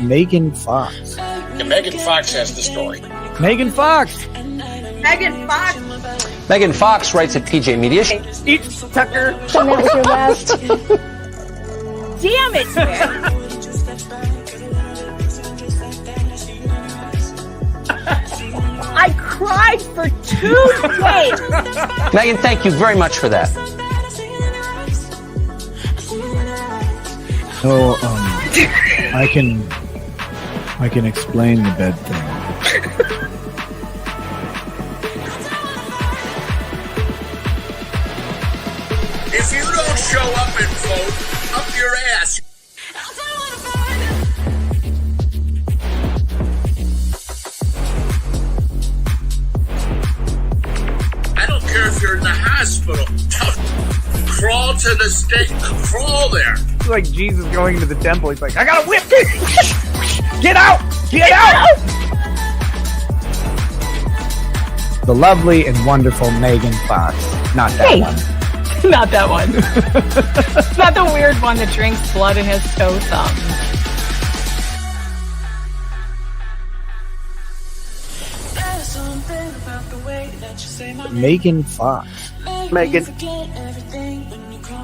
Megan Fox. Yeah, Megan Fox has the story. Megan Fox. Megan Fox. Megan Fox writes at PJ Media. Eat Tucker. And that was your last. Damn it, man. I cried for 2 days. Megan, thank you very much for that. So, I can explain the bed thing. If you don't show up and vote, up your ass. I don't care if you're in the hospital. Crawl to the stake. Crawl there. It's like Jesus going into the temple. He's like, I got a whip. Get out! Get out! The lovely and wonderful Megan Fox. Not that one. Not that one. Not the weird one that drinks blood in his toe thumb. Megan Fox. Megan.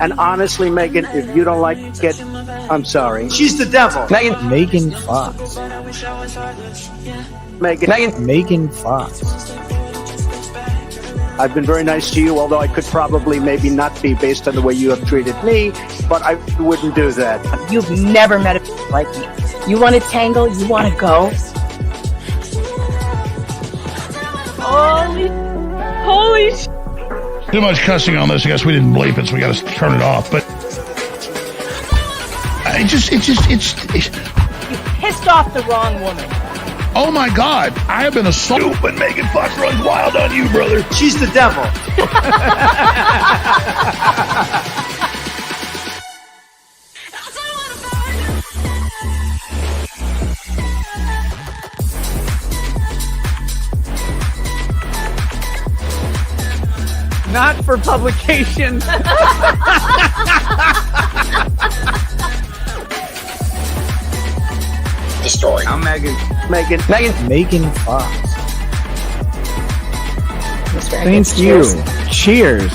And honestly, Megan, if you don't like it, I'm sorry. She's the devil. Megan Fox. Megan Fox. I've been very nice to you, although I could probably maybe not be based on the way you have treated me, but I wouldn't do that. You've never met a like me. You want to tangle? You want to go? Holy sh! Too much cussing on this. I guess we didn't bleep it, so we got to turn it off. But it's. You pissed off the wrong woman. Oh my God! I have been assaulted, but Megan Fox runs wild on you, brother. She's the devil. Not for publication. The story. I'm Megan Fox. Thank you. Cheers.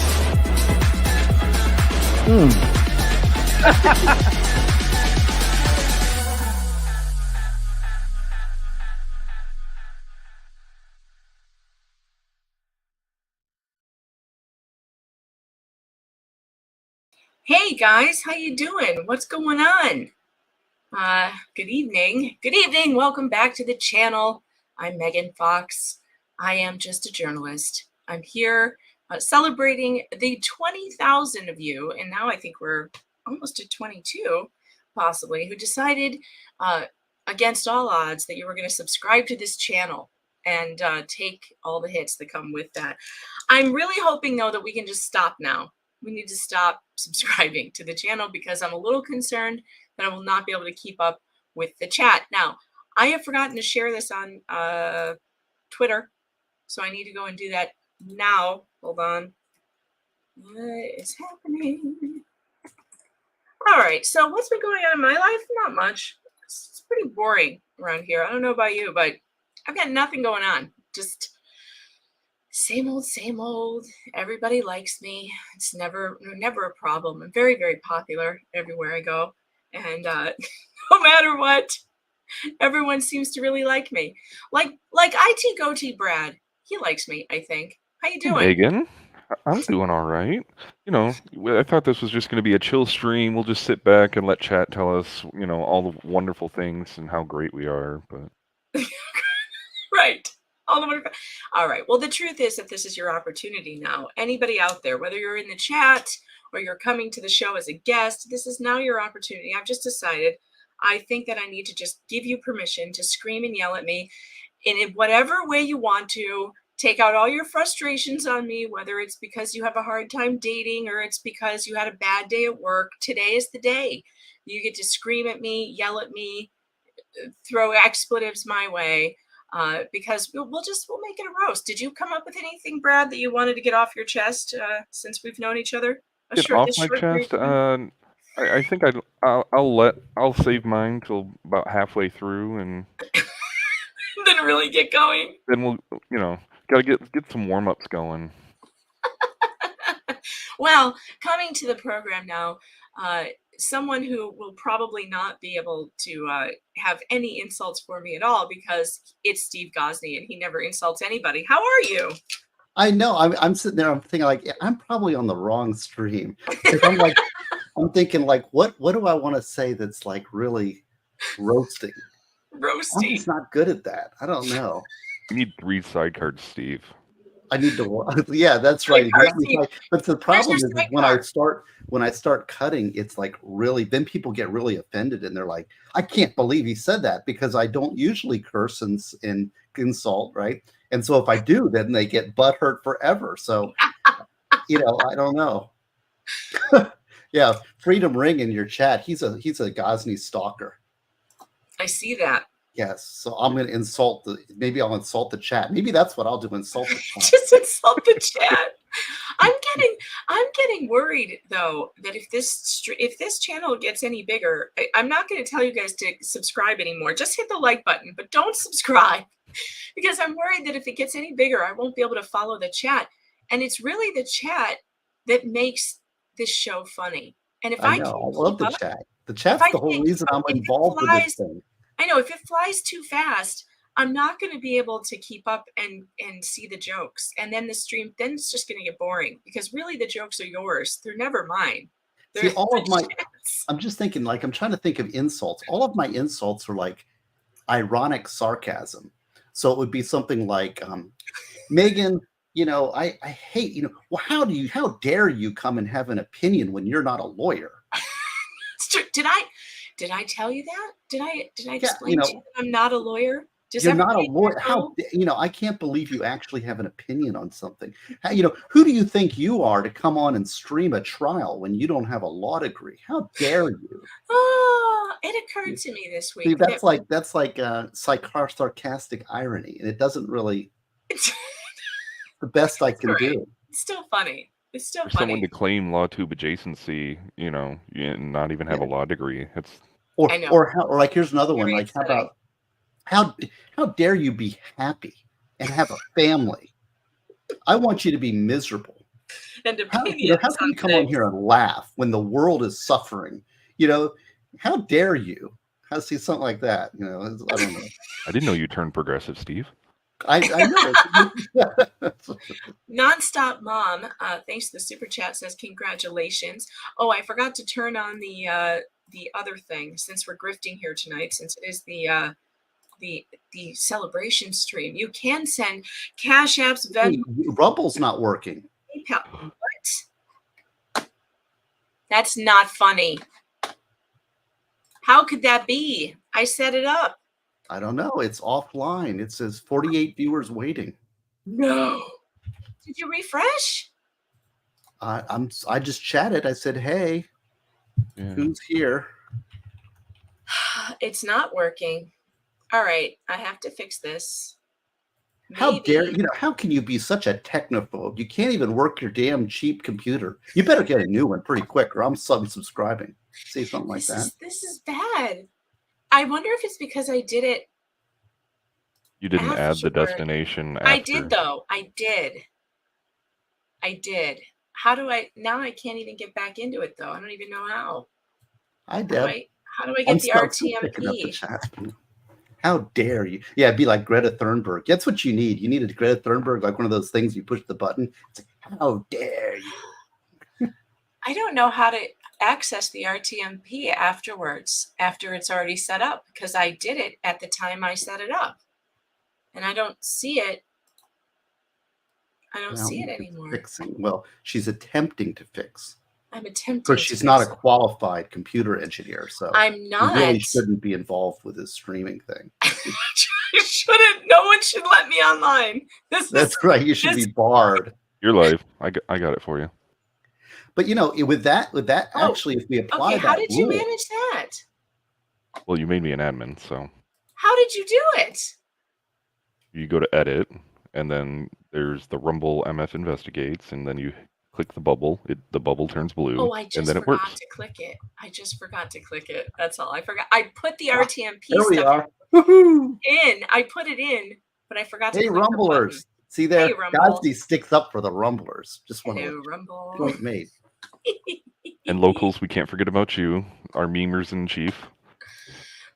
Hey guys, how you doing? What's going on? Good evening. Good evening. Welcome back to the channel. I'm Megan Fox. I am just a journalist. I'm here celebrating the 20,000 of you, and now I think we're almost at 22, possibly, who decided against all odds that you were going to subscribe to this channel and take all the hits that come with that. I'm really hoping, though, that we can just stop now. We need to stop subscribing to the channel because I'm a little concerned that I will not be able to keep up with the chat. Now, I have forgotten to share this on Twitter, so I need to go and do that now. Hold on. What is happening? All right, so what's been going on in my life? Not much. It's pretty boring around here. I don't know about you, but I've got nothing going on. Just same old, same old. Everybody likes me. It's never a problem. I'm very, very popular everywhere I go. And no matter what, everyone seems to really like me. Like IT Goatee Brad. He likes me, I think. How you doing? Megan, I'm doing all right. You know, I thought this was just going to be a chill stream. We'll just sit back and let chat tell us, you know, all the wonderful things and how great we are. But right. All right. Well, the truth is that this is your opportunity now. Anybody out there, whether you're in the chat or you're coming to the show as a guest, this is now your opportunity. I've just decided I think that I need to just give you permission to scream and yell at me in whatever way you want to. Take out all your frustrations on me, whether it's because you have a hard time dating or it's because you had a bad day at work. Today is the day. You get to scream at me, yell at me, throw expletives my way. Because we'll make it a roast. Did you come up with anything, Brad, that you wanted to get off your chest since we've known each other? Get off my chest? I think I'll save mine till about halfway through, and Then really get going. then we'll gotta get some warm ups going. Well, coming to the program now, someone who will probably not be able to have any insults for me at all because it's Steve Gosney and he never insults anybody. How are you? I know. I'm sitting there. I'm thinking like I'm probably on the wrong stream. I'm thinking like, what do I want to say that's like really roasting? I'm Roasting. just not good at that. I don't know. You need 3 sidecards, Steve. I need to. Yeah, that's right. Exactly. But the problem is when I start cutting, it's like really. Then people get really offended and they're like, "I can't believe he said that," because I don't usually curse and insult, right? And so if I do, then they get butthurt forever. So, I don't know. Yeah, Freedom Ring in your chat. He's a Gosney stalker. I see that. Yes, so I'm going to maybe I'll insult the chat. Maybe that's what I'll do, insult the chat. Just insult the chat. I'm getting worried though that if this channel gets any bigger, I'm not going to tell you guys to subscribe anymore. Just hit the like button, but don't subscribe because I'm worried that if it gets any bigger, I won't be able to follow the chat. And it's really the chat that makes this show funny. And if I love the chat. The chat's the whole reason I'm involved with this thing. I know if it flies too fast, I'm not going to be able to keep up and see the jokes. And then the stream, then it's just going to get boring because really the jokes are yours. They're never mine. See, I'm just thinking, like, I'm trying to think of insults. All of my insults are like ironic sarcasm. So it would be something like, Megan, I hate, how dare you come and have an opinion when you're not a lawyer? Did I tell you that? Did I explain to you that I'm not a lawyer? You're not a lawyer. I can't believe you actually have an opinion on something. Who do you think you are to come on and stream a trial when you don't have a law degree? How dare you? Oh, it occurred to me this week. See, that's like sarcastic irony, and it doesn't really. The best I can do. It's still funny. It's still For funny. someone to claim law tube adjacency, and not even have a law degree, it's. Or like here's another one. Like how dare you be happy and have a family? I want you to be miserable. And how can you come on here and laugh when the world is suffering? How dare you? How see something like that? I don't know. I didn't know you turned progressive, Steve. I know. Nonstop Mom, thanks to the super chat, says congratulations. Oh, I forgot to turn on the other thing since we're grifting here tonight. Since it is the celebration stream, you can send Cash Apps, Venmo. Rumble's not working. PayPal. What? That's not funny. How could that be? I set it up. I don't know. It's offline. It says 48 viewers waiting. No. Did you refresh? I just chatted. I said, "Hey, who's here?" It's not working. All right, I have to fix this. How dare how can you be such a technophobe? You can't even work your damn cheap computer. You better get a new one pretty quick, or I'm subscribing. Say something like that. This is bad. I wonder if it's because I did it. You didn't add the destination after. I did though. I did. How do I now? I can't even get back into it though. I don't even know how. How do I get the RTMP? How dare you? Yeah, it'd be like Greta Thunberg. That's what you need. You need a Greta Thunberg, like one of those things you push the button. It's like, how dare you? I don't know how to access the RTMP afterwards, after it's already set up, because I did it at the time I set it up. And I don't see it. I don't see it anymore. Fixing. Well, she's attempting to fix. I'm attempting. Because she's not a qualified computer engineer, so I'm not. You really shouldn't be involved with this streaming thing. You shouldn't. No one should let me online. That's right. You should be barred. You're live. I got it for you. But with that, actually, if we apply that, how did you manage that? Well, you made me an admin, so. How did you do it? You go to edit, and then there's the Rumble MF Investigates, and then you click the bubble. The bubble turns blue, Oh, I and just then it works. forgot to click it. I just forgot to click it. That's all. I forgot. I put the Ah, RTMP there we stuff are. Woohoo! in. I put it in, but I forgot to Hey, click the button. Rumblers. See there? Hey, Rumble. Gosby sticks up for the Rumblers. Just want Hello, to Rumble. point made. And locals, we can't forget about you, our memers in chief.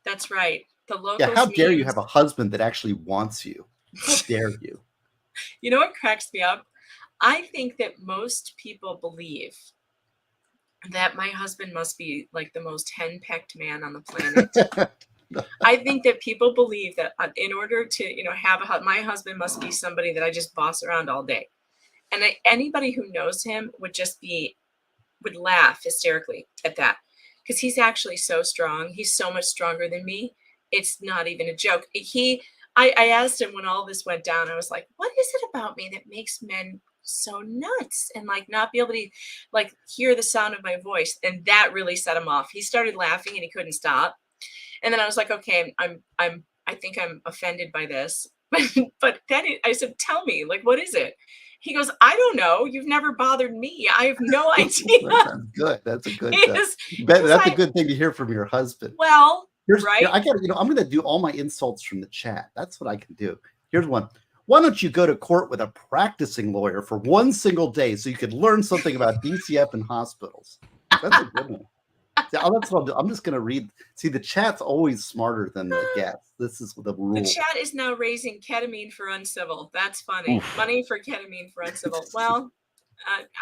That's right. The locals. Yeah, how dare you memes. have a husband that actually wants you? How dare you? You know what cracks me up? I think that most people believe that my husband must be like the most henpecked man on the planet. I think that people believe that in order to, have my husband must be somebody that I just boss around all day. And anybody who knows him would laugh hysterically at that, because he's actually so strong. He's so much stronger than me. It's not even a joke. I asked him when all this went down, I was like, what is it about me that makes men so nuts and like not be able to like hear the sound of my voice? And that really set him off. He started laughing and he couldn't stop. And then I was like, okay, I think I'm offended by this. But then I said, tell me, like, what is it? He goes, I don't know. You've never bothered me. I have no idea. That's good. That's a good. That's a good thing to hear from your husband. Well, right. I got. I'm going to do all my insults from the chat. That's what I can do. Here's one. Why don't you go to court with a practicing lawyer for one single day so you could learn something about DCF and hospitals? That's a good one. That's what I'm just going to read. See, the chat's always smarter than the guests. This is the rule. The chat is now raising ketamine for uncivil. That's funny. Oof. Money for ketamine for uncivil. Well,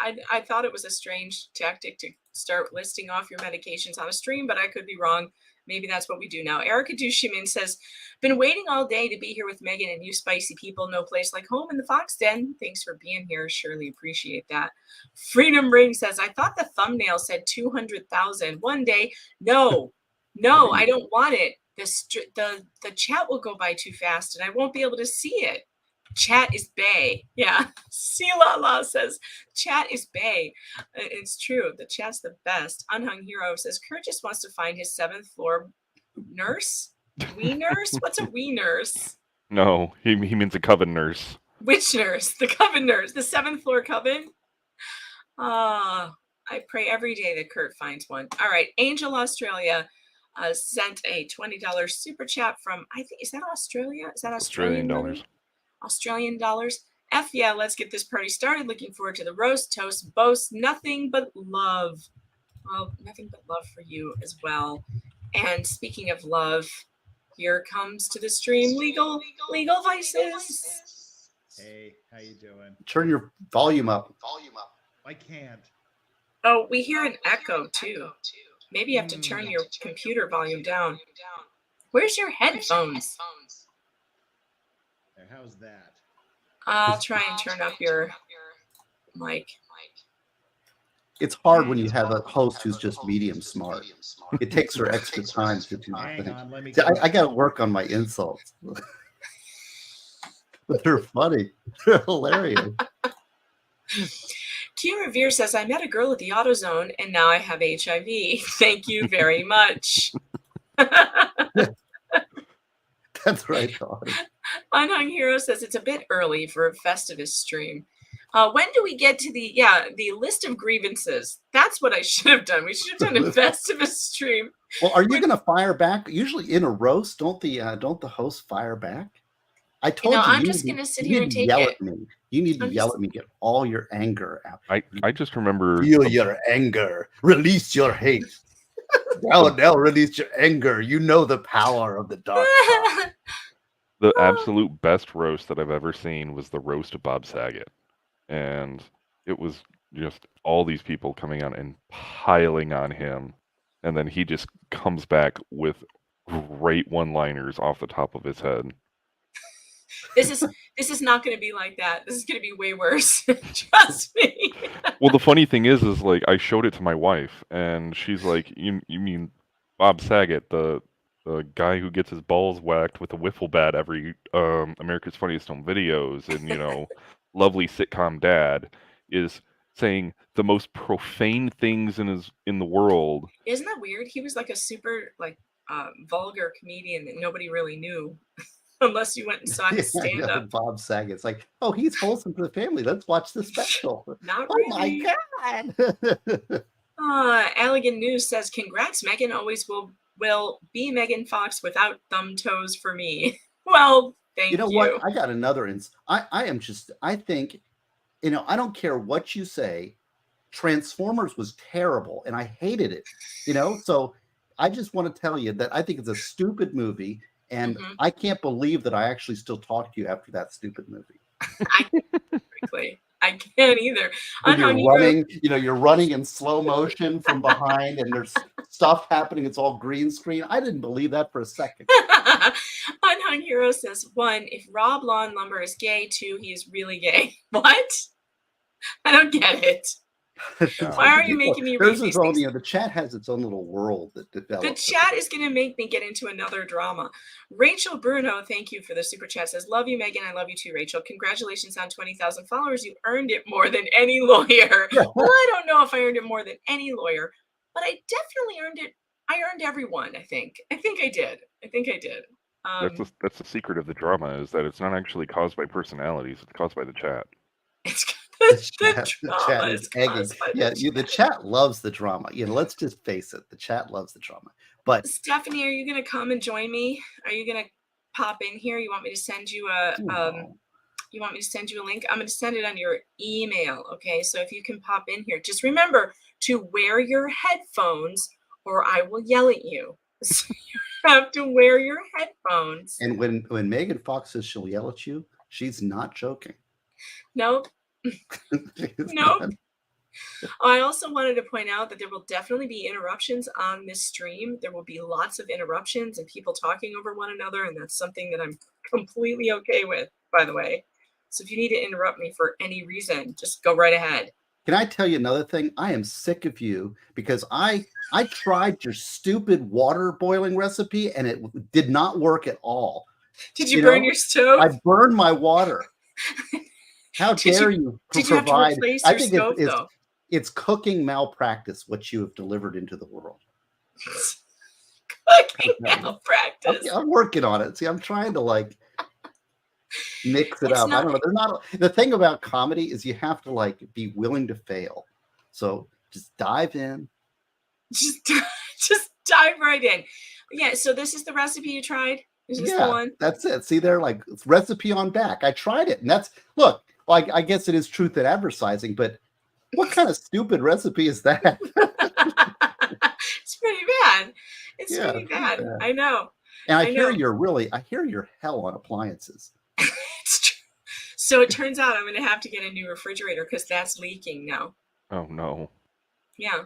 I thought it was a strange tactic to start listing off your medications on a stream, but I could be wrong. Maybe that's what we do now. Erica Dushimin says, been waiting all day to be here with Megan and you spicy people. No place like home in the Fox Den. Thanks for being here. Surely appreciate that. Freedom Ring says, I thought the thumbnail said 200,000 one day. No, I don't want it. The chat will go by too fast and I won't be able to see it. Chat is bae. Yeah. Silala says, chat is bae. It's true. The chat's the best. Unhung Hero says, Kurt just wants to find his 7th floor nurse. Wee nurse? What's a wee nurse? No, he means a coven nurse. Which nurse? The coven nurse. The 7th floor coven? I pray every day that Kurt finds one. All right. Angel Australia sent a $20 super chat from, I think, is that Australia? Is that Australian dollars? Australian dollars. F yeah, let's get this party started. Looking forward to the roast, toast, boast, nothing but love. Well, nothing but love for you as well. And speaking of love, here comes to the stream Legal Vices. Hey, how you doing? Turn your volume up. I can't. Oh, we hear an echo too. Maybe you have to turn your computer volume down. Where's your headphones? How's that? I'll try and turn up your mic. It's hard when you have a host who's just medium smart. It takes her extra time to do things. I got to work on my insults. But they're funny. They're hilarious. Q Revere says, I met a girl at the AutoZone and now I have HIV. Thank you very much. That's right, Todd. Unhung Hero says it's a bit early for a Festivus stream. When do we get to the list of grievances? That's what I should have done. We should have done a Festivus stream. Well, are you going to fire back? Usually in a roast, don't the host fire back? I told you. I'm just going to sit here and take yell it. At me. You need to yell at me. Get all your anger out. I just remember. Feel your anger. Release your hate. Now release your anger. You know the power of the dark side. The absolute best roast that I've ever seen was the roast of Bob Saget. And it was just all these people coming on and piling on him. And then he just comes back with great one-liners off the top of his head. This is not going to be like that. This is going to be way worse. Trust me. Well, the funny thing is like I showed it to my wife and she's like, you mean Bob Saget, the guy who gets his balls whacked with a wiffle bat every America's Funniest Home Videos and, lovely sitcom dad is saying the most profane things in the world. Isn't that weird? He was like a super vulgar comedian that nobody really knew. Unless you went and saw his stand-up. Bob Saget. It's like, oh, he's wholesome to the family. Let's watch the special. Not Oh really. my God. Elegant News says, congrats, Megan. Always will be Megan Fox without thumb toes for me. Well, thank you. You know what? I got another I think, I don't care what you say. Transformers was terrible and I hated it, so I just want to tell you that I think it's a stupid movie, and I can't believe that I actually still talk to you after that stupid movie. I can't either. You're running in slow motion from behind and there's stuff happening. It's all green screen. I didn't believe that for a second. Unhung Hero says, 1, if Rob Lawn Lumber is gay, 2, he is really gay. What? I don't get it. Why are you making me read these things? The chat has its own little world that develops. The chat is going to make me get into another drama. Rachel Bruno, thank you for the super chat, says, love you, Megan. I love you too, Rachel. Congratulations on 20,000 followers. You earned it more than any lawyer. Well, I don't know if I earned it more than any lawyer, but I definitely earned it. I earned everyone, I think. I think I did. That's the secret of the drama, is that it's not actually caused by personalities. It's caused by the chat. The chat is egging. Yeah, the chat loves the drama. Let's just face it. The chat loves the drama. But Stephanie, are you going to come and join me? Are you going to pop in here? You want me to send you a You want me to send you a link? I'm going to send it on your email. Okay, so if you can pop in here, just remember to wear your headphones, or I will yell at you. So you have to wear your headphones. And when Megan Fox says she'll yell at you, she's not joking. Nope. Nope. I also wanted to point out that there will definitely be interruptions on this stream. There will be lots of interruptions and people talking over one another, and that's something that I'm completely okay with, by the way. So if you need to interrupt me for any reason, just go right ahead. Can I tell you another thing? I am sick of you because I tried your stupid water boiling recipe and it did not work at all. Did you burn your stove? I burned my water. How dare you provide? Did you have to replace your stove, though? It's cooking malpractice what you have delivered into the world. Cooking malpractice. I'm working on it. See, I'm trying to mix it up. I don't know. They're not. The thing about comedy is you have to be willing to fail. So just dive in. Just dive right in. Yeah. So this is the recipe you tried. Is this the one? That's it. See, they're it's recipe on back. I tried it, and I guess it is truth in advertising, but what kind of stupid recipe is that? It's pretty bad. It's pretty bad. I know. And I hear you're hell on appliances. It's true. So it turns out I'm going to have to get a new refrigerator because that's leaking now. Oh no. Yeah.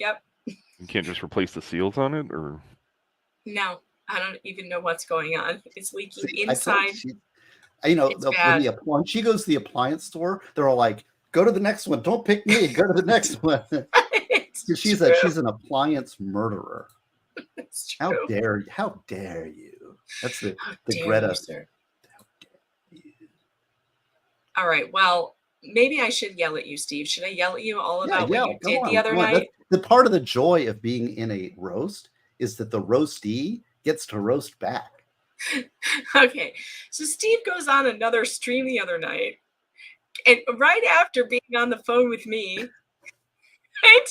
Yep. You can't just replace the seals on it, or? No, I don't even know what's going on. It's leaking inside. When she goes to the appliance store, they're all like, "Go to the next one. Don't pick me. Go to the next one." She's an appliance murderer. How dare you? That's the Greta. How dare you? All right. Well, maybe I should yell at you, Steve. Should I yell at you all about what you did the other night? The part of the joy of being in a roast is that the roastee gets to roast back. Okay. So Steve goes on another stream the other night, and right after being on the phone with me, right?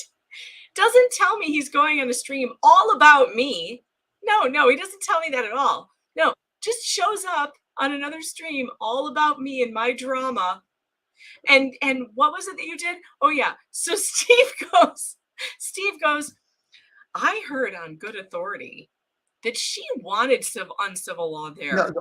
Doesn't tell me he's going on a stream all about me. No, he doesn't tell me that at all. No, just shows up on another stream all about me and my drama. And what was it that you did? Oh yeah. So Steve goes, I heard on good authority that she wanted some uncivil law there. No,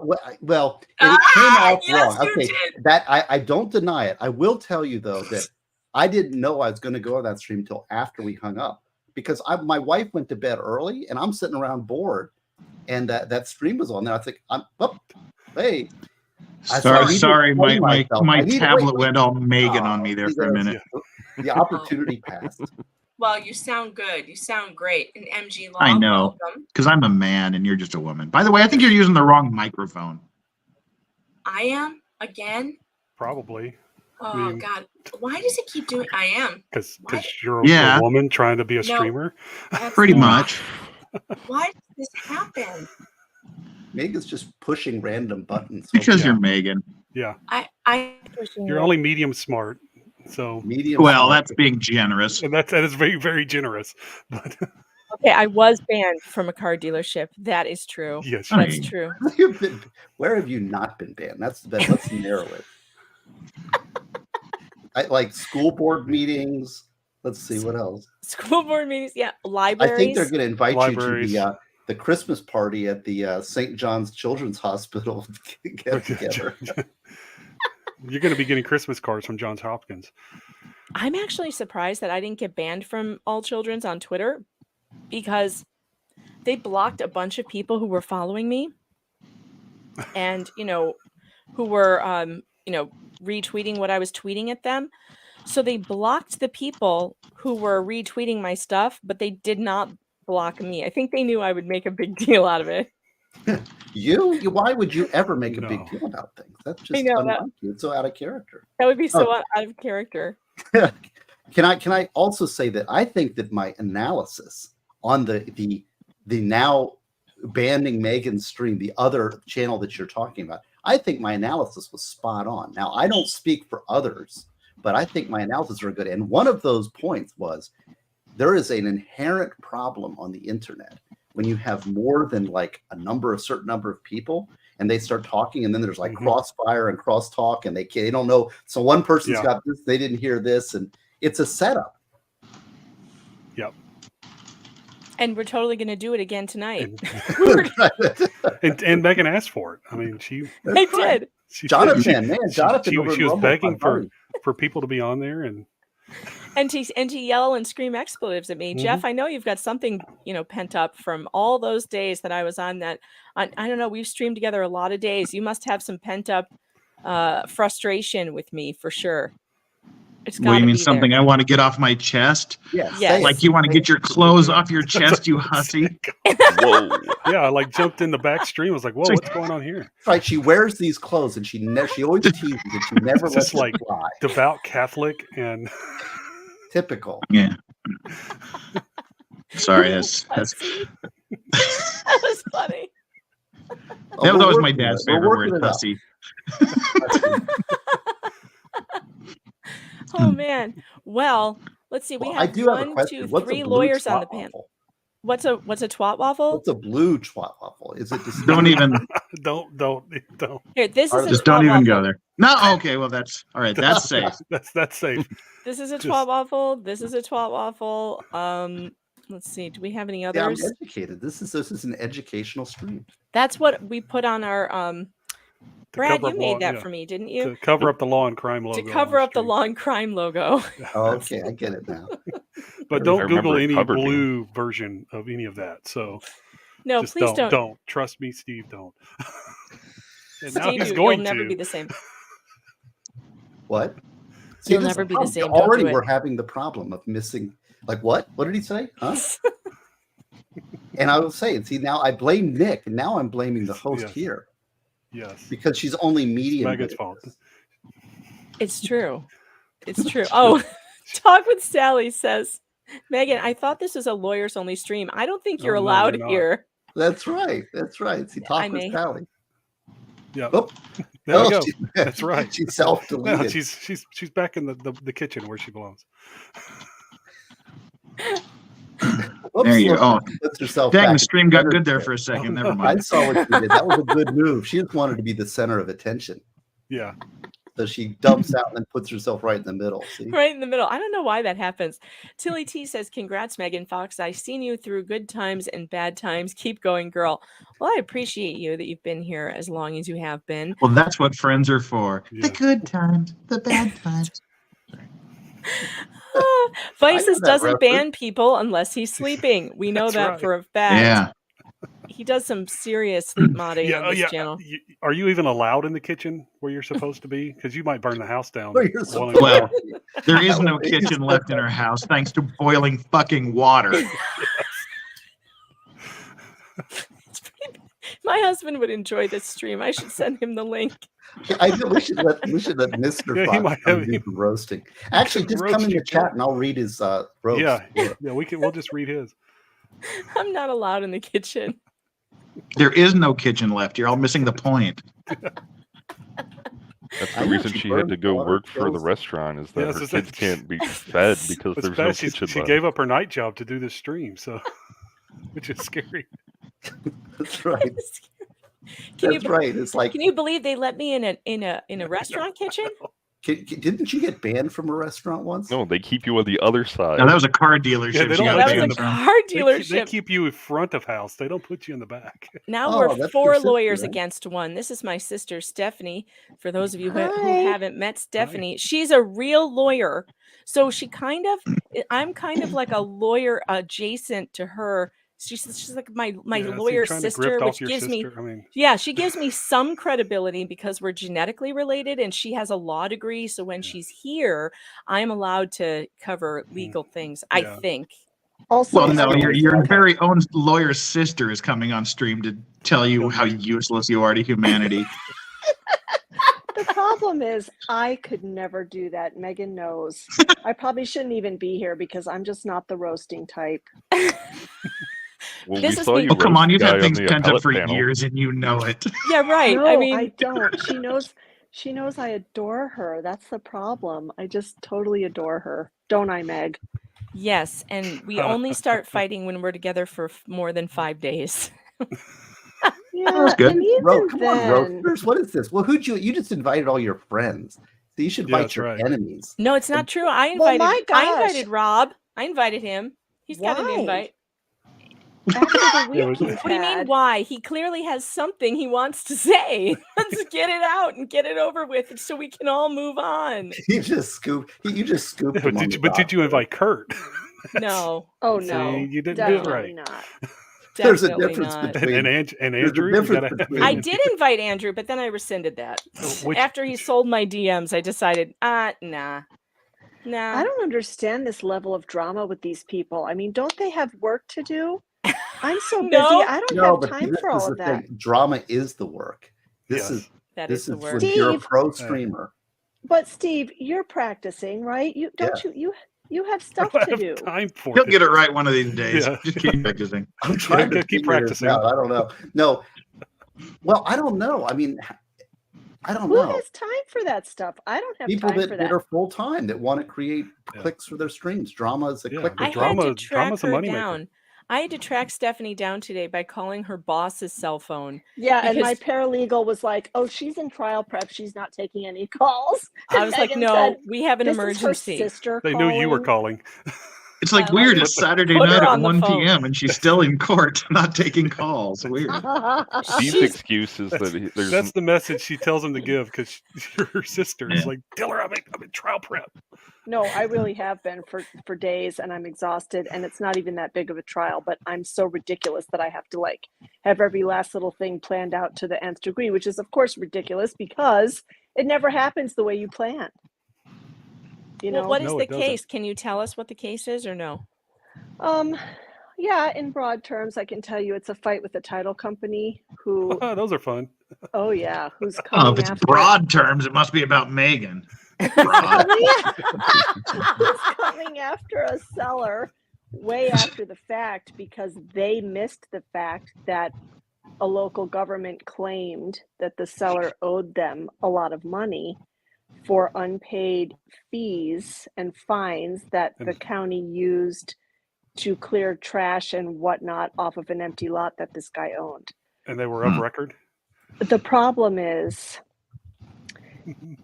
well, it came out yes, wrong. You okay, did. that I don't deny it. I will tell you though that I didn't know I was going to go on that stream until after we hung up, because my wife went to bed early and I'm sitting around bored, and that stream was on there. I think hey. Sorry, my tablet went all Megan on me there for a minute. The opportunity passed. Well, you sound good. You sound great. And MG Law, I know, because I'm a man and you're just a woman. By the way, I think you're using the wrong microphone. I am? Again? Probably. Oh, God. Why does it keep doing I am? Because you're a woman trying to be a streamer? Pretty much. Why does this happen? Megan's just pushing random buttons. Because you're Megan. Yeah. You're only medium smart. So medium. Well, that's being generous. And that is very, very generous. But Okay, I was banned from a car dealership. That is true. Yes, that's true. Where have you not been banned? That's the best. Let's narrow it. I like school board meetings. Let's see what else. School board meetings, yeah. Libraries. I think they're going to invite you to the Christmas party at the St. John's Children's Hospital. Get together. You're going to be getting Christmas cards from Johns Hopkins. I'm actually surprised that I didn't get banned from All Children's on Twitter because they blocked a bunch of people who were following me and, who were, retweeting what I was tweeting at them. So they blocked the people who were retweeting my stuff, but they did not block me. I think they knew I would make a big deal out of it. You? Why would you ever make a big deal about things? That's just unlike you. It's so out of character. That would be so out of character. Can I also say that I think that my analysis on the now banning Megan's stream, the other channel that you're talking about, I think my analysis was spot on. Now, I don't speak for others, but I think my analysis are good. And one of those points was there is an inherent problem on the internet when you have more than like a certain number of people and they start talking and then there's like crossfire and crosstalk and they don't know. So one person's got this, they didn't hear this, and it's a setup. Yep. And we're totally going to do it again tonight. And Megan asked for it. I mean, I did. Jonathan she was begging for people to be on there and to yell and scream expletives at me. Jeff, I know you've got something, pent up from all those days that I was on that. I don't know. We've streamed together a lot of days. You must have some pent up frustration with me for sure. Well, you mean something I want to get off my chest? Yes. Like you want to get your clothes off your chest, you hussy. Whoa. Yeah, I like jumped in the back stream. I was like, whoa, what's going on here? Right. She wears these clothes and she always teases it. She never lets it like fly. Devout Catholic and typical. Yeah. Sorry, that's that was funny. That was always my dad's favorite word, hussy. Oh man. Well, let's see. We have 1, 2, 3 lawyers on the panel. What's a twat waffle? What's a blue twat waffle? Is it just don't even don't Here, this is just don't even go there. No, okay, well that's all right. That's safe. That's safe. This is a twat waffle. This is a twat waffle. Let's see. Do we have any others? Yeah, I'm educated. This is an educational stream. That's what we put on our Brad, you made that for me, didn't you? To cover up the law and crime logo. To cover up the law and crime logo. Oh, okay, I get it now. But don't Google any blue version of any of that. So no, please don't. Don't trust me, Steve. Don't. And Steve, now he's going you'll never be the same. What? You'll never be the same. Already, we're having the problem of missing. Like what? What did he say? Huh? And I was saying, see, now I blame Nick, and now I'm blaming the host here. Yes. Because she's only medium. Megan's fault. It's true. It's true. Oh, Talk with Sally says, Megan, I thought this was a lawyers only stream. I don't think you're allowed here. That's right. That's right. See, Talk with Sally. Yeah. Oh, there we go. That's right. She's self-deleted. No, she's back in the kitchen where she belongs. There you go. Dang, the stream got good there chair. For a second. Never mind. I saw what she did. That was a good move. She just wanted to be the center of attention. Yeah. So she dumps out and then puts herself right in the middle. See? Right in the middle. I don't know why that happens. Tilly T says, congrats, Megan Fox. I've seen you through good times and bad times. Keep going, girl. Well, I appreciate you that you've been here as long as you have been. Well, that's what friends are for. Yeah. The good times, the bad times. Vices doesn't ban people unless he's sleeping. We know that for a fact. Yeah. He does some serious sleep modding on this channel. Are you even allowed in the kitchen where you're supposed to be? Because you might burn the house down. Well, there is no kitchen left in our house thanks to boiling fucking water. My husband would enjoy this stream. I should send him the link. We should let Mr. Fox do some roasting. Actually, just come in the chat and I'll read his roast. Yeah, we'll just read his. I'm not allowed in the kitchen. There is no kitchen left. You're all missing the point. That's the reason she had to go work for the restaurant, is that her kids can't be fed because there's no kitchen She left. gave up her night job to do this stream, so which is scary. That's right. That's right. It's like, can you believe they let me in a restaurant kitchen? Didn't you get banned from a restaurant once? No, they keep you on the other side. No, that was a car dealership. Yeah, they don't that was a car dealership. They keep you in front of house. They don't put you in the back. Now we're 4 lawyers against 1. This is my sister, Stephanie. For those of you who haven't met Stephanie, she's a real lawyer. So I'm kind of like a lawyer adjacent to her. She's like my lawyer sister, which gives me she gives me some credibility because we're genetically related and she has a law degree. So when she's here, I'm allowed to cover legal things, I think. Also, well, no, your very own lawyer sister is coming on stream to tell you how useless you are to humanity. The problem is I could never do that. Megan knows. I probably shouldn't even be here because I'm just not the roasting type. Well, come on, you've had things pent up for years and you know it. Yeah, right. No, I mean, I don't. She knows I adore her. That's the problem. I just totally adore her. Don't I, Meg? Yes, and we only start fighting when we're together for more than 5 days. Yeah, that's good. And even Come then, on, Roasters. What is this? Well, you just invited all your friends. So you should invite your enemies. No, it's not true. I invited Rob. I invited him. He's got an invite. After the week What do you mean why? He clearly has something he wants to say. Let's get it out and get it over with so we can all move on. You just scooped him. But did you invite Kurt? No. Oh no. See, you didn't Definitely do it right. not. There's a Definitely difference not. between and Andrew. I did invite Andrew, but then I rescinded that. After he sold my DMs, I decided, nah. I don't understand this level of drama with these people. I mean, don't they have work to do? I'm so busy. I don't have time for all of that. Drama is the work. This is the work. Steve, you're a pro streamer. But Steve, you're practicing, right? You have stuff to do. Time for He'll get it right one of these days. Yeah. Just keep practicing. I'm trying to keep practicing. I don't know. No. Well, I don't know. I mean, I don't know. Who has time for that stuff? I don't have People time for that. that are full time that want to create clicks for their streams. Drama is a click. I had to track her down. I had to track Stephanie down today by calling her boss's cell phone. Yeah, and my paralegal was like, "Oh, she's in trial prep. She's not taking any calls." I was like, "No, we have an emergency." They knew you were calling. It's like weird. It's Saturday night at 1 p.m. and she's still in court, not taking calls. Weird. Steve's excuse is that that's the message she tells him to give because you're her sister. It's like, tell her I'm in trial prep. No, I really have been for days, and I'm exhausted, and it's not even that big of a trial, but I'm so ridiculous that I have to have every last little thing planned out to the nth degree, which is of course ridiculous because it never happens the way you planned. You know, what is the case? Can you tell us what the case is or no? Yeah, in broad terms, I can tell you it's a fight with the title company who. Those are fun. Oh yeah, who's coming if it's broad terms, it must be about Megan. Who's coming after a seller way after the fact because they missed the fact that a local government claimed that the seller owed them a lot of money for unpaid fees and fines that the county used to clear trash and whatnot off of an empty lot that this guy owned. And they were of record? The problem is,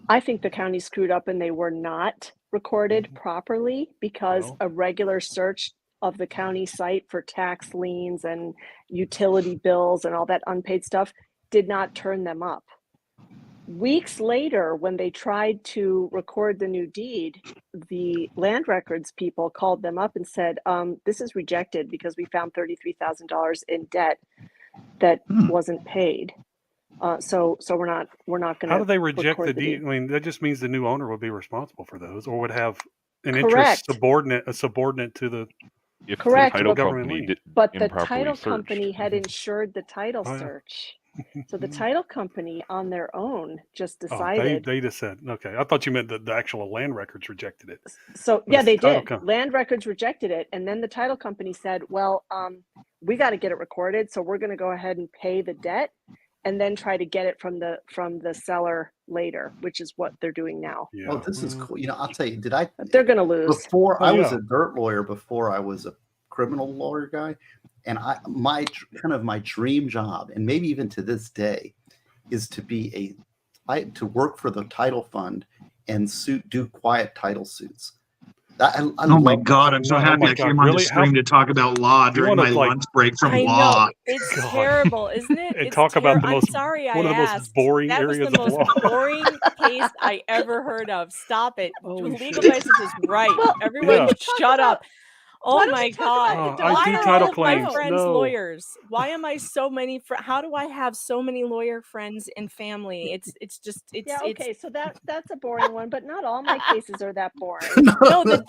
I think the county screwed up and they were not recorded properly because a regular search of the county site for tax liens and utility bills and all that unpaid stuff did not turn them up. Weeks later, when they tried to record the new deed, the land records people called them up and said, this is rejected because we found $33,000 in debt that wasn't paid. So we're not going to. How do they reject the deed? I mean, that just means the new owner would be responsible for those, or would have an interest subordinate to the. If Correct. The title company did but the title company had insured the title search. So the title company on their own just decided. They just said, okay. I thought you meant that the actual land records rejected it. So yeah, they did. Land records rejected it. And then the title company said, well, we got to get it recorded. So we're going to go ahead and pay the debt and then try to get it from the seller later, which is what they're doing now. Yeah. Oh, this is cool. I'll tell you, They're going to lose. Before I was a dirt lawyer, before I was a criminal lawyer guy, and my dream job, and maybe even to this day, is to be to work for the title fund and do quiet title suits. Oh my God! I'm so happy I came on the stream to talk about law during my lunch break from law. It's terrible, isn't it? And it's talk about the I'm most sorry one I of the asked. most boring that areas was the of most law. boring case I ever heard of. Stop it. Holy Legal shit. license is right. Everyone shut up. Oh my God. I Why do are title all of my claims. friends No. lawyers? Why am I so many how do I have so many lawyer friends and family? It's okay, so that's a boring one, but not all my cases are that boring. No, the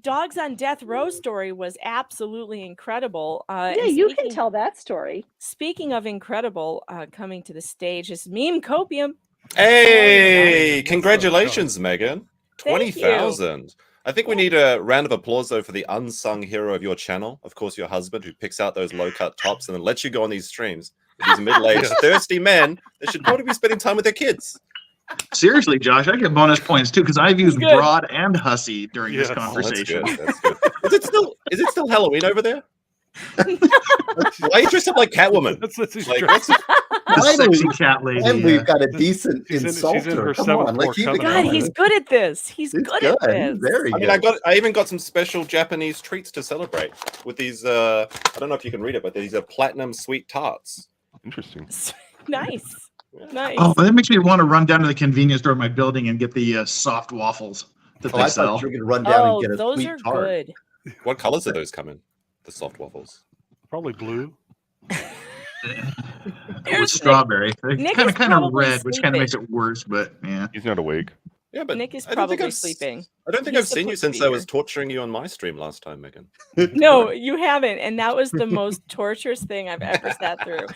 dogs on death row story was absolutely incredible. Yeah, you can tell that story. Speaking of incredible, coming to the stage is Meme Copium. Hey, congratulations, Megan. Thank you. 20,000. I think we need a round of applause, though, for the unsung hero of your channel. Of course, your husband, who picks out those low-cut tops and then lets you go on these streams. These middle-aged, thirsty men that should probably be spending time with their kids. Seriously, Josh, I get bonus points too because I've used broad and hussy during this That's conversation. good. That's good. Is it still Halloween over there? Why are you dressed up like Catwoman? Sexy cat lady. And we've got a decent she's in insulter. her Come on, seventh let's keep it God, going. he's good at this. He's good at this. Very I good. mean, I even got some special Japanese treats to celebrate with these. I don't know if you can read it, but these are platinum sweet tarts. Interesting. Nice. Nice. Oh, that makes me want to run down to the convenience store in my building and get the soft waffles that they I sell. thought you were going to run down and get a those sweet are tart. good. What colors do those come in? The soft waffles. Probably blue. With strawberry. Nick Kind is of probably red, which kind of makes sleeping. it worse, but yeah. He's not awake. Yeah, but Nick is I don't think probably I've sleeping. I don't think He's I've seen you supposed to since be I was here. torturing you on my stream last time, Megan. No, you haven't, and that was the most torturous thing I've ever sat through.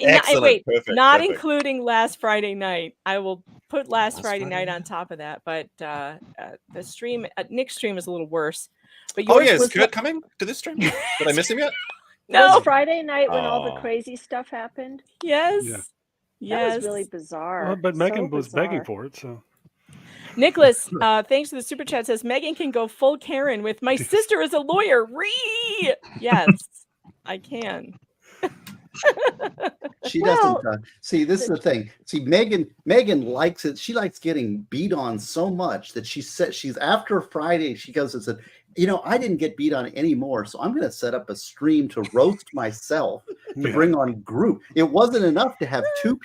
Excellent. Wait, Perfect. not Perfect. including last Friday night. I will put last Friday night on top of that, but the stream, Nick's stream is a little worse. But Oh yours yeah, is was Kurt coming to this stream? Did I miss him yet? No. Was Friday night when all the Aw. crazy stuff happened? Yes. Yeah. Yes. That was really bizarre. Well, but Megan So was begging bizarre. for it, so. Nicholas, thanks for the super chat, says Megan can go full Karen with my sister is a lawyer. Yes, I can. She doesn't see. This is the thing. See, Megan likes it. She likes getting beat on so much that she said she's after Friday. She goes and said, I didn't get beat on anymore, so I'm going to set up a stream to roast myself to bring on group. It wasn't enough to have two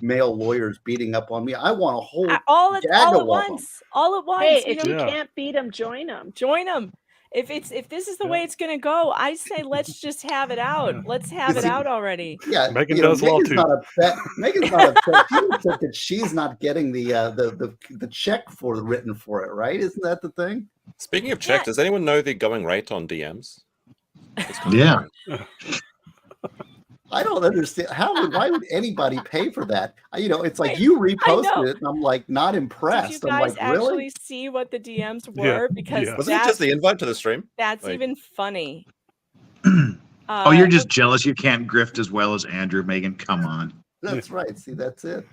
male lawyers beating up on me. I want a whole all at gaggle of once. All at once. Hey, if you can't beat them, join them. Join them. If this is the way it's gonna go, I say let's just have it out. Let's have it out already. Yeah, Megan does well Megan's too. not upset. Megan's not upset. She's upset that she's not getting the check written for it, right? Isn't that the thing? Speaking of check, does anyone know the going rate on DMs? Yeah. I don't understand why would anybody pay for that? It's like you reposted it, and I'm like not impressed. Did you I'm guys like, actually really? see what the DMs were? Because wasn't it just the invite to the stream? That's Like- even funny. Oh, you're just jealous you can't grift as well as Andrew, Megan. Come on. That's right. See, that's it.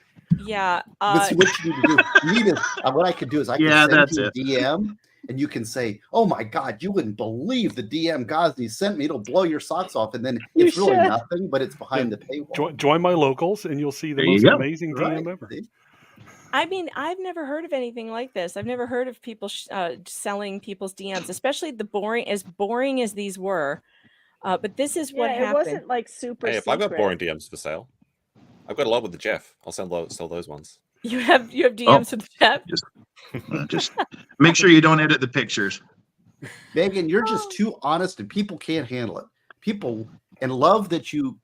Yeah. But see, what you need to do, what I could do is I can send that's you a it. DM, and you can say, "Oh my God, you wouldn't believe the DM Ghazni sent me. It'll blow your socks off." And then it's really nothing, but it's behind the paywall. Join my locals, and you'll see the There you most go. amazing DM ever. See? I mean, I've never heard of anything like this. I've never heard of people selling people's DMs, especially boring as these were. But this is what happened. It wasn't like super Hey, if I've got secret. boring DMs for sale, I've got a lot with the Jeff. I'll sell those ones. You have DMs with the chat. Just make sure you don't edit the pictures. Megan, you're just too honest, and people can't handle it. People love that you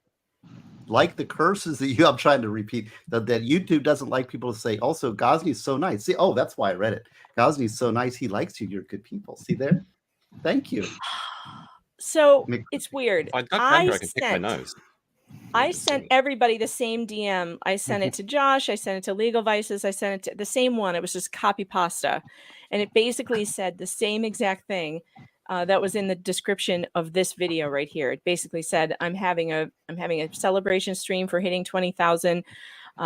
like the curses that I'm trying to repeat. That YouTube doesn't like people to say. Also, Ghazni's so nice. See, that's why I read it. Ghazni's so nice. He likes you. You're good people. See there? Thank you. So it's weird. I can pick my nose. I sent everybody the same DM. I sent it to Josh. I sent it to Legal Vices. I sent it to the same one. It was just copy pasta. And it basically said the same exact thing. that was in the description of this video right here. It basically said, I'm having a celebration stream for hitting 20,000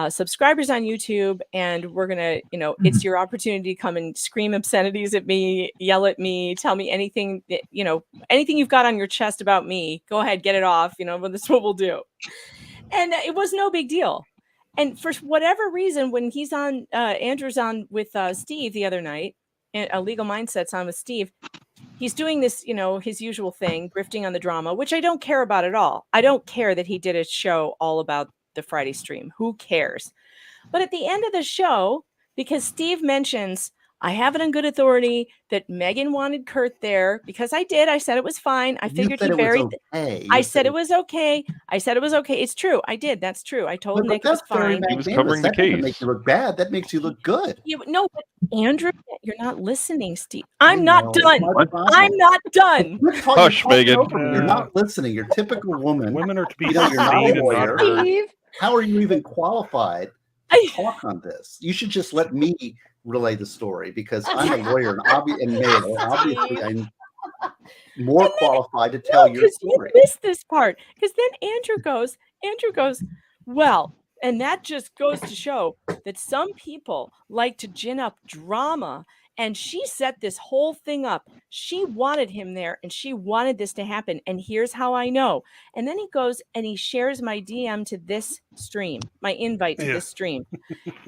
subscribers on YouTube, and we're gonna, it's your opportunity to come and scream obscenities at me, yell at me, tell me anything, anything you've got on your chest about me. Go ahead, get it off. But this is what we'll do. And it was no big deal. And for whatever reason, when he's on, Andrew's on with Steve the other night, and Legal Mindset's on with Steve, he's doing this, his usual thing, grifting on the drama, which I don't care about at all. I don't care that he did a show all about the Friday stream. Who cares? But at the end of the show, because Steve mentions, I have it on good authority that Megan wanted Kurt there, because I did. I said it was fine. I figured he buried. I said it was okay. I said it was okay. It's true. I did. That's true. I told Nick it was fine. He was covering the case. That doesn't make you look bad. That makes you look good. No, but Andrew, you're not listening, Steve. I'm not done. I'm not done. Hush, Megan. You're not listening. You're a typical woman. Women are to be you're not a lawyer. Steve. How are you even qualified to talk on this? You should just let me relay the story, because I'm a lawyer and male. Obviously, I'm more qualified to tell your story. You missed this part, because then Andrew goes, well, and that just goes to show that some people like to gin up drama. And she set this whole thing up. She wanted him there, and she wanted this to happen. And here's how I know. And then he goes and he shares my DM to this stream, my invite to this stream.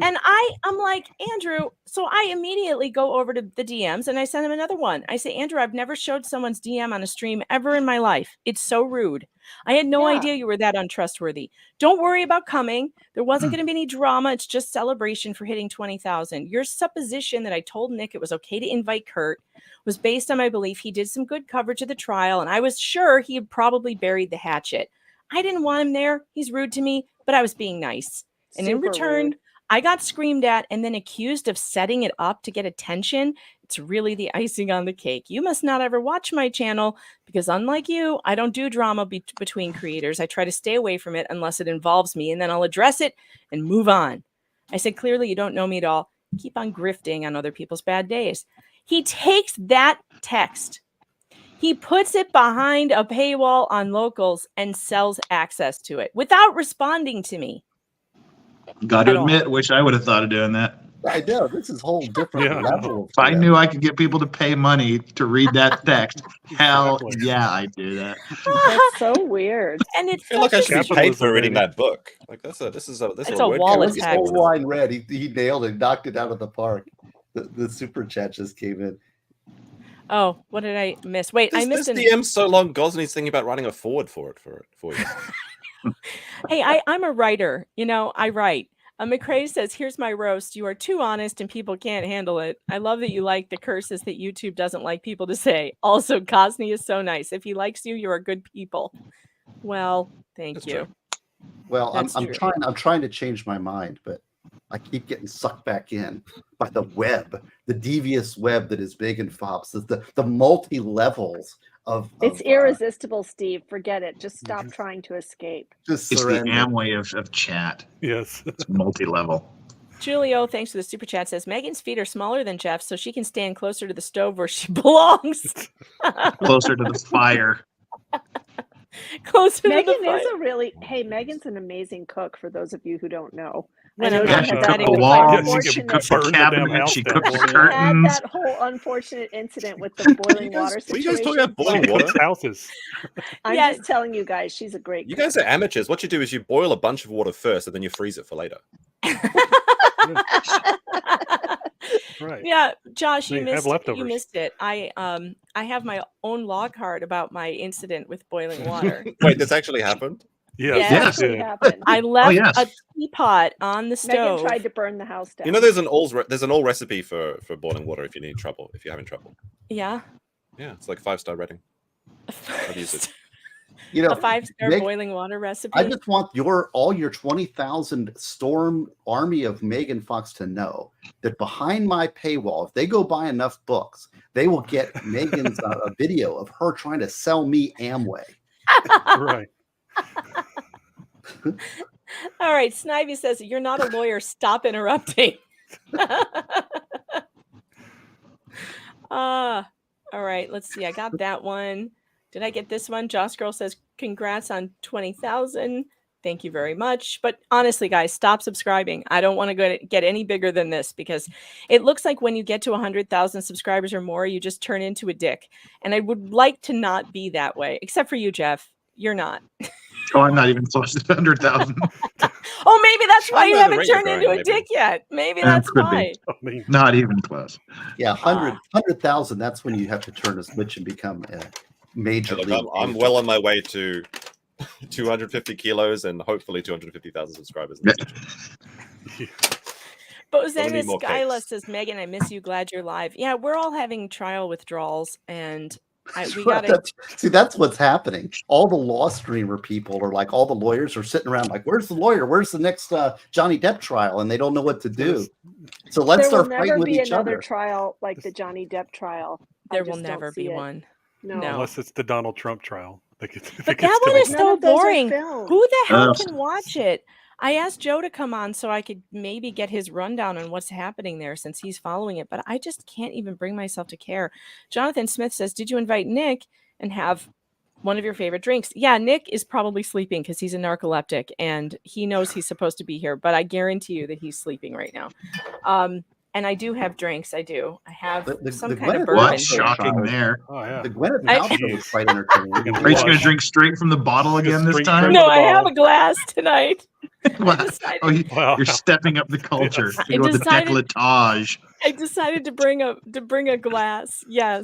And I'm like, Andrew, so I immediately go over to the DMs and I send him another one. I say, Andrew, I've never showed someone's DM on a stream ever in my life. It's so rude. I had no idea you were that untrustworthy. Don't worry about coming. There wasn't going to be any drama. It's just celebration for hitting 20,000. Your supposition that I told Nick it was okay to invite Kurt was based on my belief he did some good coverage of the trial, and I was sure he had probably buried the hatchet. I didn't want him there. He's rude to me, but I was being nice. And in return, I got screamed at and then accused of setting it up to get attention. It's really the icing on the cake. You must not ever watch my channel, because unlike you, I don't do drama between creators. I try to stay away from it unless it involves me, and then I'll address it and move on. I said, clearly you don't know me at all. Keep on grifting on other people's bad days. He takes that text, he puts it behind a paywall on Locals and sells access to it without responding to me. Got to admit, wish I would have thought of doing that. I know. This is a whole different level. If I knew I could get people to pay money to read that text, hell yeah, I'd do that. That's so weird. And it's I feel like I should be paid for reading that book. Like this is a wall of text. Whole line read. He nailed it, knocked it out of the park. The super chat just came in. Oh, what did I miss? Wait, I missed this DM so long. Gosney's thinking about writing a forward for you. Hey, I'm a writer. I write. McCrae says, here's my roast. You are too honest and people can't handle it. I love that you like the curses that YouTube doesn't like people to say. Also, Gosney is so nice. If he likes you, you are good people. Well, thank you. True. Well, I'm trying to change my mind, but I keep getting sucked back in by the web, the devious web that is Megan Fox, the multi levels of. It's irresistible, Steve. Forget it. Just stop trying to escape. It's the Amway of chat. Yes, it's multi-level. Julio, thanks for the super chat, says Megan's feet are smaller than Jeff's, so she can stand closer to the stove where she belongs. Closer to the fire. Closer Megan to the fire. is a really Megan's an amazing cook. For those of you who don't know. Yeah, she cooked the wall, she cooked the cabinet, she cooked the curtains. Had that whole unfortunate incident with the boiling water situation. What are you guys talking about boiling water? Houses. I'm just telling you guys, she's a great cook. You guys are amateurs. What you do is you boil a bunch of water first, and then you freeze it for later. Right. Yeah, Josh, you have leftovers. You missed it. I have my own log card about my incident with boiling water. Wait, this actually happened? Yes. I left a teapot on the stove. Megan tried to burn the house down. You know, there's an all recipe for boiling water if you're having trouble. Yeah. Yeah, it's like 5-star rating. I've used it. You know, a 5-star boiling water recipe. I just want all your 20,000 storm army of Megan Fox to know that behind my paywall, if they go buy enough books, they will get Megan's a video of her trying to sell me Amway. Right. All right. Snivy says, you're not a lawyer. Stop interrupting. All right, let's see. I got that one. Did I get this one? Joss Girl says, congrats on 20,000. Thank you very much. But honestly, guys, stop subscribing. I don't want to get any bigger than this because it looks like when you get to 100,000 subscribers or more, you just turn into a dick. And I would like to not be that way, except for you, Jeff. You're not. Oh, I'm not even close to 100,000. Oh, maybe that's why you know the haven't rate you're turned going, into a maybe. dick yet. Maybe that's Could why. be. Not even close. Yeah, 100,000. That's when you have to turn a switch and become a major Look, league. I'm well on my way to 250 kilos and hopefully 250,000 subscribers. In the future. Bozena more Skyla cakes. says, Megan, I miss you. Glad you're live. Yeah, we're all having trial withdrawals, and we Well, gotta. that's what's happening. All the law streamer people are like, all the lawyers are sitting around like, where's the lawyer? Where's the next Johnny Depp trial? And they don't know what to do. So let's There will start never fighting with be each another other. trial like the Johnny Depp trial. I There will just don't never see be it. one. No. Unless it's the Donald Trump trial. But that one is None so of those are boring. filmed. Who the hell can watch it? I asked Joe to come on so I could maybe get his rundown on what's happening there since he's following it, but I just can't even bring myself to care. Jonathan Smith says, did you invite Nick and have one of your favorite drinks? Yeah, Nick is probably sleeping because he's a narcoleptic and he knows he's supposed to be here, but I guarantee you that he's sleeping right now. And I do have drinks. I do. I have some kind of bourbon. What? Shocking there. Oh, yeah. The Gwyneth Paltrow was quite entertaining. Are you going to drink straight from the bottle again this time? No, I have a glass tonight. Oh, you're stepping up the culture. You go with the décolletage. I decided to bring a glass. Yes,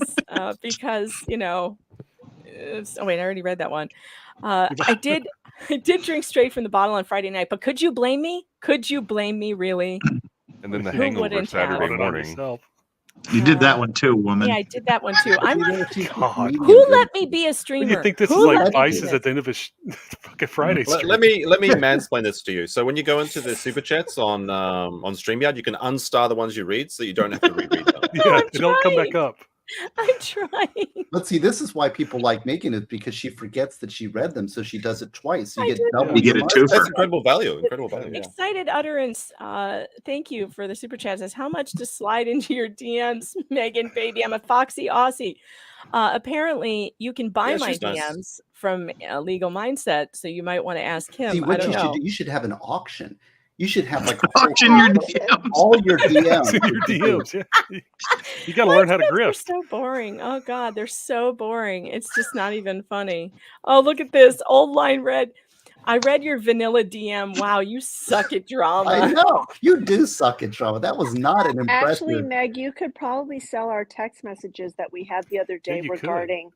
because oh wait, I already read that one. I did drink straight from the bottle on Friday night, but could you blame me? Could you blame me, really? And then the Who hangover wouldn't Saturday have? morning. You did that one too, woman. Yeah, I did that one too. I'm God. who let me be a streamer? You think this Who is let like me do Vices this? at the end of a fucking Friday stream? Let me mansplain this to you. So when you go into the super chats on StreamYard, you can unstar the ones you read, so you don't have to reread them. Yeah, they don't come back up. I'm trying. Let's see. This is why people like Megan, is because she forgets that she read them, so she does it twice. You I get did double. You get a twofer. That's incredible value. Incredible value. Yeah. Excited utterance. Thank you for the super chat. Says, how much to slide into your DMs, Megan, baby? I'm a foxy Aussie. Apparently, you can buy my she's nice. DMs from Legal Mindset, so you might want to ask him. See, I what don't you know. should do, you should have an auction. You should have like auction your DMs. all your DMs. Your DMs. Yeah. You got to learn how to They're grift. so boring. Oh God, they're so boring. It's just not even funny. Oh, look at this old line read. I read your vanilla DM. Wow, you suck at drama. I know you do suck at drama. That was not an impressive. Actually, Meg, you could probably sell our text messages that we had the other day Yeah, you could. regarding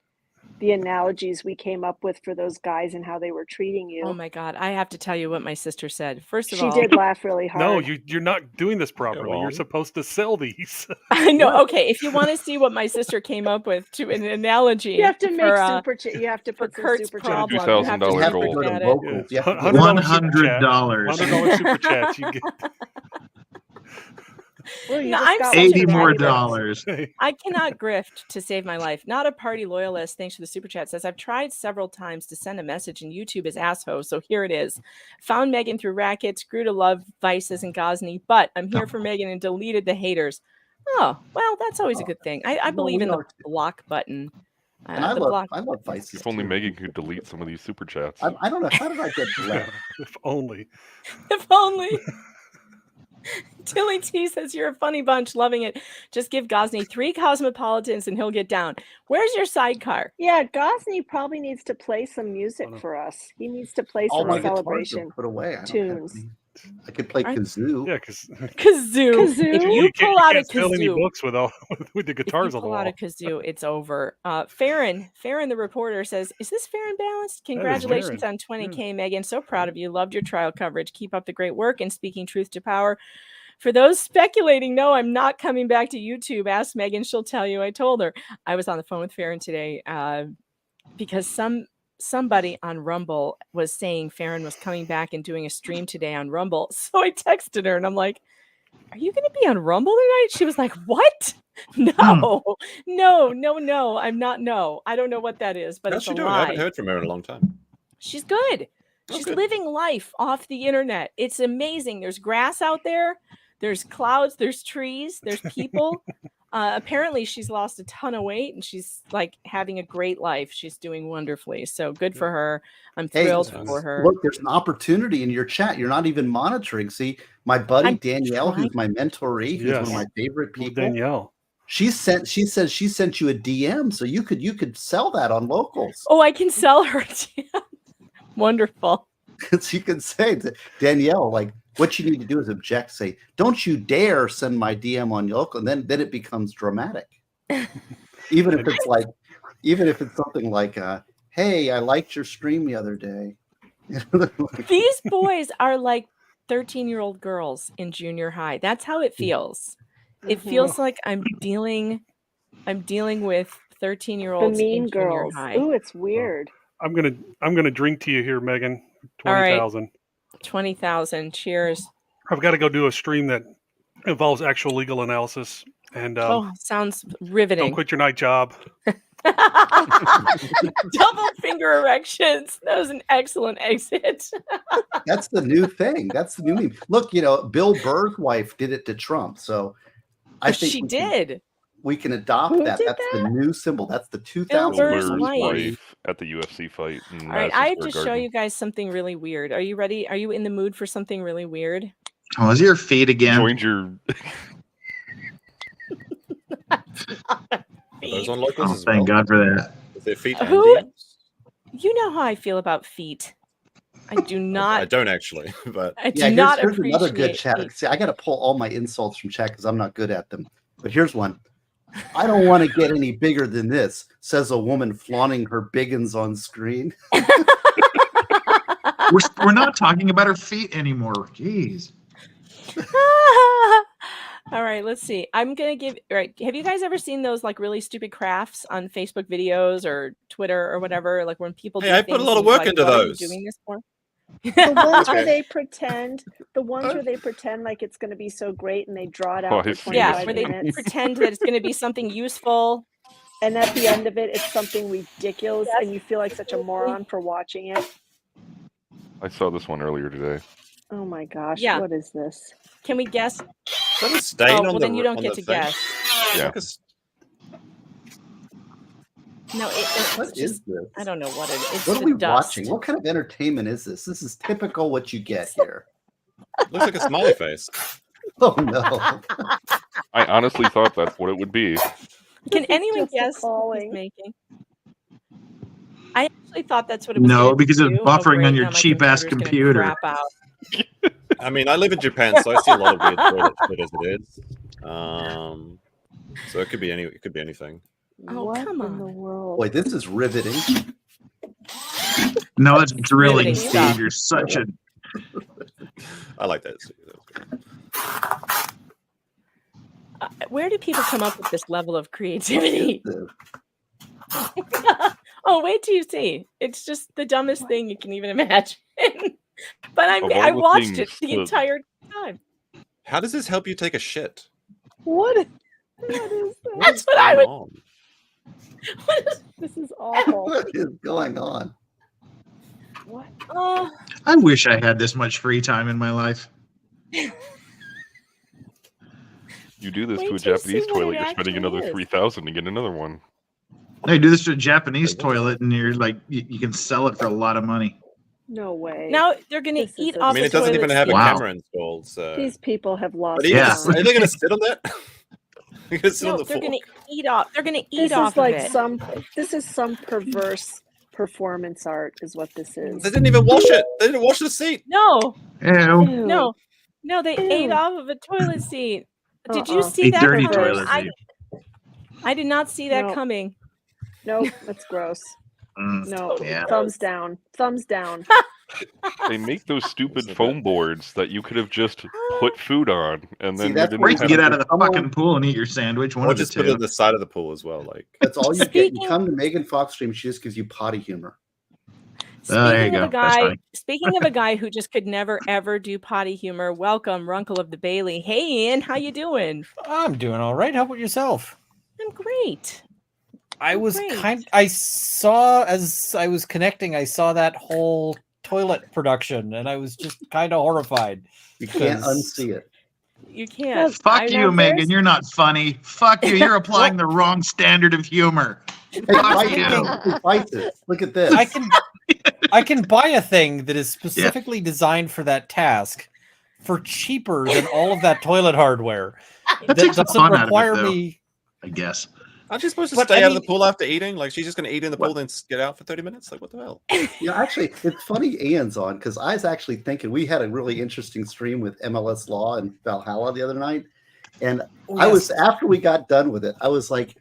the analogies we came up with for those guys and how they were treating you. Oh my God, I have to tell you what my sister said. First of She all, did laugh really hard. No, you're not doing this properly. wrong. You're supposed to sell these. I know. Okay, if you want to see what my sister came up with to an analogy, You have to make for, super chat. You have to for put some Kurt's super problem. chat. You have to You have to $2,000 go to look at it. locals. You have to go to $100. $100 super chats. You get. Well, you No, just I'm got such one 80 today. more dollars. I cannot grift to save my life. Not a party loyalist. Thanks for the super chat. Says, I've tried several times to send a message and YouTube is asshole. So here it is. Found Megan through rackets, grew to love Vices and Gosney, but I'm here for Megan and deleted the haters. Oh, well, that's always a good thing. I believe in the block button. And I love Vices. If only too. Megan could delete some of these super chats. I don't know. How did I get left? If only. If only. Tilly T says, you're a funny bunch, loving it. Just give Gosney 3 Cosmopolitans and he'll get down. Where's your sidecar? Yeah, Gosney probably needs to play some music for us. He needs to play All some my guitars are celebration put away. tunes. I could play kazoo. Yeah, because Kazoo. If you pull out a fill any kazoo, books with the guitars on the pull wall. out a kazoo, it's over. Farron the reporter says, is this fair and balanced? Congratulations on 20K, Megan. So proud of you. Loved your trial coverage. Keep up the great work and speaking truth to power. For those speculating, no, I'm not coming back to YouTube. Ask Megan. She'll tell you. I told her. I was on the phone with Farron today because somebody on Rumble was saying Farron was coming back and doing a stream today on Rumble. So I texted her and I'm like, are you going to be on Rumble tonight? She was like, what? No, I'm not. No, I don't know what that is, but How's it's she a doing? lie. I haven't heard from her in a long time. She's good. That's She's good. living life off the internet. It's amazing. There's grass out there. There's clouds. There's trees. There's people. Apparently she's lost a ton of weight and she's like having a great life. She's doing wonderfully. So good for her. I'm thrilled for her. Look, there's an opportunity in your chat. You're not even monitoring. See, my buddy Danielle, who's my mentoree, who's one of my favorite people. Danielle. She says she sent you a DM, so you could sell that on locals. Oh, I can sell her. Wonderful. So you can say to Danielle, like, what you need to do is object. Say, don't you dare send my DM on local, and then it becomes dramatic. Even if it's something like, hey, I liked your stream the other day. These boys are like 13-year-old girls in junior high. That's how it feels. It feels like I'm dealing with 13-year-olds The mean in junior girls. high. Ooh, it's weird. I'm gonna drink to you here, Megan. 20,000. 20,000. Cheers. I've got to go do a stream that involves actual legal analysis. And sounds riveting. Don't quit your night job. Double finger erections. That was an excellent exit. That's the new thing. That's the new meme. Look, Bill Burr's wife did it to Trump. So I think she did. We can adopt that. That's the new symbol. That's the 2000 Burr's wife at the UFC fight. All right, I have to show you guys something really weird. Are you ready? Are you in the mood for something really weird? Oh, is your feet again? Joined your. Those on locals as well. Thank God for that. Is their feet Who? handy? You know how I feel about feet. I do not. I don't actually, but I do not here's appreciate another good chat. feet. See, I got to pull all my insults from chat because I'm not good at them. But here's one. I don't want to get any bigger than this, says a woman flaunting her biggins on screen. We're not talking about her feet anymore. Jeez. All right, let's see. I'm gonna give. All right, have you guys ever seen those like really stupid crafts on Facebook videos or Twitter or whatever? Like when people. Hey, do I put a things lot of and work like, into what are you those. Doing this for? The ones where they pretend, like it's going to be so great, and they draw it out for 25 where they minutes. pretend that it's going to be something useful, and at the end of it, it's something ridiculous, and you feel like such a moron for watching it. I saw this one earlier today. Oh my gosh! Yeah. What is this? Can we guess? Is that a stain on then the- you don't on get the to thing? guess. Yeah. No, it's What is just. this? I don't know what it is. It's What are the we dust. watching? What kind of entertainment is this? This is typical what you get here. Looks like a smiley face. Oh no! I honestly thought that's what it would be. Can anyone just guess what he's making? I actually thought that's what it was. No, going because to it's do. buffering great, on your now my cheap-ass computer's gonna computer. crap out. I mean, I live in Japan, so I see a lot of weird toilet shit as it is. So it could be anything. Oh, what come in the on. world? Boy, this is riveting. No, it's drilling, riveting Steve. stuff. You're such a. I like that. Where do people come up with this level of creativity? Oh, wait till you see. It's just the dumbest thing you can even imagine. But Of all I the watched it things the that- entire time. How does this help you take a shit? What is this? That's what I would. on? This is awful. What is going on? What? Oh, I wish I had this much free time in my life. You do this Wait to a till you see Japanese what toilet, it you're spending actually another is. 3,000 to get another one. No, you do this to a Japanese toilet, and you're like, you can sell it for a lot of money. No way. now they're going to This eat is off I mean, the it doesn't even toilet have a seat. Wow. camera installed, so. These people have lost. But even Yeah. are they going to sit on that? They're going to sit on No, the they're floor. going to eat off. They're going to eat This off is like of it. this is some perverse performance art, is what this is. They didn't even wash it. They didn't wash the seat. No, Ew. Ew. no, they Ew. ate off of a toilet seat. Did you Uh-uh. see A that dirty coming? toilet seat. I did not see that No. coming. Nope, that's gross. No, Yeah. thumbs down. Thumbs down. They make those stupid foam boards that you could have just put food on, and See, then you that's didn't Or you can have get to- out of the fucking pool and eat your sandwich. One Or of the just put it two. on the side of the pool as well. Like That's all you get. You Speaking- come to Megan Fox stream, she just gives you potty humor. There you Speaking of go. a That's guy, fine. speaking of a guy who just could never ever do potty humor, welcome, Runkle of the Bailey. Hey, Ian, how you doing? I'm doing all right. How about yourself? I'm great. I saw as I was connecting, I saw that whole toilet production, and I was just kind of horrified. You can't because- unsee it. You can't. Fuck you, Megan. You're not funny. Fuck you. You're applying the wrong standard of humor. Fuck you. Look at this. I can buy a thing that is specifically designed for that task for cheaper than all of that toilet hardware. That takes the doesn't fun out of it, require though, me. I guess. Aren't you supposed to But stay I out of mean- the pool after eating? Like she's just going to eat in the pool, then get out for 30 minutes? Like what the hell? Yeah, actually, it's funny Ian's on because I was actually thinking we had a really interesting stream with MLS Law and Valhalla the other night, and I was after we got done with it, I was like,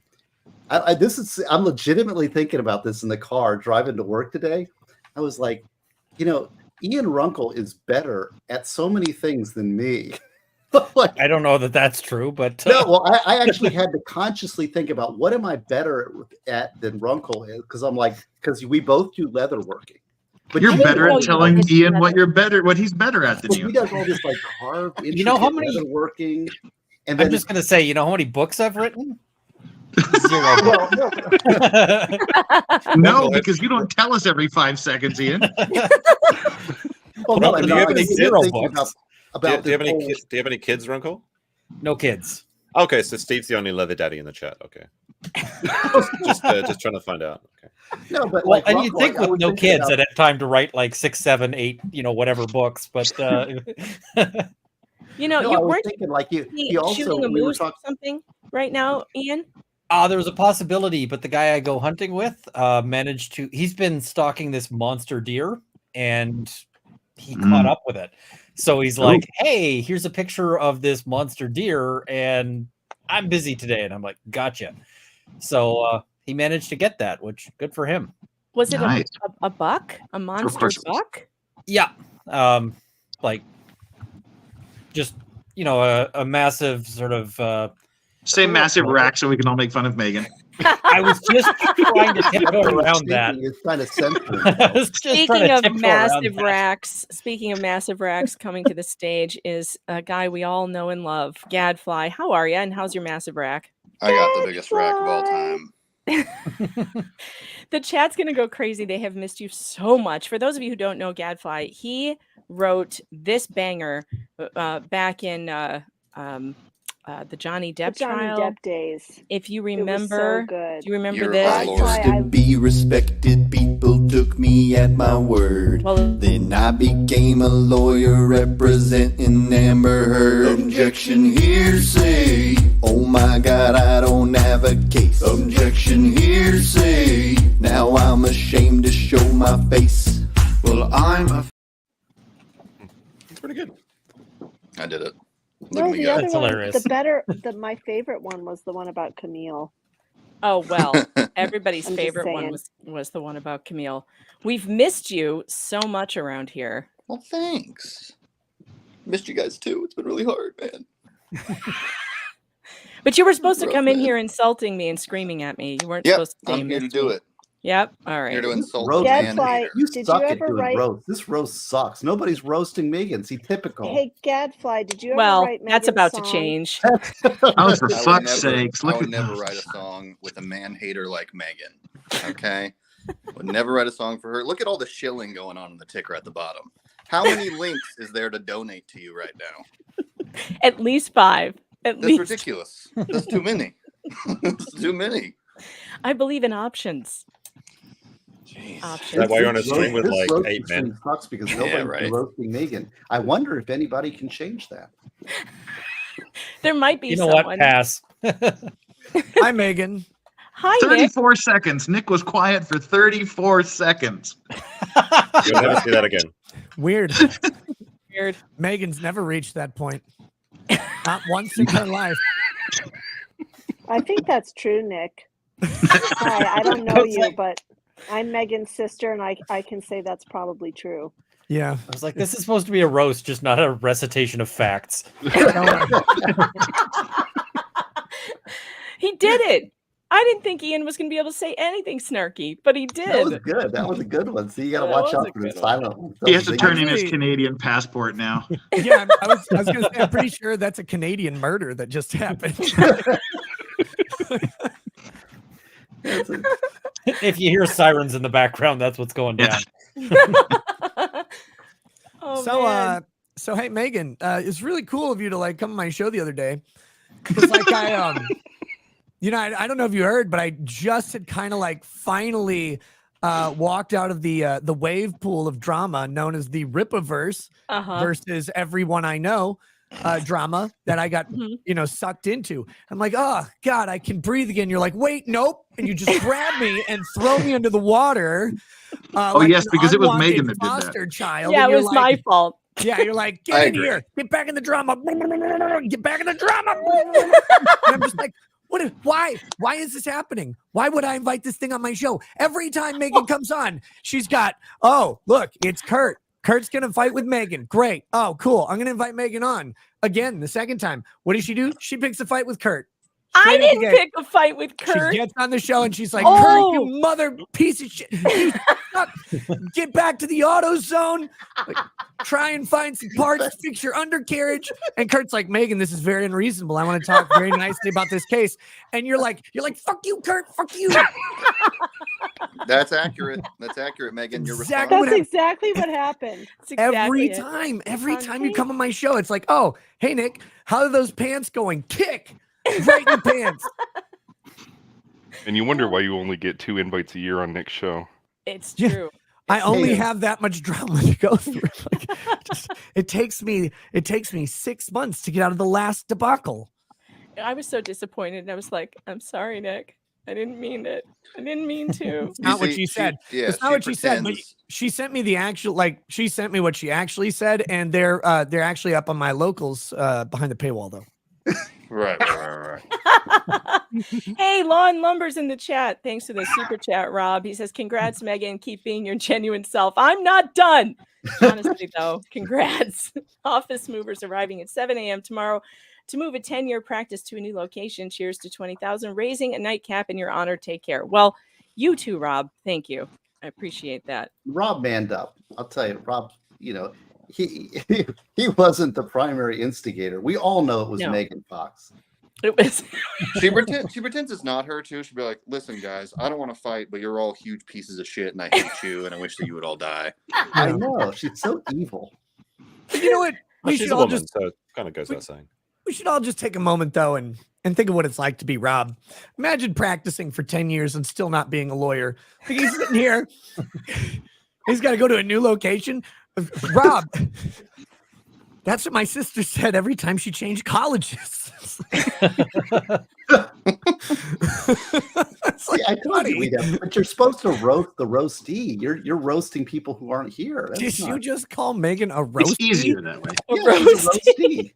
I'm legitimately thinking about this in the car driving to work today. I was like, Ian Runkle is better at so many things than me. I don't know that that's true, but No, well, I actually had to consciously think about what am I better at than Runkle is, because we both do leather working. But You're better at telling Ian what he's better at than you. He does all this like carved, You know how many- leather working. And I'm then just going to say, you know how many books I've written? 0 Well, books. No, because you don't tell us every 5 seconds, Ian. Well, no, Do you have any kids? Zero thinking books. about Do you have this any whole- kids? Do you have any kids, Runkle? No kids. Okay, so Steve's the only leather daddy in the chat. Okay, just trying to find out. Okay. No, but Well, like, and you Runkle, think I with was no thinking kids, about- I'd have time to write like 6, 7, 8, whatever books. But No, You I was weren't thinking like you also shooting a we were moose or talking. something right now, Ian? there was a possibility, but the guy I go hunting with managed to. He's been stalking this monster deer, and he caught up with it. So he's like, "Hey, here's a picture of this monster deer, and I'm busy today." And I'm like, "Gotcha." So he managed to get that, which good for him. Was it Nice. a buck? A monster course it was. buck? Yeah, like just a massive sort of. Say massive rack so we can all make fun of Megan. I was just trying to tiptoe around that. It's kind of sensitive. I was just trying Speaking to of tiptoe around massive that. racks, coming to the stage is a guy we all know and love, Gadfly. How are you? And how's your massive rack? I got the biggest rack of all time. The chat's gonna go crazy. They have missed you so much. For those of you who don't know Gadfly, he wrote this banger back in the Johnny Depp trial. Depp days. If you It was remember, so good. do you remember You're this? my lord. Why I- To be respected, people took me at my word. Well, Then I became a lawyer representing Amber Heard. Objection, hearsay. Oh my God, I don't have a case. Objection, hearsay. Now I'm ashamed to show my face. Well, It's pretty good. I did it. Look No, at me the go. other That's one, hilarious. my favorite one was the one about Camille. oh well, everybody's I'm just favorite one saying. was the one about Camille. We've missed you so much around here. Well, thanks. Missed you guys too. It's been really hard, man. But you were supposed to Rough, come in man. here insulting me and screaming at me. You weren't Yep, supposed to say you I'm here to missed do me. it. Yep. All Here right. to insult Roast the man Gadfly, hater. You did suck you at ever doing write? roast. This roast sucks. Nobody's roasting Megan. See, typical. Hey, Gadfly, did you ever Well, write that's Megan's about to song? change. Oh, for I would fuck's never, sakes. I Look would at never write a song with a man hater like Megan. Okay? Would never write a song for her. Look at all the shilling going on in the ticker at the bottom. How many links is there to donate to you right now? At least 5. At That's least. ridiculous. That's too many. That's too many. I believe in options. Is Options. that why you're on a This stream with roast- like this roasting 8 men? stream sucks because Yeah, nobody's right. roasting Megan. I wonder if anybody can change that. There might be You know someone. what? Pass. Hi, Megan. Hi, Nick. 34 seconds. Nick was quiet for 34 seconds. You'll never see that again. Weird. Weird. Megan's never reached that point. Not once in her life. I think that's true, Nick. Hi, I don't know you, but I'm Megan's sister, and I can say that's probably true. Yeah. I was like, this is supposed to be a roast, just not a recitation of facts. He did it. I didn't think Ian was going to be able to say anything snarky, but he did. That was good. That was a good one. See, you got to That watch was out a for the good silent ones. He has to Those turn big- in his Actually- Canadian passport now. Yeah, I was going to say, I'm pretty sure that's a Canadian murder that just happened. If you hear sirens in the background, that's what's going down. Oh, So, man. So hey, Megan, it's really cool of you to like come on my show the other day. Because like I don't know if you heard, but I just had kind of like finally walked out of the wave pool of drama known as the Ripaverse versus Everyone I Know drama that I got sucked into. I'm like, oh God, I can breathe again. You're like, wait, nope, and you just grab me and throw me into the water. Like yes, because it was Megan that did foster that. child. Yeah, and it was my fault. Yeah, you're like, get in here, get back in the drama, get back in the drama. And I'm just like, why is this happening? Why would I invite this thing on my show? Every time Megan comes on, she's got, oh, look, it's Kurt. Kurt's going to fight with Megan. Great. Oh, cool. I'm going to invite Megan on again the second time. What does she do? She picks a fight with Kurt. I didn't pick a fight with Kurt. She gets on the show and she's like, Kurt, you mother piece of shit. You suck. Get back to the auto zone. Like, try and find some parts to fix your undercarriage. And Kurt's like, Megan, this is very unreasonable. I want to talk very nicely about this case. And you're like, fuck you, Kurt. Fuck you. That's accurate. That's accurate, Megan. You're That's exactly what happened. Every time you come on my show, it's like, oh, hey, Nick, how are those pants going? Kick. Right in the pants. And you wonder why you only get 2 invites a year on Nick's show. It's true. I only have that much drama to go through. Like, it takes me 6 months to get out of the last debacle. I was so disappointed, and I was like, I'm sorry, Nick. I didn't mean it. I didn't mean to. It's not what she said. It's not what she said, but she sent me the actual, she sent me what she actually said, and they're actually up on my locals behind the paywall, though. Right. Hey, Lawn Lumber's in the chat. Thanks for the super chat, Rob. He says, congrats, Megan. Keep being your genuine self. I'm not done. Honestly, though, congrats. Office movers arriving at 7 a.m. tomorrow to move a 10-year practice to a new location. Cheers to 20,000. Raising a nightcap in your honor. Take care. Well, you too, Rob. Thank you. I appreciate that. Rob manned up. I'll tell you, Rob, he wasn't the primary instigator. We all know it was Megan Fox. It was. She pretends it's not her too. She'll be like, "Listen, guys, I don't want to fight, but you're all huge pieces of shit, and I hate you, and I wish that you would all die." I know, she's so evil. You know what? We should all just so it kind of goes without saying. We should all just take a moment though and think of what it's like to be Rob. Imagine practicing for 10 years and still not being a lawyer. Like he's sitting here. He's got to go to a new location. Rob, that's what my sister said every time she changed colleges. See, I told you, but you're supposed to roast the roastee. You're roasting people who aren't here. Did you just call Megan a roastie? It's easier that way. Roastie.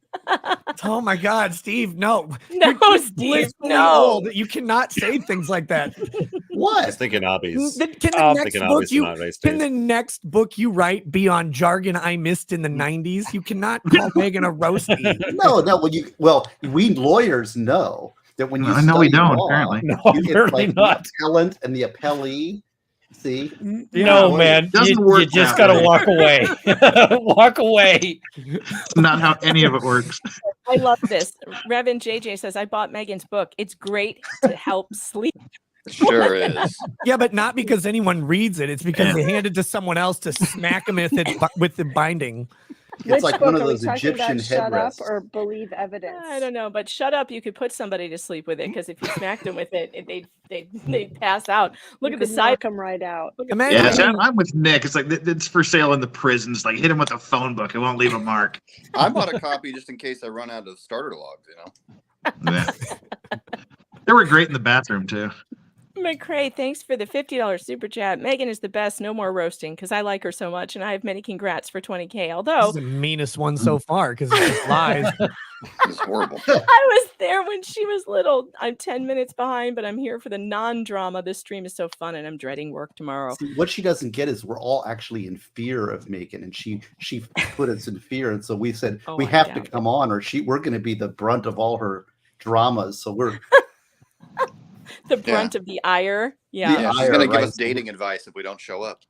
Oh my God, Steve! No, Steve, no. Old. You cannot say things like that. What? I was thinking Arby's. Can the next book you write be on jargon I missed in the 90s? You cannot call Megan a roastie. No. We lawyers know that when you I know we don't law, apparently. No, apparently not. The appellant and the appellee. See? No, man. You just gotta walk away. Walk away. It's not how any of it works. I love this. Revan JJ says, I bought Megan's book. It's great to help sleep. Sure is. Yeah, but not because anyone reads it. It's because they hand it to someone else to smack them with the binding. It's like one of those Egyptian shut up headrests. or believe evidence. I don't know, but shut up. You could put somebody to sleep with it because if you smacked them with it, they'd pass out. Look at the side. Knock them right out. Yeah, I'm with Nick. It's like it's for sale in the prisons. Like hit him with a phone book. It won't leave a mark. I bought a copy just in case I run out of starter logs. Yeah. They were great in the bathroom too. McCray, thanks for the $50 super chat. Megan is the best. No more roasting because I like her so much, and I have many congrats for 20K. Although this is the meanest one so far because it's just lies. It's horrible. I was there when she was little. I'm 10 minutes behind, but I'm here for the non-drama. This stream is so fun, and I'm dreading work tomorrow. See, what she doesn't get is we're all actually in fear of Megan, and she put us in fear, and so we said we have to come on, or we're going to be the brunt of all her dramas. So we're. The brunt of the ire. Yeah. She's going to give us dating advice if we don't show up.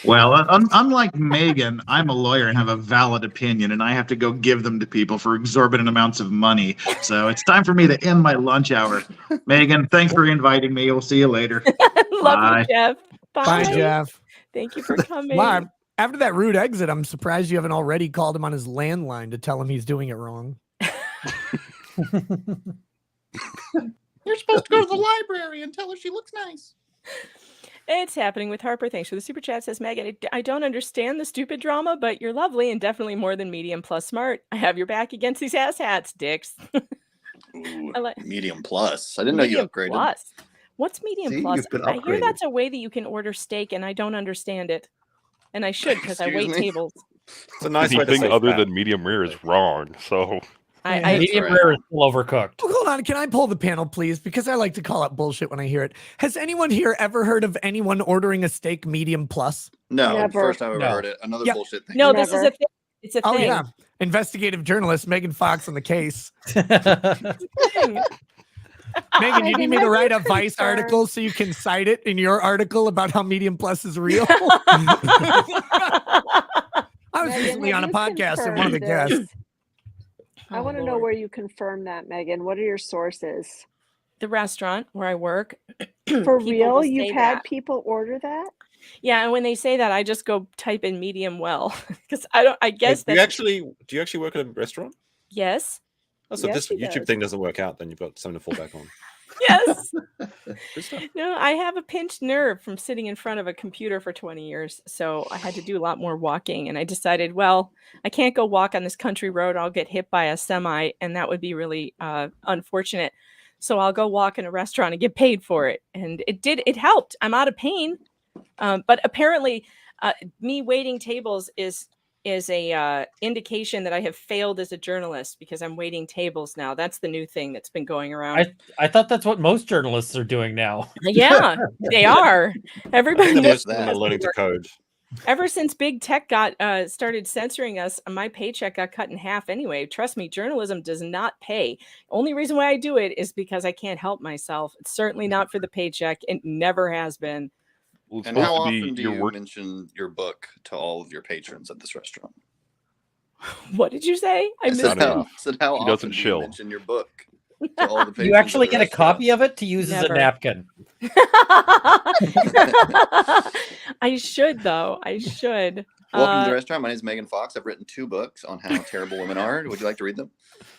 Well, unlike Megan, I'm a lawyer and have a valid opinion, and I have to go give them to people for exorbitant amounts of money. So it's time for me to end my lunch hour. Megan, thanks for inviting me. We'll see you later. Love you, Jeff. Bye. Bye, Jeff. Thank you for coming. After that rude exit, I'm surprised you haven't already called him on his landline to tell him he's doing it wrong. You're supposed to go to the library and tell her she looks nice. It's happening with Harper. Thanks for the super chat. Says Megan, I don't understand the stupid drama, but you're lovely and definitely more than medium plus smart. I have your back against these ass hats, dicks. Ooh, medium plus. I didn't know you upgraded. Plus. What's medium See, plus? you've been I hear upgraded. that's a way that you can order steak, and I don't understand it. And I should because I wait Excuse me? tables. It's a nice way to Anything say other fat. than medium rare is wrong. So Medium rare is still overcooked. Oh, hold on. Can I pull the panel, please? Because I like to call out bullshit when I hear it. Has anyone here ever heard of anyone ordering a steak medium plus? No, Never. first time I've ever heard it. Another Yeah. bullshit thing. No, Never. this is a thing. It's a Oh, thing. yeah. Investigative journalist Megan Fox on the case. Thing. Megan, you need me to write a Vice confirmed. article so you can cite it in your article about how medium plus is real? I was Megan, recently have on a you podcast and one of the confirmed this? guests. I want to know where you confirm that, Megan. What are your sources? The restaurant where I work. For People real? will You've say had that. people order that? Yeah, and when they say that, I just go type in medium well because I don't. I guess Do that's you actually work at a restaurant? yes, Oh, so Yes, this he YouTube does. thing doesn't work out, then you've got something to fall back on. yes. Good stuff. No, I have a pinched nerve from sitting in front of a computer for 20 years, so I had to do a lot more walking. And I decided, well, I can't go walk on this country road. I'll get hit by a semi, and that would be really unfortunate. So I'll go walk in a restaurant and get paid for it. And it helped. I'm out of pain. But apparently, me waiting tables is a indication that I have failed as a journalist because I'm waiting tables now. That's the new thing that's been going around. I thought that's what most journalists are doing now. Yeah, they are. Everybody That knows is that. Learning to code. Ever since big tech got started censoring us, my paycheck got cut in half anyway. Trust me, journalism does not pay. Only reason why I do it is because I can't help myself. It's certainly not for the paycheck. It never has been. well, it's And how supposed to be often do your you work. mention your book to all of your patrons at this restaurant? What did you say? I missed Not it. enough. Said how He often doesn't do you chill. mention your book to all the patrons? You actually at the get a restaurant? copy of it to use as a Never. napkin. I should, though. I should. Welcome to the restaurant. My name is Megan Fox. I've written 2 books on how terrible women are. Would you like to read them?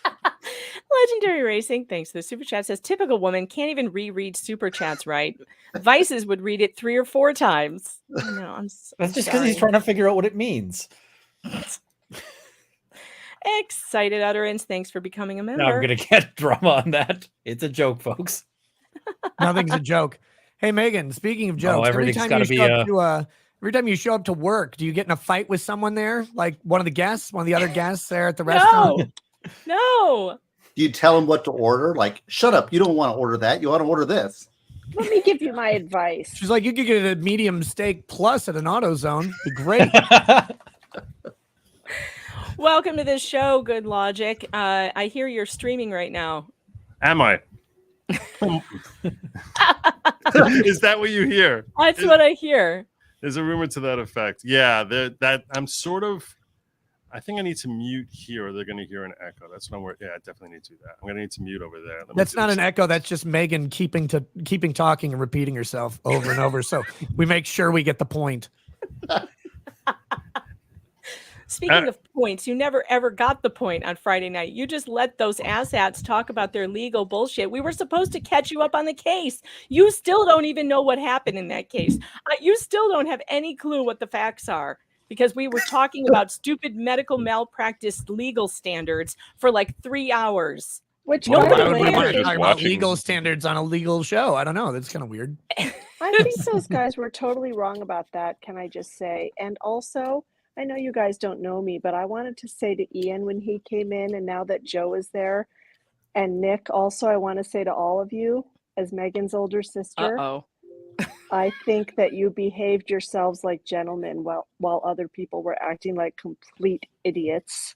Legendary Racing, thanks to the super chat, says typical woman can't even reread super chats right. Vices would read it 3 or 4 times. I know, I'm so That's just because he's sorry. trying to figure out what it means. Excited utterance. Thanks for becoming a member. Now I'm gonna get drama on that. It's a joke, folks. Nothing's a joke. Hey, Megan, speaking of jokes, everything's gotta be a- every time you show up to work, do you get in a fight with someone there? Like one of the other guests there at the restaurant? No. Do you tell them what to order? Like, shut up. You don't want to order that. You want to order this. Let me give you my advice. She's like, you could get a medium steak plus at an AutoZone. Be great. Welcome to this show, Good Logic. I hear you're streaming right now. Am I? Is that what you hear? That's what I hear. There's a rumor to that effect. Yeah, that I'm sort of. I think I need to mute here, or they're going to hear an echo. That's what I'm worried. Yeah, I definitely need to do that. I'm going to need to mute over there. Let me That's do not this. an echo. That's just Megan keeping talking and repeating herself over and over. So we make sure we get the point. Speaking of points, you never ever got the point on Friday night. You just let those asshats talk about their legal bullshit. We were supposed to catch you up on the case. You still don't even know what happened in that case. You still don't have any clue what the facts are because we were talking about stupid medical malpractice legal standards for like 3 hours. Which Why by the would we way, want to is- talk about legal standards on a legal show? I don't know. That's kind of weird. I think those guys were totally wrong about that, can I just say? And also, I know you guys don't know me, but I wanted to say to Ian when he came in, and now that Joe is there, and Nick also, I want to say to all of you, as Megan's older sister, I think that you behaved yourselves like gentlemen while other people were acting like complete idiots.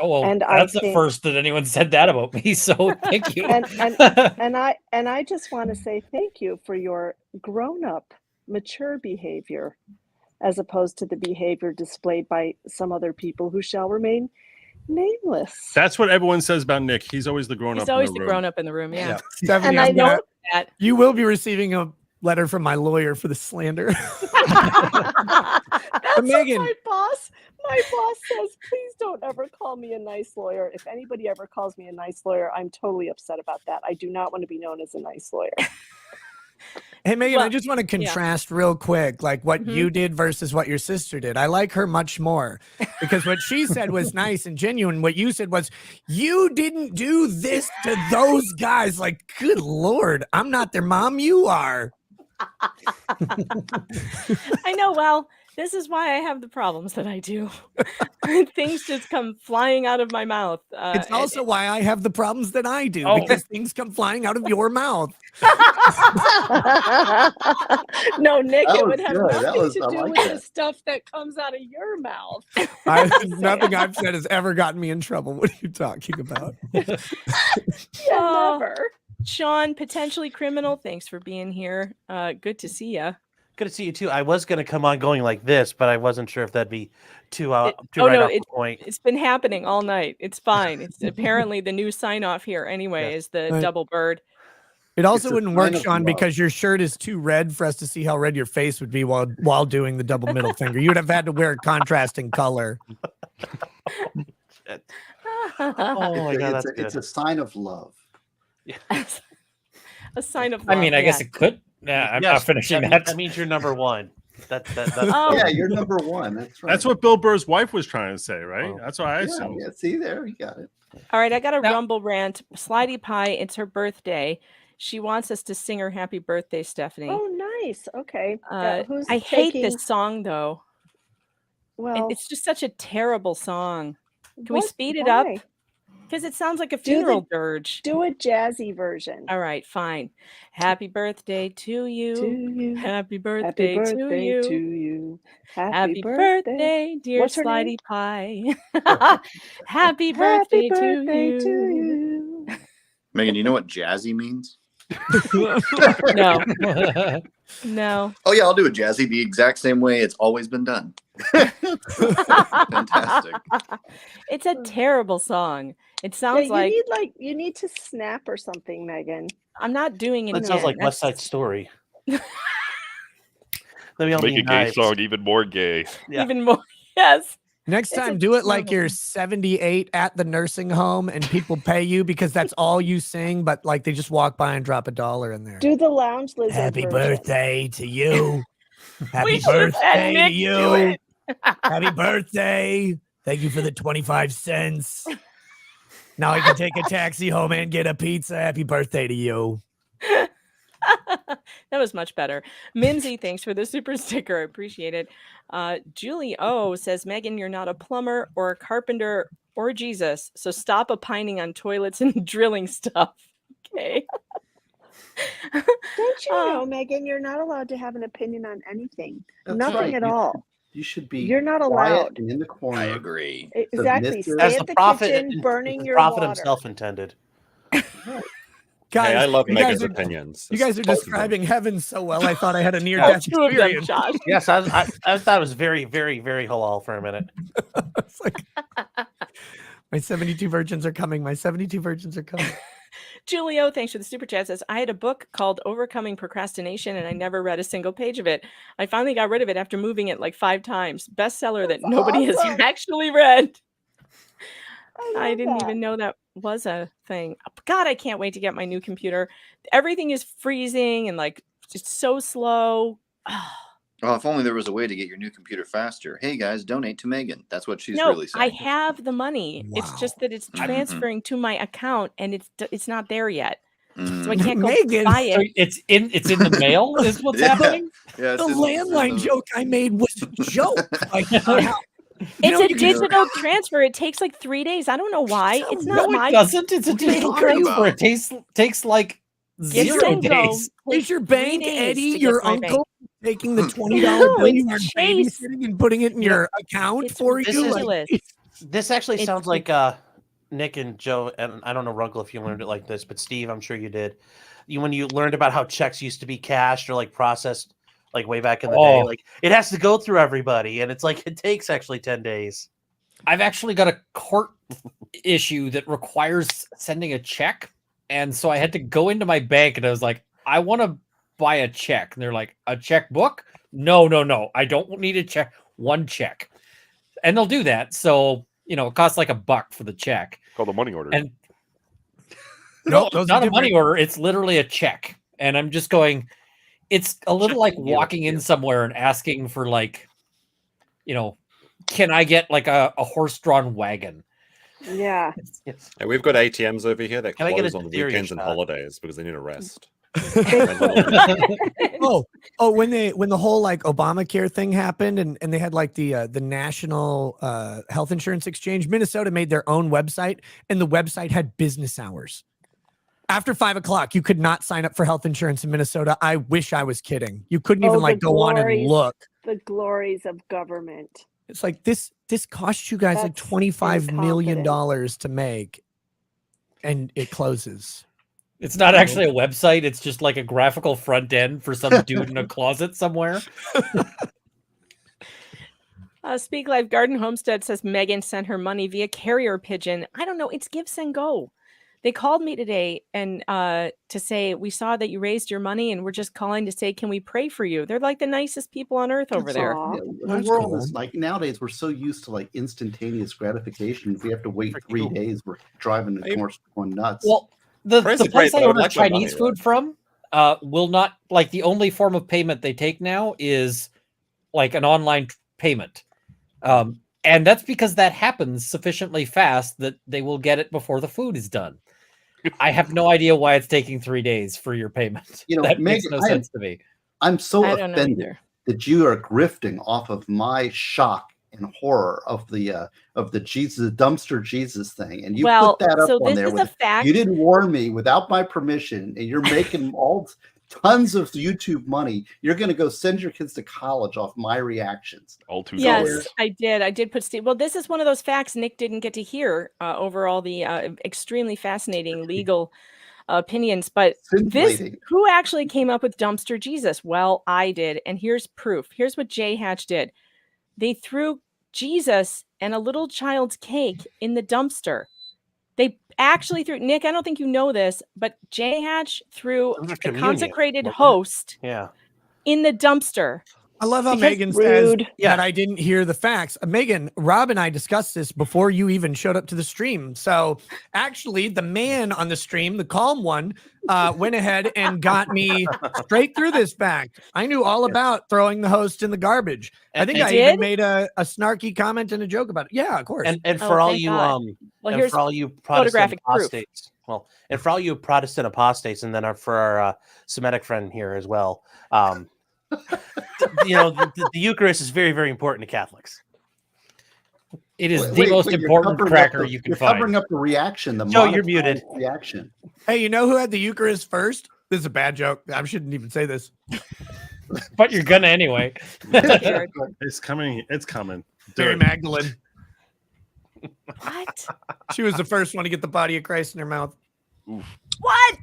Oh, well, And that's I the think- first that anyone said that about me. So thank you. and I just want to say thank you for your grown-up, mature behavior, as opposed to the behavior displayed by some other people who shall remain nameless. That's what everyone says about Nick. He's always the grown up. He's always the grown up in the room. Yeah. Stephanie, And I know that. you will be receiving letter from my lawyer for the slander. That's Megan. what my boss. My boss says, please don't ever call me a nice lawyer. If anybody ever calls me a nice lawyer, I'm totally upset about that. I do not want to be known as a nice lawyer. Hey, Megan, I just want to contrast real quick, like what you did versus what your sister did. I like her much more because what she said was nice and genuine. What you said was, you didn't do this to those guys. Like, good Lord, I'm not their mom. You are. I know. Well, this is why I have the problems that I do. Things just come flying out of my mouth. It's also why I have the problems that I do, Oh. because things come flying out of your mouth. No, Nick, That it was would have good. That nothing was- to I do like with that. the stuff that comes out of your mouth. Nothing I've said has ever gotten me in trouble. What are you talking about? Never. Sean, potentially criminal. Thanks for being here. Good to see you. Good to see you too. I was going to come on going like this, but I wasn't sure if that'd be too Oh right no, off the point. it's been happening all night. It's fine. It's apparently the new sign off here anyway. Is the Right. double bird. It also It's a wouldn't work, sign of Sean, love. because your shirt is too red for us to see how red your face would be while doing the double middle finger. You would have had to wear a contrasting color. Oh my God, It's a sign of love. A sign of I mean, love, I guess yeah. it could. Yeah, I'm Yes, not finishing that. that. Means you're number one. That's Oh. Yeah, you're number one. That's right. That's what Bill Burr's wife was trying to say, right? That's what I Yeah, assume. yeah, see there, you got it. All right, I got a rumble rant. Slidey Pie, it's her birthday. She wants us to sing her happy birthday, Stephanie. Oh, nice. Okay. Who's I hate taking... this song though. Well, It's just such a terrible song. Can we What? speed it up? Why? Because it sounds like a Do the- funeral dirge. Do a jazzy version. All right, fine. Happy birthday to you. To you. Happy Happy birthday, birthday to you. to you. Happy birthday, dear What's her Slidey name? Pie. Happy birthday, to you. Megan, you know what jazzy means? No. No. Oh yeah, I'll do a jazzy the exact same way it's always been done. Fantastic. It's a terrible song. It Yeah, sounds like you need to snap or something, Megan. I'm not doing it. That sounds like West Side Story. Let me Make a gay song even more gay. Yeah. Even more. Yes. Next It's time, a do it like terrible- you're 78 at the nursing home and people pay you because that's all you sing, but like they just walk by and drop $1 in there. Do the lounge lizard Happy version. birthday to you. Happy should've had birthday to Nick do you. it. Happy birthday. Thank you for the 25 cents. Now I can take a taxi home and get a pizza. Happy birthday to you. That was much better. Mimsy, thanks for the super sticker. I appreciate it. Julie O says, Megan, you're not a plumber or a carpenter or Jesus, so stop opining on toilets and drilling stuff. Okay. Don't you know, Megan, you're not allowed to have an opinion on anything. That's Nothing right. at You- all. You should be. You're not quiet allowed. and in the corner. I agree. Exactly. Submissive. Stay As at the the prophet, kitchen, burning your prophet water. himself intended. Guys, Hey, I love you Megan's guys are- opinions. You guys are Both of them. describing heaven so well. I thought I had a near-death Two of them, experience. Josh. Yes, I thought it was very, very, very halal for a minute. It's like, my 72 virgins are coming. My 72 virgins are coming. Julio, thanks for the super chat, says, I had a book called Overcoming Procrastination and I never read a single page of it. I finally got rid of it after moving it like 5 times. Bestseller that nobody has awesome. actually read. I love didn't that. even know that was a thing. God, I can't wait to get my new computer. Everything is freezing and like just so slow. Oh, if only there was a way to get your new computer faster. Hey guys, donate to Megan. That's what she's No, really I saying. have the money. It's just that it's transferring to my account and it's not there yet. So I can't go Megan, buy So it. it's in the mail is what's Yeah. happening. Yeah, The landline joke I made was a joke. Like, It's a you can- digital transfer. It takes like 3 days. I don't know why. It's No, not it my doesn't. It's a What are you digital talking transfer. about? It takes like Yes, 0 Tango. days. Is your 3 bank, days Eddie, to your get my uncle, taking the $20 No, bill you it's are Chase. babysitting and putting it in your account It's for This you? is- Like, ridiculous. This actually It's- sounds like Nick and Joe, and I don't know, Runkle, if you learned it like this, but Steve, I'm sure you did. When you learned about how checks used to be cashed or like processed, like way back in the day, Oh. like it has to go through everybody, and it's like it takes actually 10 days. I've actually got a court issue that requires sending a check. And so I had to go into my bank and I was like, I want to buy a check. And they're like, a checkbook? No. I don't need a check. One check. And they'll do that. So, you know, it costs like $1 for the check. Called a money order. And no, it's not a money order. It's literally a check. And I'm just going, it's a little like walking in somewhere and asking for like, you know, can I get like a horse-drawn wagon? Yeah. And we've got ATMs over here that Can I get close a on theory weekends and shot? holidays because they need a rest. When the whole like Obamacare thing happened and they had like the national health insurance exchange, Minnesota made their own website and the website had business hours. After 5 o'clock, you could not sign up for health insurance in Minnesota. I wish I was kidding. You couldn't even like go on and look. The glories of government. It's like this costs you guys like $25 million to make, and it closes. It's not actually a website. It's just like a graphical front end for some dude in a closet somewhere. Speak Life Garden Homestead says Megan sent her money via carrier pigeon. I don't know. It's Give Send Go. They called me today and to say, we saw that you raised your money and we're just calling to say, can we pray for you? They're like the nicest people on earth over there. The world is like nowadays we're so used to like instantaneous gratification. If we have to wait 3 days, we're driving the course going nuts. Well, the place I order Chinese food from will not, like, the only form of payment they take now is like an online payment. And that's because that happens sufficiently fast that they will get it before the food is done. I have no idea why it's taking 3 days for your payment. You know, that makes Megan, no sense to me. I'm so I don't know offended either. that you are grifting off of my shock and horror of the dumpster Jesus thing, and you Well, put that up so on this there. is a fact. You didn't warn me without my permission, and you're making all tons of YouTube money. You're going to go send your kids to college off my reactions. All $2. Yes, I did. I did put Steve. Well, this is one of those facts Nick didn't get to hear over all the extremely fascinating legal opinions. But this, who actually came up with dumpster Jesus? Well, I did. And here's proof. Here's what J Hatch did. They threw Jesus and a little child's cake in the dumpster. They actually threw, Nick, I don't think you know this, but J Hatch threw a consecrated host in the dumpster. I love how Because- Megan says Rude. that I didn't hear the facts. Megan, Rob and I discussed this before you even showed up to the stream. So actually, the man on the stream, the calm one, went ahead and got me straight through this fact. I knew all about throwing the host in the garbage. I think And I did? even made a snarky comment and a joke about it. Yeah, of course. And for all you Well, and here's for all you Protestant photographic proof. apostates, and for all you Protestant apostates, and then for our Semitic friend here as well, you know, the Eucharist is very, very important to Catholics. It is the most important cracker you can You're find. covering up the reaction. The Joe, you're muted. Reaction. Hey, you know who had the Eucharist first? This is a bad joke. I shouldn't even say this. But you're gonna anyway. It's coming. It's coming. Do Mary it. Magdalene. What? She was the first one to get the body of Christ in her mouth. What?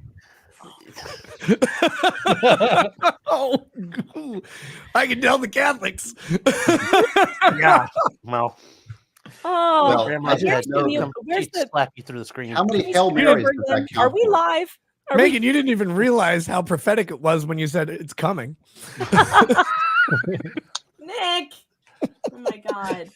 Oh, I can tell the Catholics. Yeah. Well, Oh, Grandma's where's gonna the, come where's the slap you through the screen. How many Hail Marys does that count Are we for? live? Are Megan, you didn't even realize how prophetic it was when you said it's coming. Nick. Oh my God.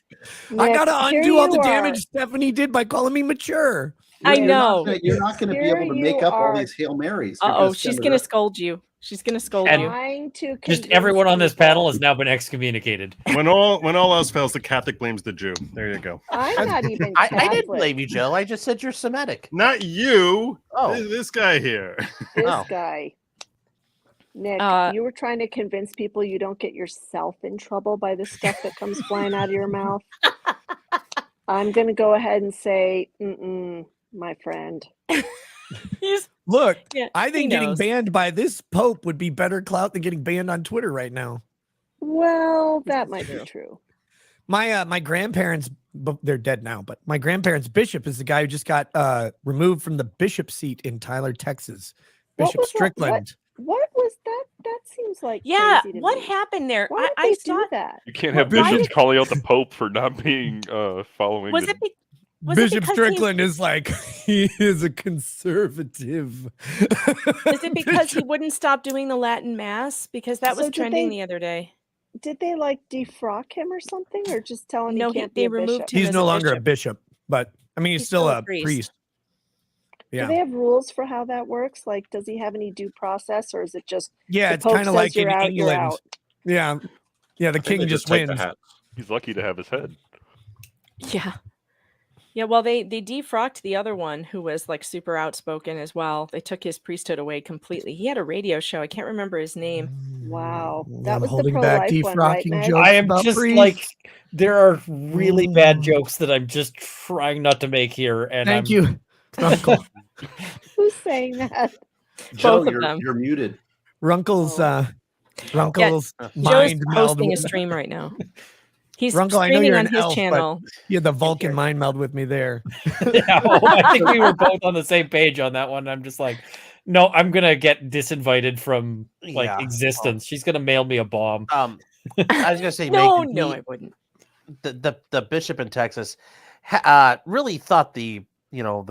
I Nick, gotta here undo all the you damage are. Stephanie did by calling me mature. I know. You're not going to be Here able to you make up all are. these Hail Marys. You're Uh-oh, gonna she's send going to it- scold you. She's going to scold And- you. Trying to Just convince everyone on this people. panel has now been excommunicated. When all else fails, the Catholic blames the Jew. There you go. I'm not even I Catholic. didn't blame you, Joe. I just said you're Semitic. Not you. Oh. This guy here. This Oh. guy. Nick, you were trying to convince people you don't get yourself in trouble by the stuff that comes flying out of your mouth. I'm going to go ahead and say, my friend. Look, Yeah, I he think getting knows. banned by this Pope would be better clout than getting banned on Twitter right now. Well, that might be true. My grandparents, they're dead now, but my grandparents' bishop is the guy who just got removed from the bishop seat in Tyler, Texas. What Bishop was that? Strickland. What was that? That seems like Yeah, crazy to what me. happened there? Why did I they saw do that? You can't have Why bishops did- calling out the Pope for not being following. Was the- it Was it Bishop because Strickland is like, he is a conservative. Is it because he wouldn't stop doing the Latin mass? Because that was So did trending they- the other day. Did they like defrock him or something, or just tell him No, he can't they be a removed bishop? him He's as no a longer a bishop. bishop, but I mean, he's still a priest. Yeah. Do they have rules for how that works? Like, does he have any due process, or is it just Yeah, the it's Pope kind of says like in you're out, you're England. out? Yeah. Yeah, the I think king they just take the wins. hat. He's lucky to have his head. Yeah. Yeah, well, they defrocked the other one who was like super outspoken as well. They took his priesthood away completely. He had a radio show. I can't remember his name. Wow, I'm that was the holding back pro-life one, right, defrocking Meg? jokes I am about just priests. like, there are really bad jokes that I'm just trying not to make here. And Thank I'm, you, Uncle. Who's saying that? Joe, Both of them. you're muted. Runkle's Runkle's Joe's mind meld. hosting a with- stream right now. He's Runkle, I know streaming you're on an his elf, channel. but you had the Vulcan mind meld with me there. Yeah, I think we were both on the same page on that one. I'm just like, no, I'm gonna get disinvited from like Yeah. existence. She's gonna mail me a bomb. I was gonna say, No, Megan, no, I wouldn't. The bishop in Texas really thought the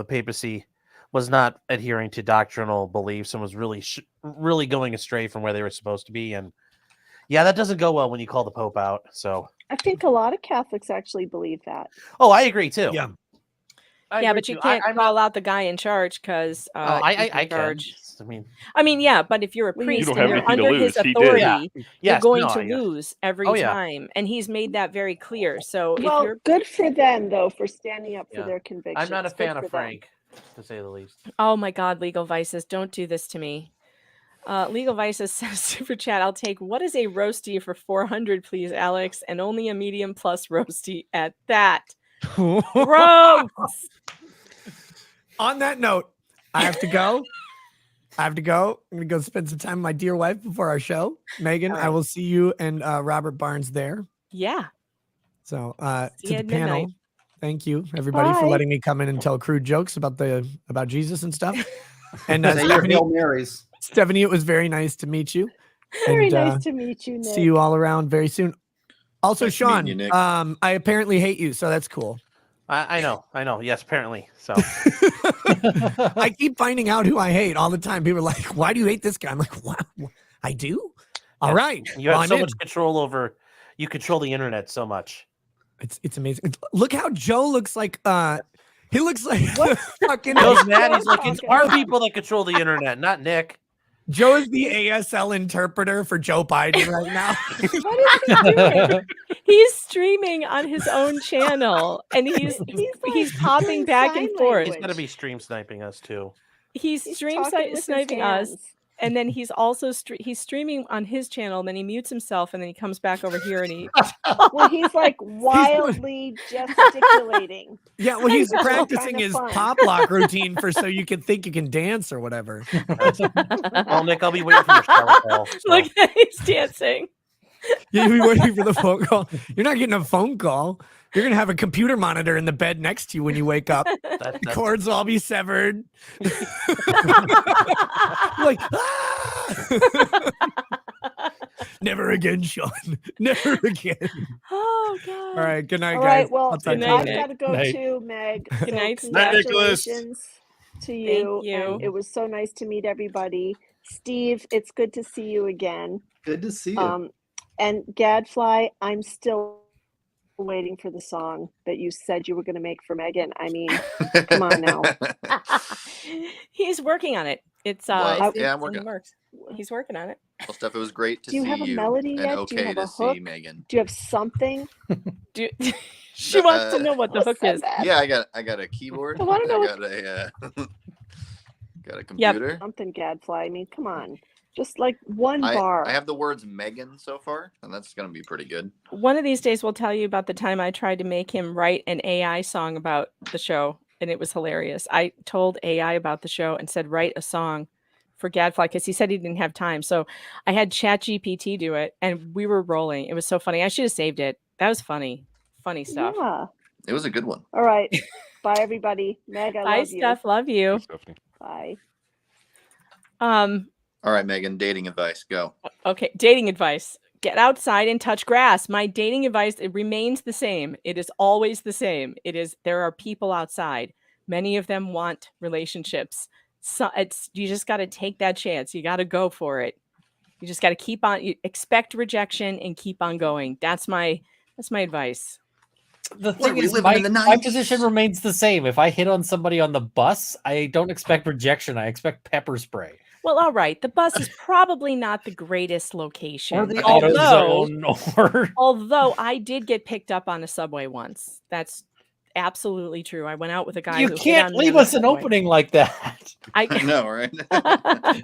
papacy was not adhering to doctrinal beliefs and was really going astray from where they were supposed to be. And yeah, that doesn't go well when you call the Pope out. So I think a lot of Catholics actually believe that. oh, I agree too. Yeah. Yeah, but you can't call out the guy in charge because I can. I mean, yeah, but if you're a priest don't and have you're anything to under his lose. He did. authority, Yeah. you're Yes, going no, to I- lose every Oh, yeah. time, and he's made that very clear. So if Well, you're good for them though for standing up Yeah. for their convictions. I'm not a Good fan for of them. Frank, to say the least. Oh my God, Legal Vices, don't do this to me. Legal Vices says, super chat, I'll take, what is a roasty for 400, please, Alex? And only a medium plus roasty at that. Gross! On that note, I have to go. I'm going to go spend some time with my dear wife before our show. Megan, I will see you and Robert Barnes there. Yeah. So See to you the at panel, midnight. thank you everybody for Bye. letting me come in and tell crude jokes about Jesus and stuff. And Say your Hail Marys. Stephanie, it was very nice to meet you. Very And, nice to meet you, Nick. See you all around very soon. Also, Nice meeting Sean, you, Nick. I apparently hate you, so that's cool. I know. Yes, apparently. So I keep finding out who I hate all the time. People are like, "Why do you hate this guy?" I'm like, "What? I do." All yes, right, you have I'm so in. much control over. You control the internet so much. It's amazing. Look how Joe looks like. He looks like fucking. Joe's mad. He's like, it's our people that control the internet, not Nick. Joe is the ASL interpreter for Joe Biden right now. What is he doing? He's streaming on his own channel, and he's popping doing back sign and forth. He's gonna be stream sniping us too. He's stream talking with his sniping us, hands. and then he's also he's streaming on his channel, and then he mutes himself, and then he comes back over here and he Well, he's like wildly gesticulating. Yeah, well, he's That's practicing kinda his fun. pop lock routine so you can think you can dance or whatever. Well, Nick, I'll be waiting for your shower call. so. look at he's dancing. You'll be waiting for the phone call. You're not getting a phone call. You're gonna have a computer monitor in the bed next to you when you wake up. That's- Cords will all be severed. You're like, "Ah!" Never again, Sean. Never again. Oh God! All right. Good night, All guys. right, well, I'll talk Good to you I've night, later. got to go Night. too, Meg. Good So night, Night, Nicholas. congratulations to you. Thank you. And it was so nice to meet everybody. Steve, it's good to see you again. Good to see you. And Gadfly, I'm still waiting for the song that you said you were going to make for Megan. I mean, come on now. He's working on it. It's Well, it's yeah, I'm in working the on it. works. He's working on it. Well, Steph, it was great to Do you see have a you melody and yet? Do you okay have to a see hook? Megan. Do you have something? Do she wants to know what the hook is. Yeah, I got a keyboard. I wanna know what- got a got a Yep. computer. Something, Gadfly. I mean, come on. Just like one I bar. have the words Megan so far, and that's gonna be pretty good. One of these days, we'll tell you about the time I tried to make him write an AI song about the show, and it was hilarious. I told AI about the show and said, write a song for Gadfly because he said he didn't have time. So I had ChatGPT do it, and we were rolling. It was so funny. I should have saved it. That was funny. Funny stuff. Yeah. It was a good one. All right. Bye, everybody. Meg, I Bye, love you. Steph. Love you. Stephanie. Bye. All right, Megan, dating advice, go. Okay, dating advice. Get outside and touch grass. My dating advice, it remains the same. It is always the same. There are people outside. Many of them want relationships. So you just got to take that chance. You got to go for it. You just got to keep on, expect rejection and keep on going. That's my advice. The thing is, my position remains the same. If I hit on somebody on the bus, I don't expect rejection. I expect pepper spray. Well, all right. The bus is probably not the greatest location. Or the AutoZone. Although I did get picked up on a subway once. That's absolutely true. I went out with a guy. You who can't hit on me leave on the us an subway. opening like that. I know, right?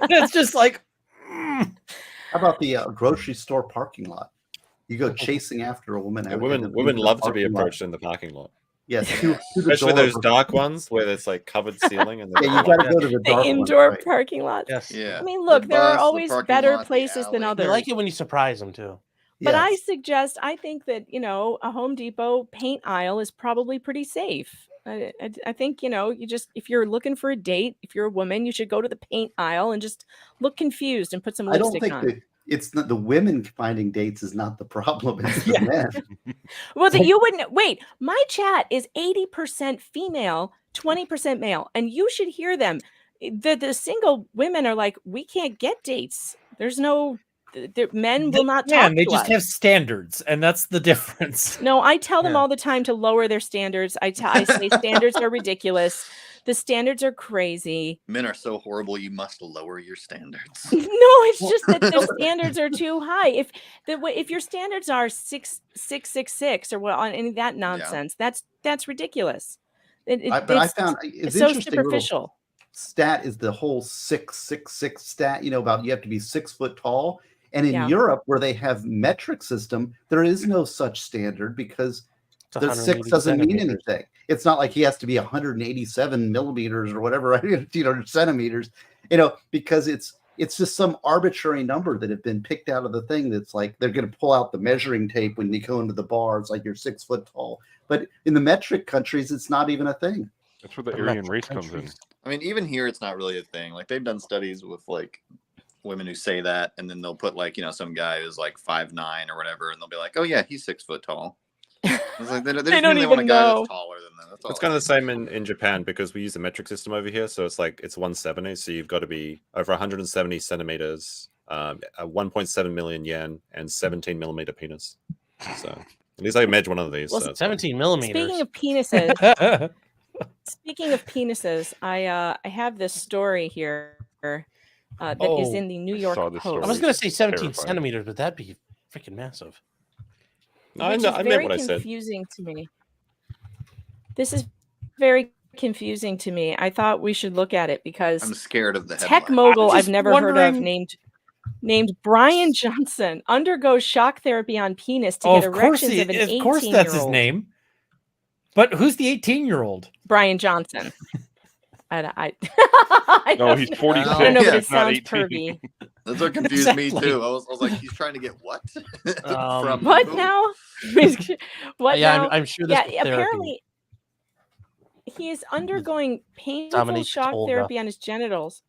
It's just like. How about the grocery store parking lot? You go chasing after a woman. Yeah, women love to be approached in the parking lot. Yes, especially those dark ones where it's like covered ceiling. And yeah, you got to go to the dark indoor ones, right? parking lots. Yes. Yeah. I mean, look, there are bus, the always parking better lot, the places than alley. others. They like it when you surprise them too. But I think that, a Home Depot paint aisle is probably pretty safe. I think, if you're looking for a date, if you're a woman, you should go to the paint aisle and just look confused and put some I don't lipstick think on. that it's not the women finding dates is not the problem. It's the men. Well, you wouldn't wait. My chat is 80% female, 20% male, and you should hear them. The single women are like, we can't get dates. There's no. Men will not talk They to just us. have standards, and that's the difference. No, I tell them all the time to lower their standards. I say standards are ridiculous. The standards are crazy. Men are so horrible. You must lower your standards. No, it's just that the standards are too high. If your standards are 666 or what on any of that nonsense, that's ridiculous. But I found it's so interesting. superficial. Stat is the whole 666 stat. About you have to be 6 foot tall. And in Yeah. Europe, where they have metric system, there is no such standard because the 6 doesn't mean anything. It's not like he has to be 187 millimeters or whatever, right? Centimeters, because it's just some arbitrary number that have been picked out of the thing. That's like they're going to pull out the measuring tape when you go into the bar. It's like you're 6 foot tall. But in the metric countries, it's not even a thing. That's where the Aryan race comes in. I mean, even here, it's not really a thing. Like they've done studies with like women who say that, and then they'll put like some guy who's like 5'9" or whatever, and they'll be like, "Oh yeah, he's 6 foot tall." It's like they don't want a even guy know. that's taller than them. That's all. It's kind of the same in Japan because we use the metric system over here. So it's 170. So you've got to be over 170 centimeters, 1.7 million yen, and 17 millimeter penis. So at least I measured one of these. Well, so 17 millimeters. Speaking of penises, I have this story here that is in the New York Post. I was going to say 17 terrifying. centimeters, but that'd be freaking massive. I Which know, is I meant very what I said. confusing to me. This is very confusing to me. I thought we should look at it because I'm scared of the tech headline. mogul I'm I've just never heard of wondering- named Brian Johnson undergoes shock therapy on penis to get Of course, erections of an 18-year-old. of course, that's his name. But who's the 18-year-old? Brian Johnson. I No, don't he's know. 46. I don't know, but it He's not sounds 18. pervy. That's what confused me Exactly. too. I was like, he's trying to get what? From What who? now? What Yeah, now? I'm sure this Yeah, was therapy. apparently he is undergoing painful Dominique shock Tolga. therapy on his genitals.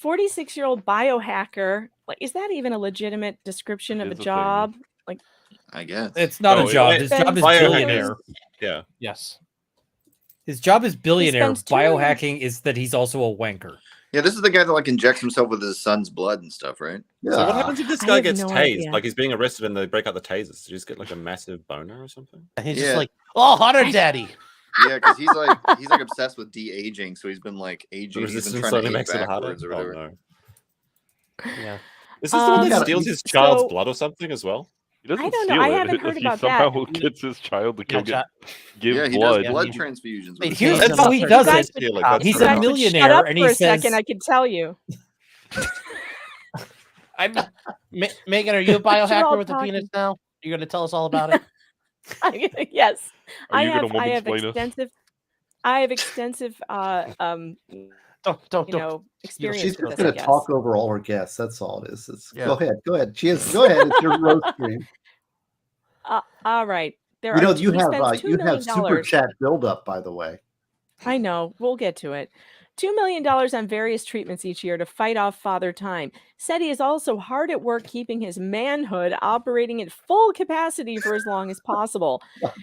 46-year-old biohacker. Like, is that even a legitimate description of It a is a thing. job? Like, I guess It's not No, a job. it- His Spends job is two years- billionaire. Yeah. Yes. His job is billionaire. spends 2 million Biohacking is that he's also a wanker. Yeah, this is the guy that like injects himself with his son's blood and stuff, right? So what happens if this I guy have gets no tased? idea. Like he's being arrested and they break out the tasers. Does he just get like a massive boner or something? And he's Yeah. just like, oh, hotter daddy. Yeah, because he's like obsessed with de-aging, so he's been like The aging. He's been resistance trying slowly to age makes it harder. backwards or Oh, whatever. no. Yeah. Is this the one that Um, steals his child's so- blood or something as well? He doesn't I don't know. steal I it. haven't heard He about somehow that. gets his child to Yeah, give Yeah, he blood. does blood Yeah. transfusions. Wait, with Here's his That's how son. he not does fair. it. Steal it, Uh, that's He's fair a enough. millionaire, shut up and for he a says, second. I can tell you. Megan, are you a all biohacker with a talking. penis now? You're going to tell us all about it? Yes, Are I you gonna have. I woman's have plaintiff? extensive. I have extensive. Don't. Experience She's with just this. I going to guess. talk over all her guests. That's all it is. Yeah. Go ahead. Go ahead. Go ahead. It's your roast stream. All right. There You know, are. you he have spends $2 you million. have super chat buildup, by the way. I know. We'll get to it. $2 million on various treatments each year to fight off father time. said he is also hard at work keeping his manhood operating at full capacity for as long as possible.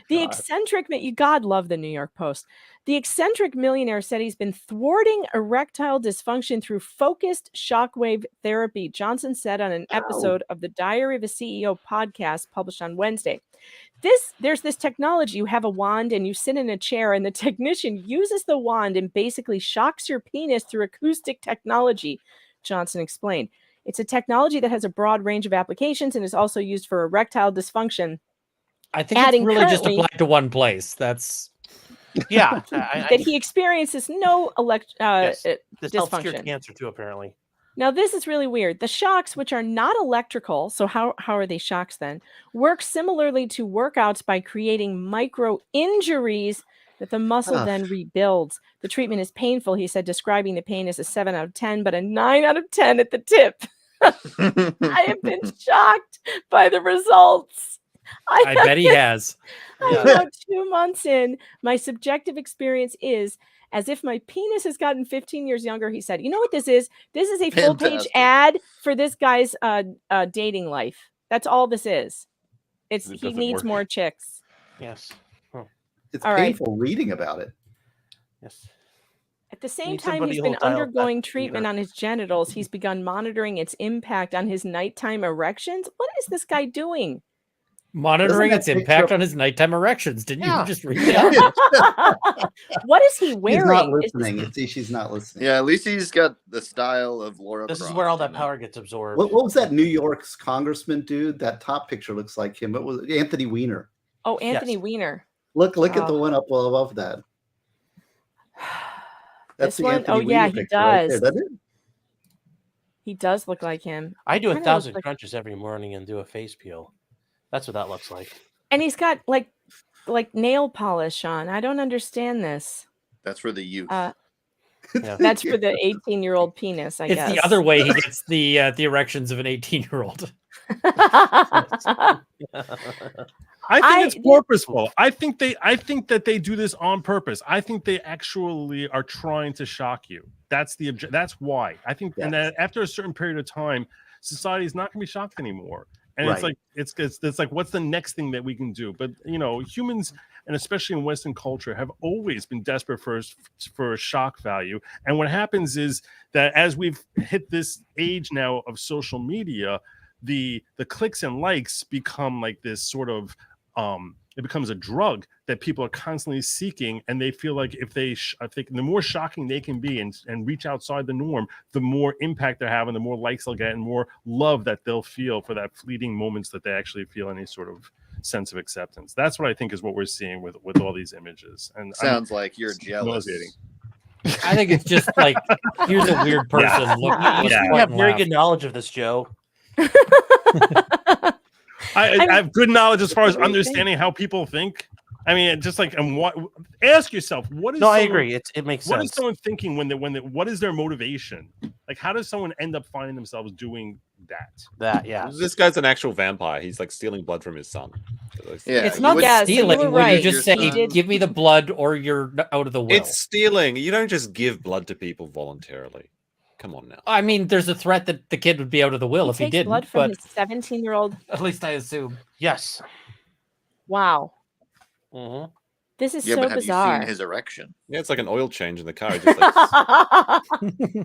The eccentric, God love the New York Post. The eccentric millionaire said he's been thwarting erectile dysfunction through focused shockwave therapy, Johnson said on an episode of the Diary of a CEO podcast published on Wednesday. There's this technology. You have a wand and you sit in a chair, and the technician uses the wand and basically shocks your penis through acoustic technology, Johnson explained. It's a technology that has a broad range of applications and is also used for erectile dysfunction. I think it's really just applied to one place. That's that he experiences no This helps cure dysfunction. cancer too, apparently. Now, this is really weird. The shocks, which are not electrical, so how are they shocks then, work similarly to workouts by creating micro injuries that the muscle then rebuilds. The treatment is painful, he said, describing the pain as a 7 out of 10, but a 9 out of 10 at the tip. I have been shocked by the results. I bet he has. I'm about 2 months in. My subjective experience is as if my penis has gotten 15 years younger, he said. You know what this is? This is a full-page Fantastic. ad for this guy's dating life. That's all this is. He doesn't needs work. more chicks. Yes. It's All right. painful reading about it. Yes. At the same Need time somebody he's who'll been dial back undergoing the treatment meter. on his genitals, he's begun monitoring its impact on his nighttime erections. What is this guy doing? monitoring Doesn't its that impact picture- on his nighttime erections. Didn't Yeah. you just read that? What is he She's wearing? not Is this- listening. See, she's not listening. Yeah, at least he's got the style of Laura This is Croft, where all that you know? power gets absorbed. What was that New York's congressman dude? That top picture looks like him. It was Anthony Weiner. Oh, Anthony Weiner. Look at the Oh. one up above that. That's This the one? Anthony Oh, yeah, Weiner he picture right there, does. doesn't it? He does look like him. I do Kinda looks 1,000 like- crunches every morning and do a face peel. That's what that looks like. And he's got like nail polish on. I don't understand this. That's for the youth. That's for the 18-year-old penis, I It's guess. the other way he gets the erections of an 18-year-old. I think it's purposeful. I think that they do this on purpose. I think they actually are trying to shock you. That's the that's why. I think and then after a certain period of time, society is not going to be shocked anymore. And it's Right. like it's like what's the next thing that we can do? But you know, humans and especially in Western culture have always been desperate for shock value. And what happens is that as we've hit this age now of social media, the clicks and likes become like this sort of it becomes a drug that people are constantly seeking, and they feel like if they I think the more shocking they can be and reach outside the norm, the more impact they're having, the more likes they'll get, and more love that they'll feel for that fleeting moments that they actually feel any sort of sense of acceptance. That's what I think is what we're seeing with all these images. And Sounds like you're jealous. nauseating. I think it's just like, here's a weird person. Yeah. Look, You let's have point and very laugh. good knowledge of this, Joe. I have good knowledge as far as understanding how people think. I mean, just like, and what? Ask yourself, what is? No, I someone- agree. It makes What sense. is someone thinking what is their motivation? Like, how does someone end up finding themselves doing that? Yeah. This guy's an actual vampire. He's like stealing blood from his son. Yeah, It's not Yes, you stealing were when you right. just say, Your son- give me the blood or you're out of the will. It's stealing. You don't just give blood to people voluntarily. Come on now. I mean, there's a threat that the kid would be out of the will if he takes didn't, blood from but his 17-year-old. at least I assume. Yes. Wow. Mm-hmm. This is Yeah, so but have bizarre. you seen his erection? Yeah, it's like an oil change in the car. Just like,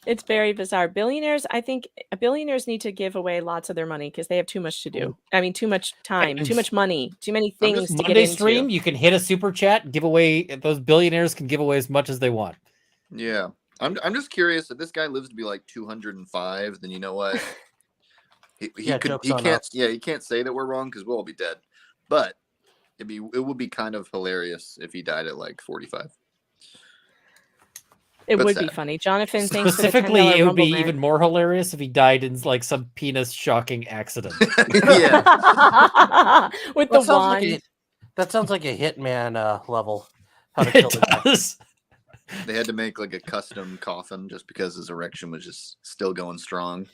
It's very bizarre. Billionaires, I think billionaires need to give away lots of their money because they have too much to do. I mean, too much time, And too much money, too many I'm things just- to get Monday into. stream, you can hit a super chat, give away, those billionaires can give away as much as they want. Yeah. I'm just curious if this guy lives to be like 205, then you know what? He joke's on can't us. he can't say that we're wrong because we'll all be dead. But it would be kind of hilarious if he died at like 45. It But would be sad. funny. Jonathan, thanks for the Specifically, $10 it would be Rumble even rant. more hilarious if he died in like some penis shocking accident. Yeah. With the That sounds like wand. that sounds like a Hitman level. How to kill It the guy. does. They had to make like a custom coffin just because his erection was just still going strong.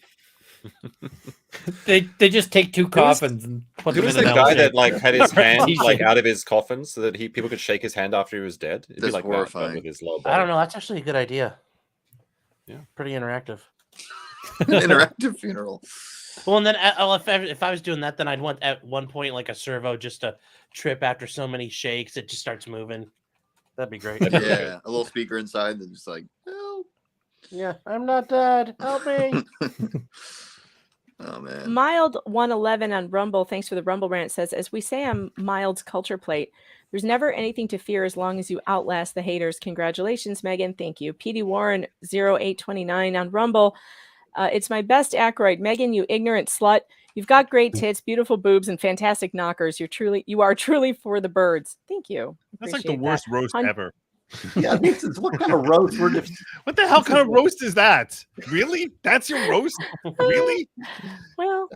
They just take two coffins and put who them was in the an guy L that shape. like had his hand T-shape. like out of his coffin so that people could shake his hand after he was dead? It'd be That's like that, but horrifying. with his low I don't know. That's actually a good idea. Yeah, pretty interactive. Interactive funeral. Well, and then if I was doing that, then I'd want at one point like a servo just to trip after so many shakes it just starts moving. That'd be great. Yeah, a little speaker inside that's just like, help. Yeah, I'm not dead. Help me. Oh man. Mild 111 on Rumble, thanks for the Rumble rant, says, as we say on Mild's culture plate, there's never anything to fear as long as you outlast the haters. Congratulations, Megan. Thank you. PD Warren 0829 on Rumble. It's my best Ackroyd. Megan, you ignorant slut. You've got great tits, beautiful boobs, and fantastic knockers. You are truly for the birds. Thank you. That's like the worst roast ever. Yeah, this is what kind of roast we're just. What the hell kind of roast is that? Really? That's your roast? Really? Well,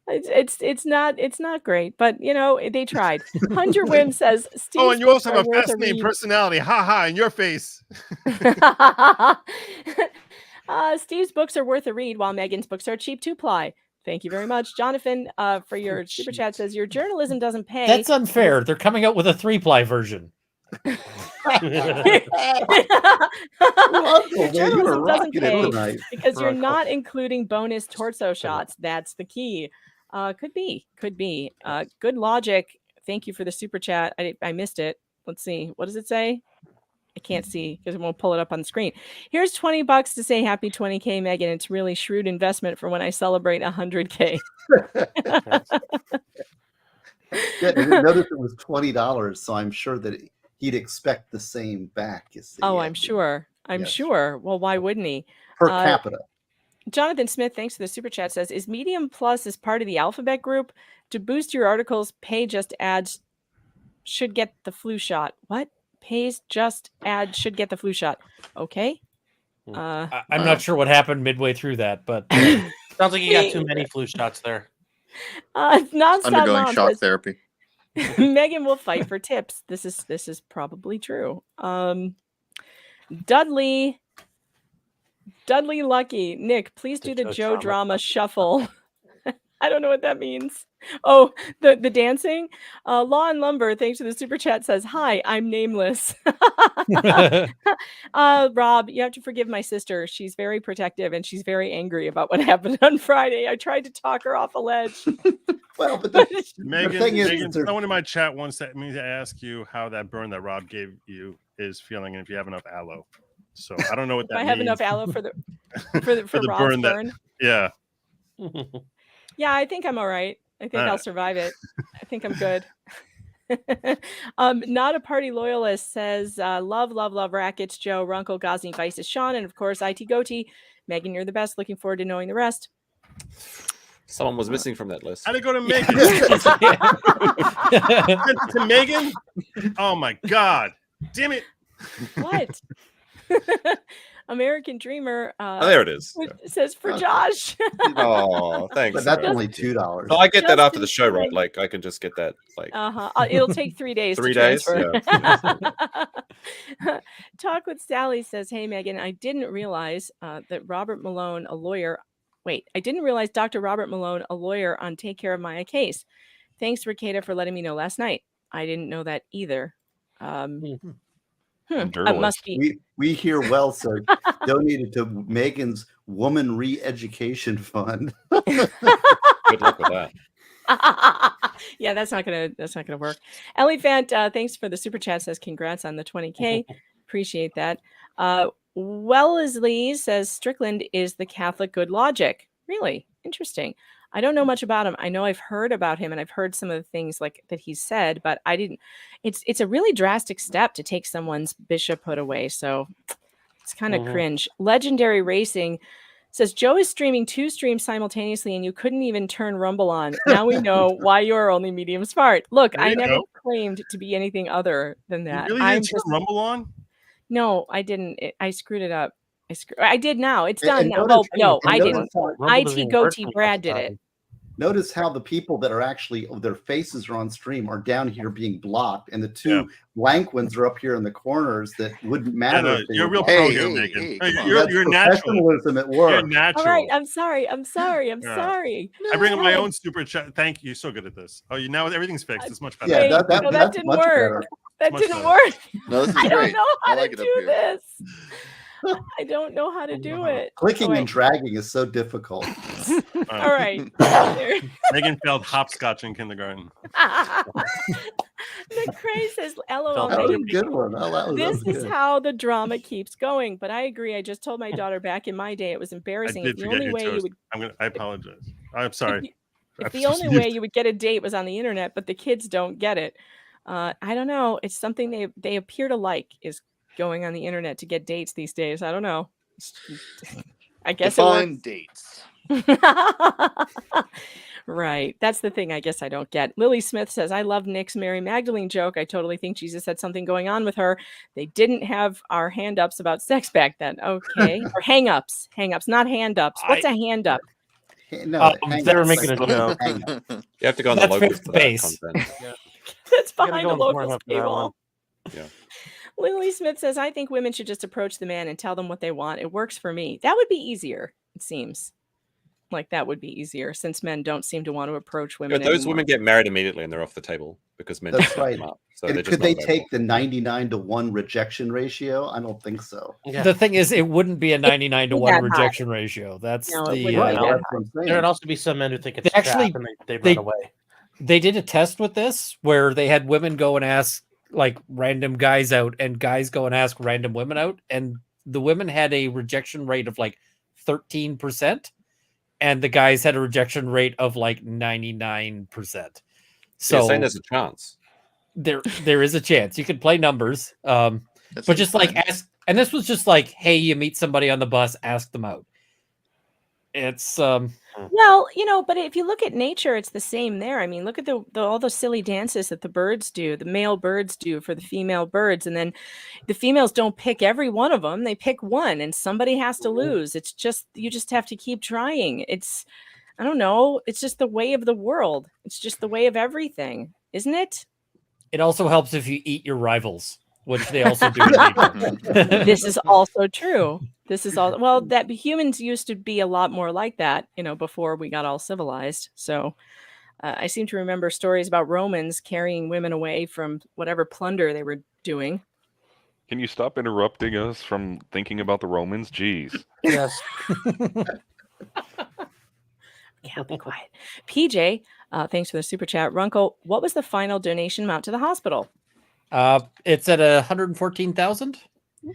it's not great, but you know they tried. Hunter Wim says, Steve's oh, and you also have a books are worth fascinating read. personality. Ha ha! In your face. Steve's books are worth a read, while Megan's books are cheap to ply. Thank you very much, Jonathan, for your super chat. Says your journalism doesn't pay. That's unfair. They're coming out with a 3-ply version. Journalism doesn't pay because you're not including bonus torso shots. That's the key. Could be. Good logic. Thank you for the super chat. I missed it. Let's see. What does it say? I can't see because it won't pull it up on the screen. Here's $20 to say happy 20K, Megan. It's really shrewd investment for when I celebrate 100K. Yeah, notice it was $20, so I'm sure that he'd expect the same back. You see. Oh, I'm sure. I'm sure. Well, why wouldn't he? Per capita. Jonathan Smith, thanks for the super chat, says, is Medium Plus as part of the Alphabet Group? To boost your articles, pay just ads should get the flu shot. What? Pays just ads should get the flu shot. Okay. I'm not sure what happened midway through that, but sounds like you got too many flu shots there. Nonstop Undergoing Mom shock says, therapy. Megan will fight for tips. This is probably true. Dudley Lucky, Nick, please do the Joe drama shuffle. I don't know what that means. Oh, the dancing. Law and Lumber, thanks for the super chat, says, hi, I'm nameless. Rob, you have to forgive my sister. She's very protective and she's very angry about what happened on Friday. I tried to talk her off a ledge. Well, but Megan, someone in my chat wants me to ask you how that burn that Rob gave you is feeling and if you have enough aloe. So I don't know what that means. I have enough aloe for the Rob's burn. Yeah. Yeah, I think I'm all right. I think I'll survive it. I think I'm good. Not a party loyalist says, love Rackets, Joe, Runkle, Ghazni, Vices, Sean, and of course, IT Goatee. Megan, you're the best. Looking forward to knowing the rest. Someone was missing from that list. How'd it go to Megan? To Megan? Oh my God. Damn it. What? American Dreamer. There it is. Says for Josh. Oh, thanks. But that's only $2. So I get that after the show, right? Like I can just get that. Like it'll take 3 days. 3 days. Yeah. Talk with Sally says, hey Megan, I didn't realize that Robert Malone, a lawyer. Wait, I didn't realize Dr. Robert Malone, a lawyer on Take Care of My Case. Thanks, Rekieta, for letting me know last night. I didn't know that either. It must be. We hear well, sir. Donated to Megan's Woman Re-Education Fund. Good luck with that. Yeah, that's not gonna work. Elephant, thanks for the super chat. Says congrats on the 20K. Appreciate that. Wellesley says Strickland is the Catholic good logic. Really interesting. I don't know much about him. I know I've heard about him and I've heard some of the things like that he said, but I didn't. It's a really drastic step to take someone's bishophood away. So it's kind of cringe. Legendary Racing says Joe is streaming 2 streams simultaneously and you couldn't even turn Rumble on. Now we know why you're only medium smart. Look, I never claimed to be anything other than that. You really didn't turn Rumble on? No, I didn't. I screwed it up. I did now. It's done now. Well, no, I didn't. IT Goatee Brad did it. Notice how the people that are actually, their faces are on stream are down here being blocked, and the 2 blank ones are up here in the corners that wouldn't matter. You're a real pro here, Megan. You're natural. At work. You're natural. All right, I'm sorry. Sorry. I bring up my own super chat. Thank you. You're so good at this. Oh, now everything's fixed. It's much better. Yeah, that didn't work. That didn't work. No, this is I don't great. know how I like to it up do here. this. I don't know how to do it. Clicking Oh, and dragging is so difficult. All right. Megan failed hopscotch in kindergarten. McCray says, LOL. That was a Megan, good one. That this was is good. how the drama keeps going. But I agree. I just told my daughter back in my day it was I embarrassing. did If the forget only your way toast. you would I apologize. I'm sorry. if the only way you would get a date was on the internet, but the kids don't get it. I don't know. It's something they appear to like is going on the internet to get dates these days. I don't know. I guess Define it works. Right. That's the thing I guess I don't get. Lily Smith says, I love Nick's Mary Magdalene joke. I totally think Jesus had something going on with her. They didn't have our hand ups about sex back then. Okay. Or hang ups, not hand ups. What's a hand up? No, they were making a joke. You have to go on the That's local fifth for that base. content. That's gotta behind go the on local Pornhub for that one. paywall. Yeah. Lily Smith says, I think women should just approach the man and tell them what they want. It works for me. That would be easier, it seems. Like that would be easier since men don't seem to want to approach women. But those anymore. women get married immediately and they're off the table because men That's just set right. them up. So And they're just could they not take the 99-to-1 rejection ratio? I don't think so. The thing is, it wouldn't be a 99 to be 1 that high. rejection ratio. That's No, it the wouldn't be that That's what I'm saying. There would also be some men who think it's They actually- crap and they they- run away. they did a test with this where they had women go and ask like random guys out and guys go and ask random women out, and the women had a rejection rate of like 13% and the guys had a rejection rate of like 99%. So you're So saying there's a chance. there is a chance you could play numbers, but just like ask. And this was just like, hey, you meet somebody on the bus, ask them out. It's Well, but if you look at nature, it's the same there. I mean, look at all the silly dances that the birds do, the male birds do for the female birds, and then the females don't pick every one of them. They pick one, and somebody has to lose. It's just you just have to keep trying. I don't know. It's just the way of the world. It's just the way of everything, isn't it? it also helps if you eat your rivals, which they also do. in nature. This is also true. This is all well that humans used to be a lot more like that, before we got all civilized. So I seem to remember stories about Romans carrying women away from whatever plunder they were doing. Can you stop interrupting us from thinking about the Romans? Jeez. Yes. Yeah, I'll be quiet. PJ, thanks for the super chat. Runkle, what was the final donation amount to the hospital? It's at 114,000.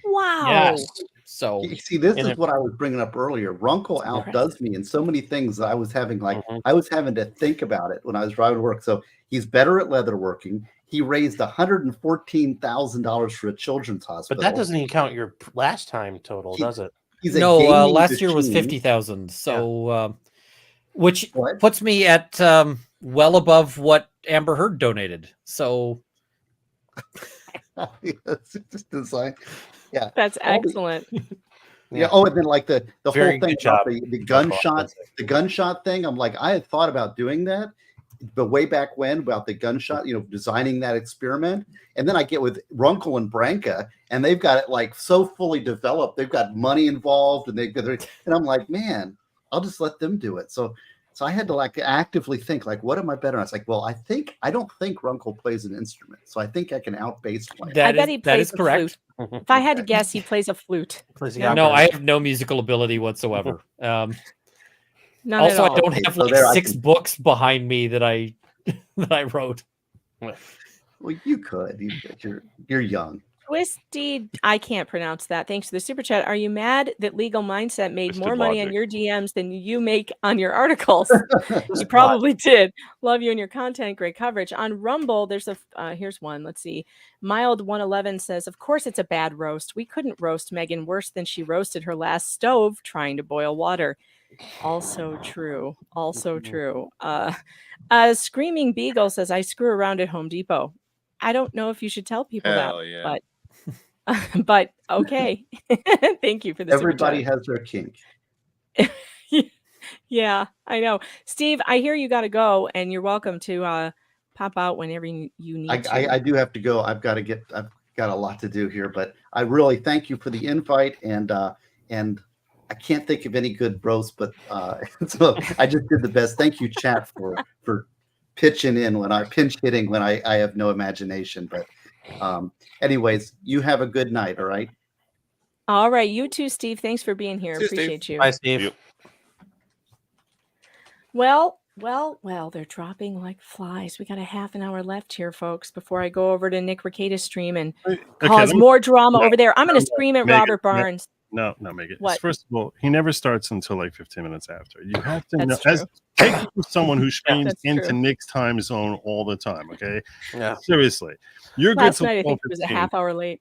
Wow. Yes. So You see, this is what I was bringing up earlier. Runkle outdoes me in so many things that I was having I was having to think about it when I was driving to work. So he's better at leatherworking. He raised $114,000 for a children's hospital. But that doesn't even count your last time total, does it? He's a no, gaming last year was machine. 50,000. So, which puts me at well above what Amber Heard donated. So, It's just like, yeah, That's excellent. Yeah. Oh, and then like the whole Very thing good about job. the gunshot thing. I'm like, I had thought about doing that, but way back when about the gunshot, designing that experiment. And then I get with Runkle and Branca, and they've got it like so fully developed. They've got money involved, and and I'm like, man, I'll just let them do it. So I had to like actively think, like, what am I better? I was like, well, I don't think Runkle plays an instrument, so I think I can out-bass play. I bet he plays a flute. If I had to guess, he plays a flute. no, I have no musical ability whatsoever. None at Also, I all. don't Okay, have so like there I 6 can- books behind me that I wrote. Well, you could. You're young. Twisty, I can't pronounce that. Thanks for the super chat. Are you mad that Legal Mindset made Twisted more money on Lawgic. your DMs than you make on your articles? You probably did. Love you and your content. Great coverage. On Rumble, there's here's one. Let's see. Mild 111 says, of course it's a bad roast. We couldn't roast Megan worse than she roasted her last stove trying to boil water. Also true. Also true. Screaming Beagle says, I screw around at Home Depot. I don't know if you should tell people Hell that, yeah. but okay. Thank you for the Everybody super chat. has their kink. Yeah, I know. Steve, I hear you got to go, and you're welcome to pop out whenever you need to. I do have to go. I've got a lot to do here, but I really thank you for the invite, and I can't think of any good roast, but so I just did the best. Thank you, chat, for pitching in pinch hitting when I have no imagination. But anyways, you have a good night. All right. All right, you too, Steve. Thanks for being here. See you, Steve. Appreciate you. Bye, Steve. Well, they're dropping like flies. We got a half an hour left here, folks, before I go over to Nick Rekieta's stream and cause more drama over there. I'm going to scream at Megan, Robert Barnes. No, Megan. What? First of all, he never starts until like 15 minutes after. You have to That's know. true. Take it from someone who streams That's into true. Nick's time zone all the time. Okay. Yeah. Seriously, you're Last good. night, I think it was a half hour late.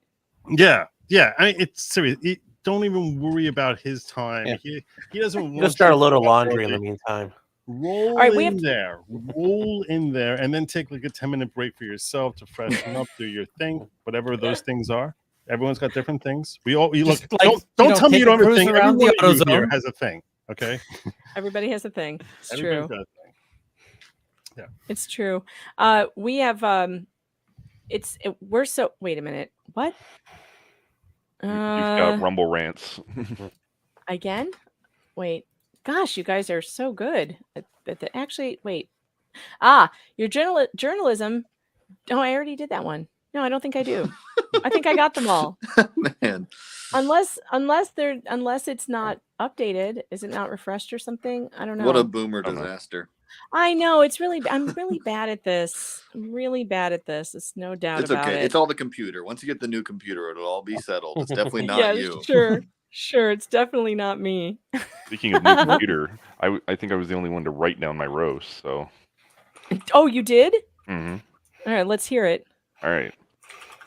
Yeah. I mean, it's serious. Don't even worry about his time. Yeah. He doesn't want Just start a you load to of go laundry in early. the meantime. Roll right, we in have- there, roll in there, and then take like a 10-minute break for yourself to freshen up, do your thing, whatever those things are. Everyone's got different things. You look. Just like, Don't tell me you don't have a cruise thing. around the Everyone of you here AutoZone. has a thing. Okay. Everybody has a thing. It's Everybody's true. got a thing. Yeah. It's true. We have we're so wait a minute. What? You've got Rumble rants. Again? Wait. Gosh, you guys are so good. Actually, wait. Your journalism. Oh, I already did that one. No, I don't think I do. I think I got them all. Man. Unless it's not updated. Is it not refreshed or something? I don't know. What a boomer disaster. I know. I'm really bad at this. I'm really bad at this. It's no doubt It's about okay. it. It's all the computer. Once you get the new computer, it'll all be settled. It's definitely not yeah, you. Sure. It's definitely not me. Speaking of new computer, I think I was the only one to write down my roast. So. Oh, you did? Mm-hmm. All right, let's hear it. All right.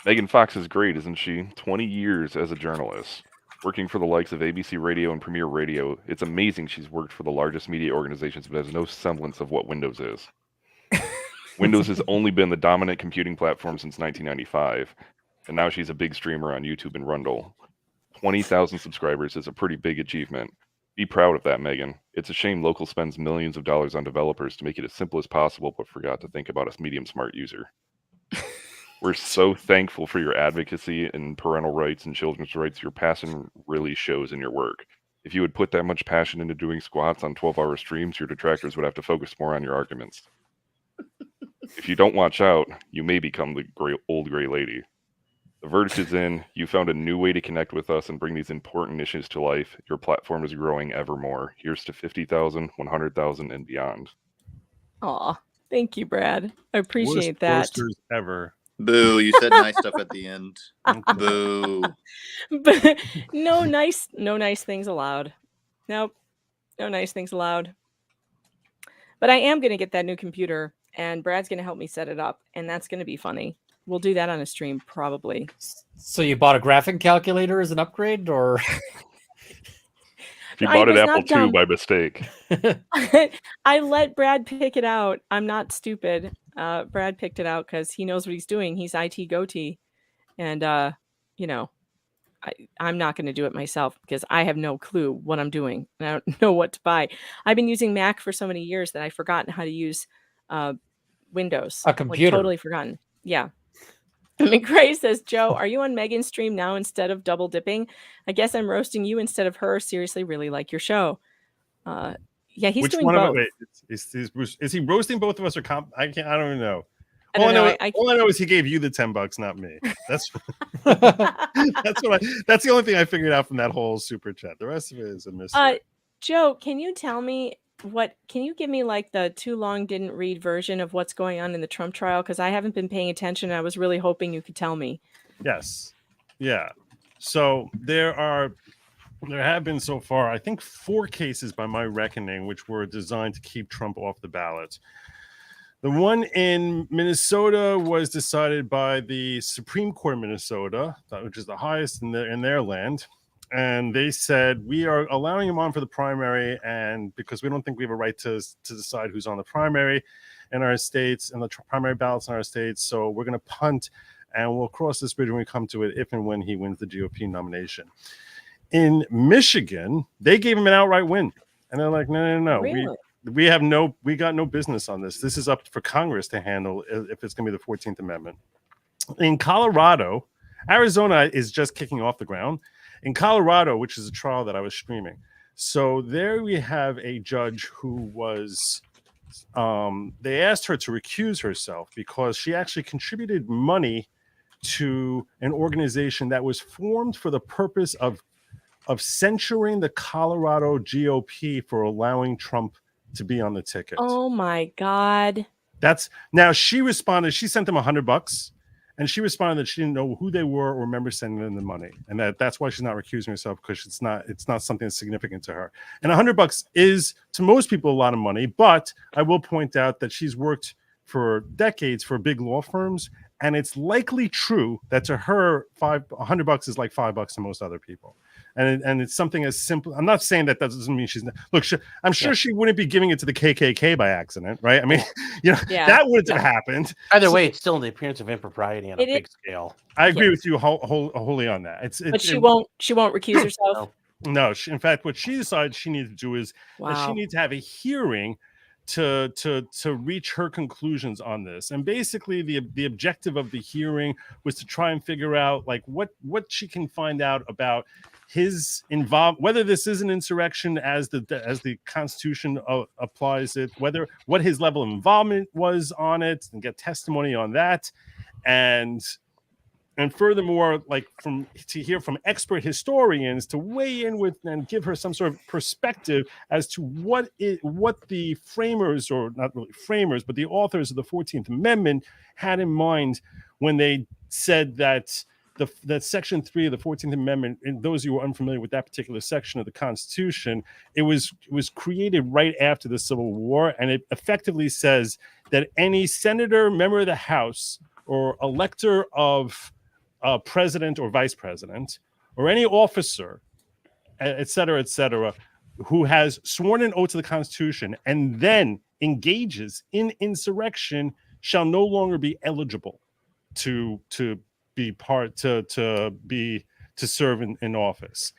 Megan Fox is great, isn't she? 20 years as a journalist, working for the likes of ABC Radio and Premier Radio. It's amazing she's worked for the largest media organizations, but has no semblance of what Windows is. Windows has only been the dominant computing platform since 1995, and now she's a big streamer on YouTube and Rundle. 20,000 subscribers is a pretty big achievement. Be proud of that, Megan. It's a shame local spends millions of dollars on developers to make it as simple as possible, but forgot to think about a medium-smart user. We're so thankful for your advocacy and parental rights and children's rights. Your passion really shows in your work. If you would put that much passion into doing squats on 12-hour streams, your detractors would have to focus more on your arguments. If you don't watch out, you may become the old gray lady. The verdict is in. You found a new way to connect with us and bring these important issues to life. Your platform is growing ever more. Here's to 50,000, 100,000, and beyond. Aw, thank you, Brad. I appreciate Worst that. posters ever. Boo, you said nice stuff at the end. Boo. But no nice things allowed. Nope. No nice things allowed. But I am going to get that new computer, and Brad's going to help me set it up, and that's going to be funny. We'll do that on a stream, probably. So you bought a graphic calculator as an upgrade, or If you bought an Apple II by mistake. I let Brad pick it out. I'm not stupid. Brad picked it out because he knows what he's doing. He's IT goatee, and I'm not going to do it myself because I have no clue what I'm doing. And I don't know what to buy. I've been using Mac for so many years that I've forgotten how to use Windows. A computer. Like, totally forgotten. Yeah. McRae says, Joe, are you on Megan's stream now instead of double dipping? I guess I'm roasting you instead of her. Seriously, really like your show. Yeah, he's Which doing one both. of it? Is he roasting both of us or I don't even know. I don't know. All I know is he gave you the $10, not me. That's that's the only thing I figured out from that whole super chat. The rest of it is a mystery. Joe, can you tell me can you give me like the too long didn't read version of what's going on in the Trump trial? Because I haven't been paying attention. I was really hoping you could tell me. Yes. Yeah. So there have been so far, I think, 4 cases by my reckoning, which were designed to keep Trump off the ballot. The one in Minnesota was decided by the Supreme Court of Minnesota, which is the highest in their land. And they said, we are allowing him on for the primary, and because we don't think we have a right to decide who's on the primary in our states and the primary ballots in our states. So we're going to punt, and we'll cross this bridge when we come to it if and when he wins the GOP nomination. In Michigan, they gave him an outright win. And they're like, no. Really? We got no business on this. This is up for Congress to handle if it's going to be the 14th Amendment. In Colorado, Arizona is just kicking off the ground. In Colorado, which is a trial that I was streaming. So there we have a judge who was, they asked her to recuse herself because she actually contributed money to an organization that was formed for the purpose of censuring the Colorado GOP for allowing Trump to be on the ticket. Oh my God. Now she responded, she sent them $100, and she responded that she didn't know who they were or remember sending them the money. And that's why she's not recusing herself, because it's not something that's significant to her. And $100 is to most people a lot of money, but I will point out that she's worked for decades for big law firms, and it's likely true that to her $100 is like $5 to most other people. And it's something as simple. I'm not saying that doesn't mean she's not. Look, I'm sure she wouldn't be giving it to the KKK by accident, right? I mean, that wouldn't have happened. Either way, it's still in the appearance of impropriety on a big scale. I agree with you wholly on that. But she won't recuse herself. No, in fact, what she decided she needed to do is that she needs to have a hearing to reach her conclusions on this. And basically the objective of the hearing was to try and figure out like what she can find out about his whether this is an insurrection as the Constitution applies it, what his level of involvement was on it, and get testimony on that, and furthermore, like to hear from expert historians to weigh in with and give her some sort of perspective as to what the framers, or not really framers, but the authors of the 14th Amendment had in mind when they said that that Section 3 of the 14th Amendment, and those who are unfamiliar with that particular section of the Constitution, it was created right after the Civil War, and it effectively says that any senator, member of the House, or elector of president or vice president, or any officer, et cetera, who has sworn an oath to the Constitution and then engages in insurrection shall no longer be eligible to serve in office.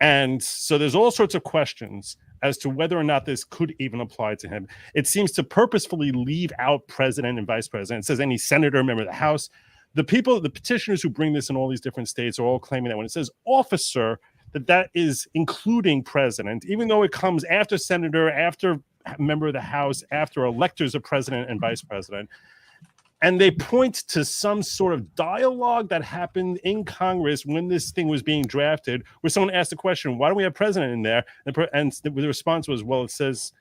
And so there's all sorts of questions as to whether or not this could even apply to him. It seems to purposefully leave out president and vice president. It says any senator, member of the House. The petitioners who bring this in all these different states are all claiming that when it says officer, that is including president, even though it comes after senator, after member of the House, after electors of president and vice president. And they point to some sort of dialogue that happened in Congress when this thing was being drafted, where someone asked the question, why do we have president in there? And the response was, well, it says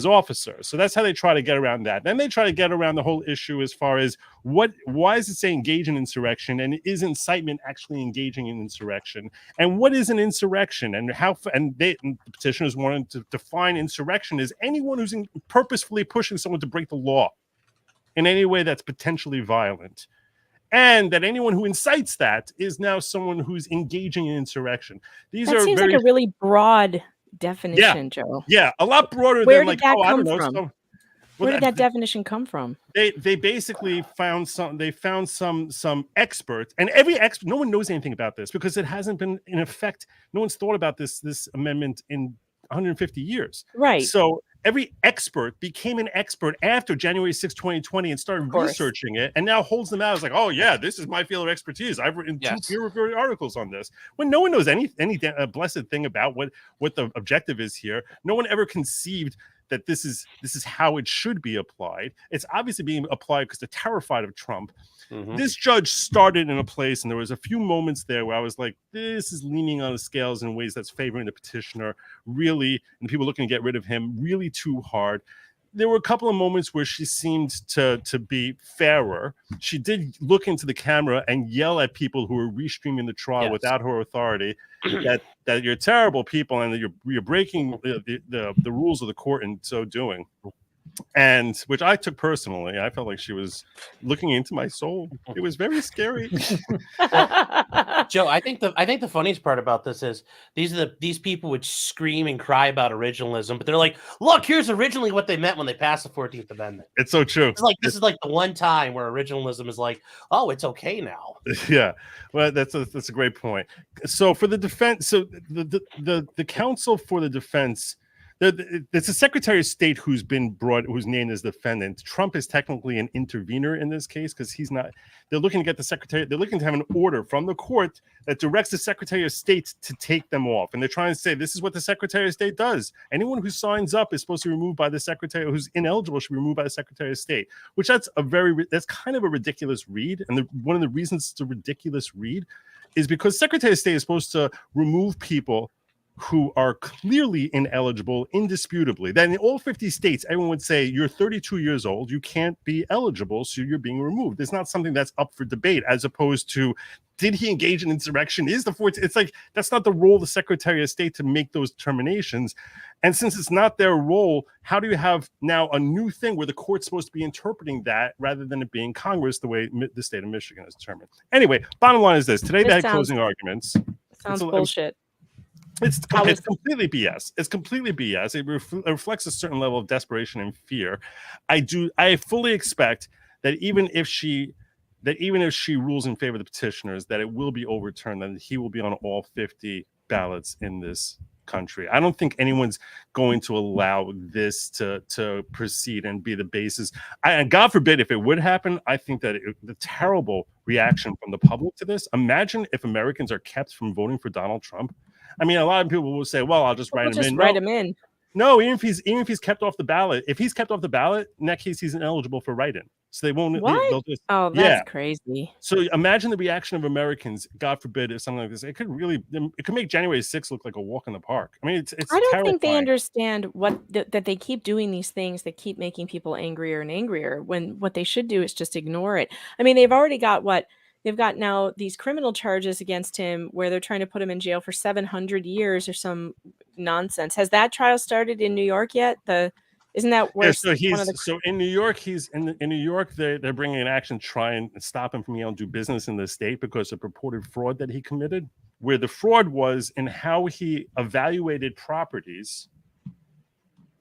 officer. So that's how they try to get around that. Then they try to get around the whole issue as far as why does it say engage in insurrection, and is incitement actually engaging in insurrection? And what is an insurrection? And the petitioners wanted to define insurrection as anyone who's purposefully pushing someone to break the law in any way that's potentially violent, and that anyone who incites that is now someone who's engaging in insurrection. That seems like a really broad definition, Joe. Yeah, a lot broader Where than did like, that I come don't know. from? Where did that definition come from? They basically found some. They found some experts, and every expert. No one knows anything about this because it hasn't been in effect. No one's thought about this amendment in 150 years. Right. So every expert became an expert after January 6, 2020 and started researching it, and now holds them out as like, oh yeah, this is my field of expertise. I've written 2 peer-reviewed articles on this. When no one knows any blessed thing about what the objective is here. No one ever conceived that this is how it should be applied. It's obviously being applied because they're terrified of Trump. Mm-hmm. This judge started in a place, and there was a few moments there where I was like, this is leaning on the scales in ways that's favoring the petitioner, really, and people looking to get rid of him really too hard. There were a couple of moments where she seemed to be fairer. She did look into the camera and yell at people who were restreaming the trial without her authority that you're terrible people and that you're breaking the rules of the court in so doing. And which I took personally. I felt like she was looking into my soul. It was very scary. Joe, I think the funniest part about this is these people would scream and cry about originalism, but they're like, look, here's originally what they meant when they passed the 14th Amendment. It's so true. This is like the one time where originalism is like, oh, it's okay now. Yeah, well, that's a great point. So for the defense, so the counsel for the defense, It's a Secretary of State who's named as defendant. Trump is technically an intervener in this case because he's not. They're looking to get the secretary. They're looking to have an order from the court that directs the Secretary of State to take them off, and they're trying to say this is what the Secretary of State does. Anyone who signs up is supposed to be removed by the Secretary. Who's ineligible should be removed by the Secretary of State. Which that's kind of a ridiculous read, and one of the reasons it's a ridiculous read is because Secretary of State is supposed to remove people who are clearly ineligible indisputably. Then in all 50 states, everyone would say, you're 32 years old, you can't be eligible, so you're being removed. It's not something that's up for debate, as opposed to, did he engage in insurrection? It's like, that's not the role of the Secretary of State to make those determinations. And since it's not their role, how do you have now a new thing where the court's supposed to be interpreting that rather than it being Congress, the way the state of Michigan has determined? Anyway, bottom line is this. Today they had closing arguments. Sounds bullshit. It's completely BS. It's completely BS. It reflects a certain level of desperation and fear. I fully expect that even if she rules in favor of the petitioners, that it will be overturned, and he will be on all 50 ballots in this country. I don't think anyone's going to allow this to proceed and be the basis. And God forbid if it would happen, I think that the terrible reaction from the public to this. Imagine if Americans are kept from voting for Donald Trump. I mean, a lot of people will say, well, I'll just write him in. No, even if he's kept off the ballot, in that case, he's ineligible for write-in. So they won't. That's crazy. So imagine the reaction of Americans. God forbid if something like this. It could make January 6th look like a walk in the park. I mean, it's I don't terrifying. think they understand that they keep doing these things that keep making people angrier and angrier, when what they should do is just ignore it. I mean, they've already got they've got now these criminal charges against him where they're trying to put him in jail for 700 years or some nonsense. Has that trial started in New York yet? Isn't that where? Yeah, so in New York, in New York. They're bringing an action to try and stop him from being able to do business in the state because of purported fraud that he committed. Where the fraud was in how he evaluated properties.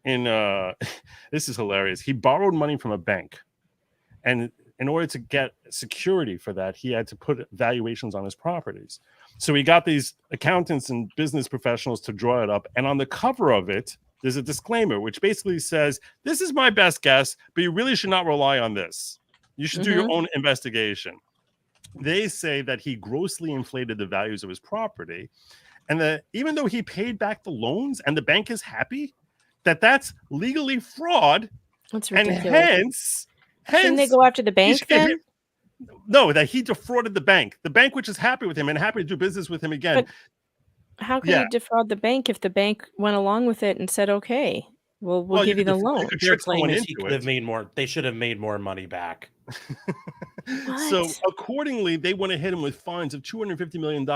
This is hilarious. He borrowed money from a bank, and in order to get security for that, he had to put valuations on his properties. So he got these accountants and business professionals to draw it up. And on the cover of it, there's a disclaimer, which basically says, this is my best guess, but you really should not rely on this. You should do your own investigation. They say that he grossly inflated the values of his property. And that even though he paid back the loans and the bank is happy, that's legally fraud. That's ridiculous. And hence, shouldn't they go after the bank then? No, that he defrauded the bank which is happy with him and happy to do business with him again. But how can you defraud the bank if the bank went along with it and said, okay, we'll give you the loan? Your claim is he could have made more. They should have made more money back. So accordingly, they want to hit him with fines of $250 million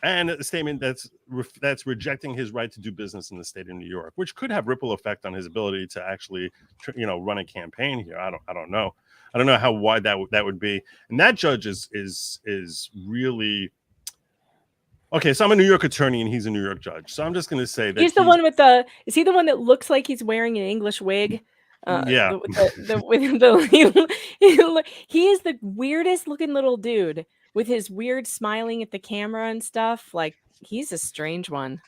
and a statement that's rejecting his right to do business in the state of New York, which could have ripple effect on his ability to actually, run a campaign here. I don't know. I don't know how wide that would be. And that judge is really okay. So I'm a New York attorney and he's a New York judge. So I'm just going to say that he's the one with is he the one that looks like he's wearing an English wig? Yeah. He is the weirdest looking little dude with his weird smiling at the camera and stuff. Like, he's a strange one.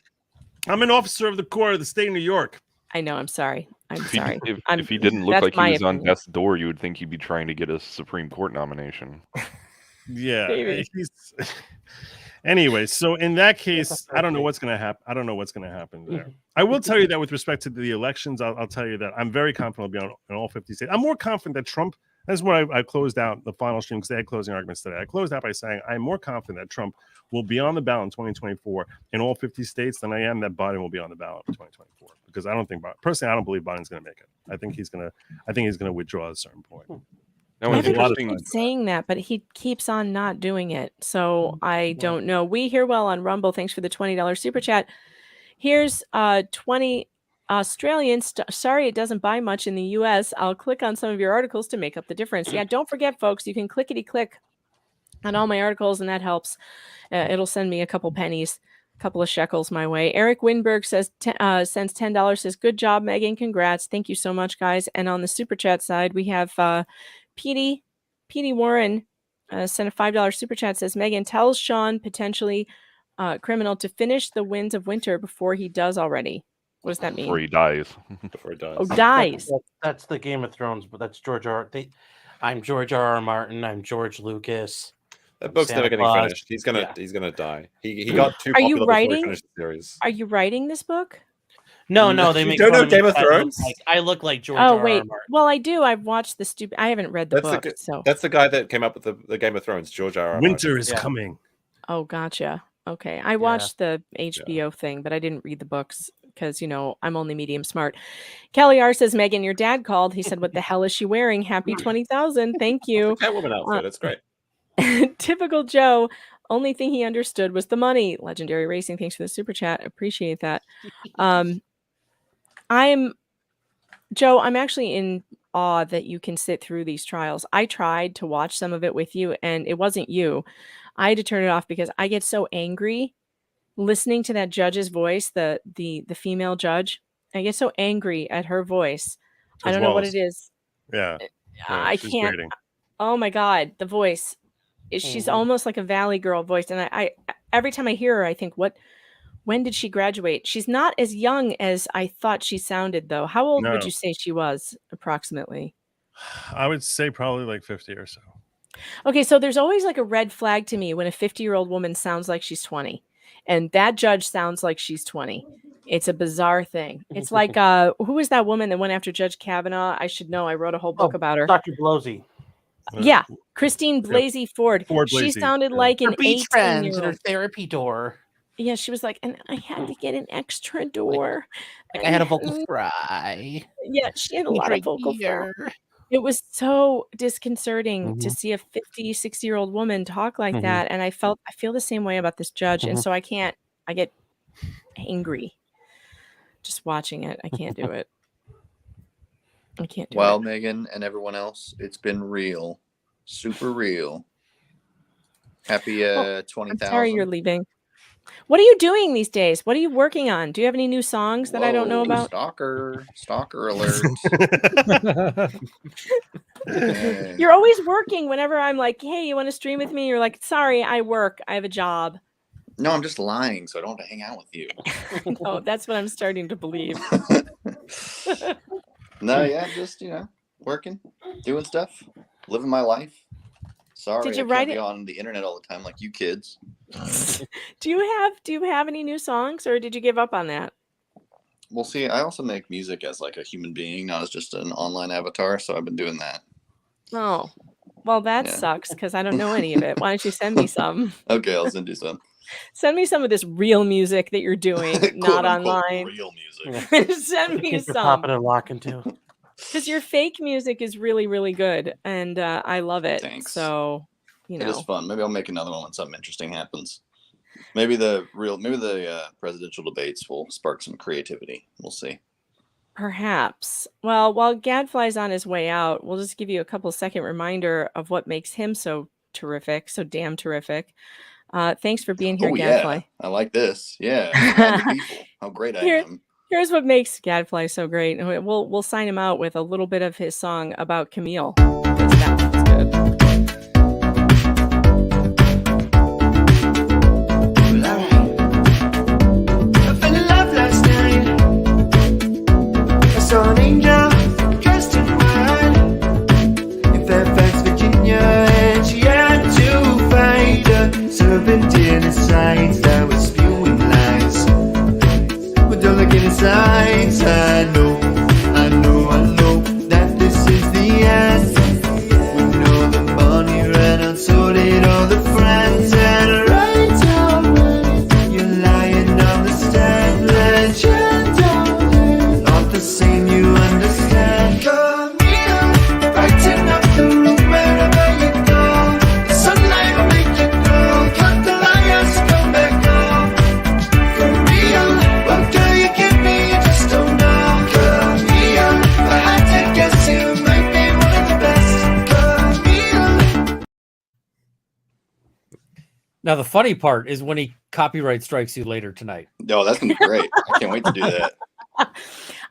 I'm an officer of the court of the state of New York. I know. I'm sorry. Sorry. If he didn't look like he was on death's door, you would think he'd be trying to get a Supreme Court nomination. Yeah. Anyway, so in that case, I don't know what's going to happen. I don't know what's going to happen there. I will tell you that with respect to the elections, I'll tell you that I'm very confident I'll be in all 50 states. I'm more confident that Trump. That's what I closed out the final stream because they had closing arguments today. I closed out by saying I'm more confident that Trump will be on the ballot in 2024 in all 50 states than I am that Biden will be on the ballot in 2024. Because I don't believe Biden's going to make it. I think he's going to withdraw at a certain point. Everybody keeps saying that, but he keeps on not doing it. So I don't know. We hear well on Rumble. Thanks for the $20 super chat. Here's 20 Australians. Sorry, it doesn't buy much in the US. I'll click on some of your articles to make up the difference. Yeah, don't forget, folks, you can click on all my articles, and that helps. It'll send me a couple pennies, a couple of shekels my way. Eric Winberg says sends $10. Says, good job, Megan. Congrats. Thank you so much, guys. And on the super chat side, we have Petey Warren sent a $5 super chat. Says, Megan, tells Sean, potentially criminal, to finish the Winds of Winter before he does already. What does that mean? Before he dies. Before he dies. Oh, dies. That's the Game of Thrones, but that's George R. I'm George R. R. Martin. I'm George Lucas. That book's Santa never getting Claus. finished. He's gonna Yeah. die. He got too Are you popular before he writing? finished the series. Are you writing this book? No, they You make don't fun know of me Game of because Thrones? I look like George Oh R. R. wait, Martin. well I do. I've watched the stupid. I haven't read the That's book, so. That's the guy that came up with the Game of Thrones, George R. R. Winter Martin. is coming. Oh, gotcha. Okay, I watched the HBO thing, but I didn't read the books because I'm only medium smart. Kelly R says, Megan, your dad called. He said, "What the hell is she wearing?" Happy 20,000. Thank you. Catwoman outfit. That's great. Typical Joe. Only thing he understood was the money. Legendary Racing. Thanks for the super chat. Appreciate that. Joe, I'm actually in awe that you can sit through these trials. I tried to watch some of it with you, and it wasn't you. I had to turn it off because I get so angry listening to that judge's voice, the female judge. I get so angry at her voice. I don't know what it is. Yeah. I she's can't. grating. Oh my God, the voice. She's almost like a Valley Girl voice, and I every time I hear her, I think, when did she graduate? She's not as young as I thought she sounded, though. How old would No. you say she was, approximately? I would say probably like 50 or so. Okay, so there's always like a red flag to me when a 50-year-old woman sounds like she's 20, and that judge sounds like she's 20. It's a bizarre thing. It's like, who was that woman that went after Judge Kavanaugh? I should know. I wrote a whole book about her. Dr. Blasey. Yeah, Christine Blasey Ford. Ford She Blasey, sounded like an Her beach friends and her 18-year-old. therapy door. Yeah, she was like, and I had to get an extra door. Like I had a vocal fry. Yeah, she had a It's lot right of vocal fry. here. It was so disconcerting to see a 50, 60-year-old woman talk like that. And I feel the same way about this judge. And so I get angry just watching it. I can't do it. I can't do Well, it. Megan and everyone else, it's been real, super real. Happy 20,000. I'm sorry you're leaving. What are you doing these days? What are you working on? Do you have any new songs that I don't know about? Stalker alert. You're always working whenever I'm like, hey, you want to stream with me? You're like, sorry, I work. I have a job. No, I'm just lying, so I don't have to hang out with you. Oh, that's what I'm starting to believe. No, yeah, just working, doing stuff, living my life. Sorry, Did you I write can't be it? on the internet all the time like you kids. Do you have any new songs, or did you give up on that? Well, see, I also make music as like a human being, not as just an online avatar. So I've been doing that. Oh, well, that sucks because I don't know any of it. Why don't you send me some? Okay, I'll send you some. Send me some of this real music that you're doing, not unquote online. real music. Send me You're some. popping and locking too. Because your fake music is really, really good, and I love it. Thanks. So, It is fun. Maybe I'll make another one when something interesting happens. Maybe the presidential debates will spark some creativity. We'll see. perhaps. Well, while Gadfly's on his way out, we'll just give you a couple second reminder of what makes him so terrific, so damn terrific. Thanks for being here, Oh Gadfly. yeah, I like this. Yeah, around the people. How great I am. Here's what makes Gadfly so great. We'll sign him out with a little bit of his song about Camille. 'Cause that's good. I fell in love last night. I saw an angel dressed in white in Fairfax, Virginia, and she had to fight a serpent in his sides that was spewing lies. But don't look in his eyes. I know that this is the end. We know the money ran out, so did all the friends, and right already you're lying on the stand. Legend not the same, you understand. Camille, brighten up the room wherever you go. The sunlight will make you glow. Cut the liars, come back home. Camille, what do you give me? You just don't know. Camille, if I had to guess, you might be one of the best. Camille. Now the funny part is when he copyright strikes you later tonight. No, that's gonna be great. I can't wait to do that.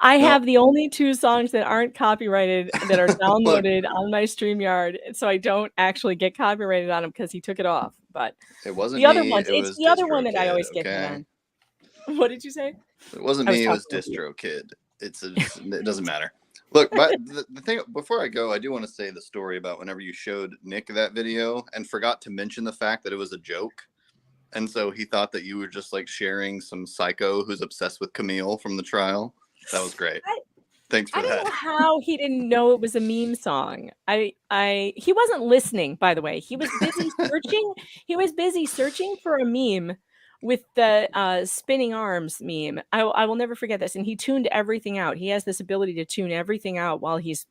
I have the only 2 songs that aren't copyrighted that are downloaded on my StreamYard, so I don't actually get copyrighted on them because he took it off. But It wasn't the other me, ones, it it's was the other one that I DistroKid, always get hit okay? on. What did you say? It wasn't me. It was Distro Kid. It doesn't matter. Look, but the thing before I go, I do want to say the story about whenever you showed Nick that video and forgot to mention the fact that it was a joke. And so he thought that you were just like sharing some psycho who's obsessed with Camille from the trial. That was great. Thanks for I that. don't know how he didn't know it was a meme song. He wasn't listening, by the way. He was busy searching. He was busy searching for a meme with the spinning arms meme. I will never forget this. And he tuned everything out. He has this ability to tune everything out while he's,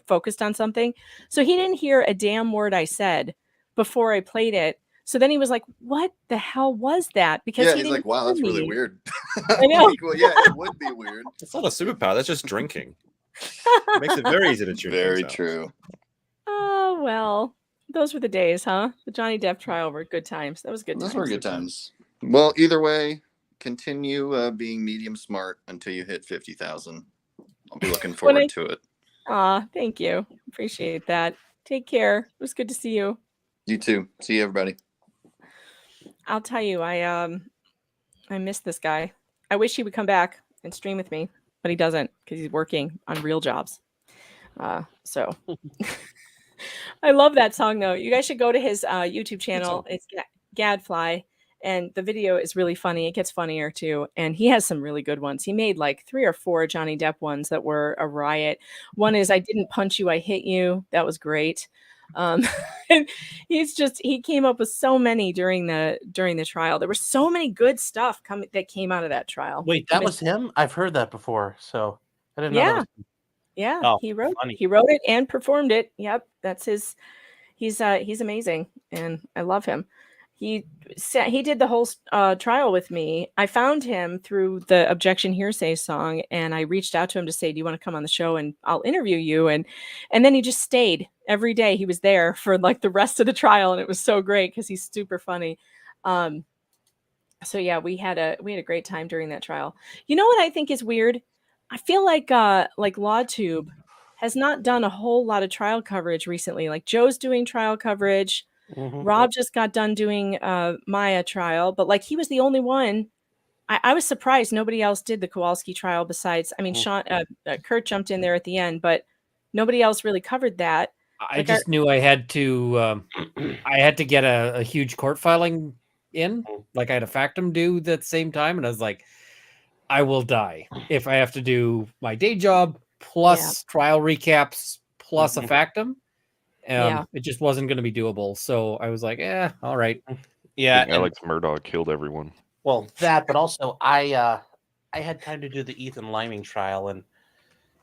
focused on something. So he didn't hear a damn word I said before I played it. So then he was like, what the hell was that? Because he's like, wow, that's really weird. I know. Like, well, yeah, it would be weird. It's not a superpower. That's just drinking. It makes it very easy to tune. Very true. Oh, well, those were the days, huh? The Johnny Depp trial were good times. That was good times. Those were good times. Well, either way, continue being medium smart until you hit 50,000. I'll be looking forward to it. Aw, thank you. Appreciate that. Take care. It was good to see you. You too. See you, everybody. I'll tell you, I miss this guy. I wish he would come back and stream with me, but he doesn't because he's working on real jobs. So I love that song though. You guys should go to his YouTube channel. It's Gadfly, and the video is really funny. It gets funnier too, and he has some really good ones. He made like 3 or 4 Johnny Depp ones that were a riot. One is "I didn't punch you, I hit you." That was great. And he came up with so many during the trial. There were so many good stuff that came out of that trial. Wait, that was him? I've heard that before, so I didn't know that was him. Yeah, Oh, he wrote funny. it and performed it. Yep, that's his. He's amazing, and I love him. He did the whole trial with me. I found him through the Objection Hearsay song, and I reached out to him to say, "Do you want to come on the show and I'll interview you?" And then he just stayed every day. He was there for like the rest of the trial, and it was so great because he's super funny. So yeah, we had a great time during that trial. You know what I think is weird? I feel like LawTube has not done a whole lot of trial coverage recently. Like Joe's doing trial coverage. Mhm. Rob just got done doing Maya trial, but like he was the only one. I was surprised nobody else did the Kowalski trial besides. I mean, Sean, Kurt jumped in there at the end, but nobody else really covered that. I just knew I had to. I had to get a huge court filing in. Like I had a factum due at the same time, and I was like, I will die if I have to do my day job plus trial recaps plus a factum. It just wasn't going to be doable. So I was like, all right. Yeah. Alex Murdoch killed everyone. Well, that, but also I had time to do the Ethan Liming trial, and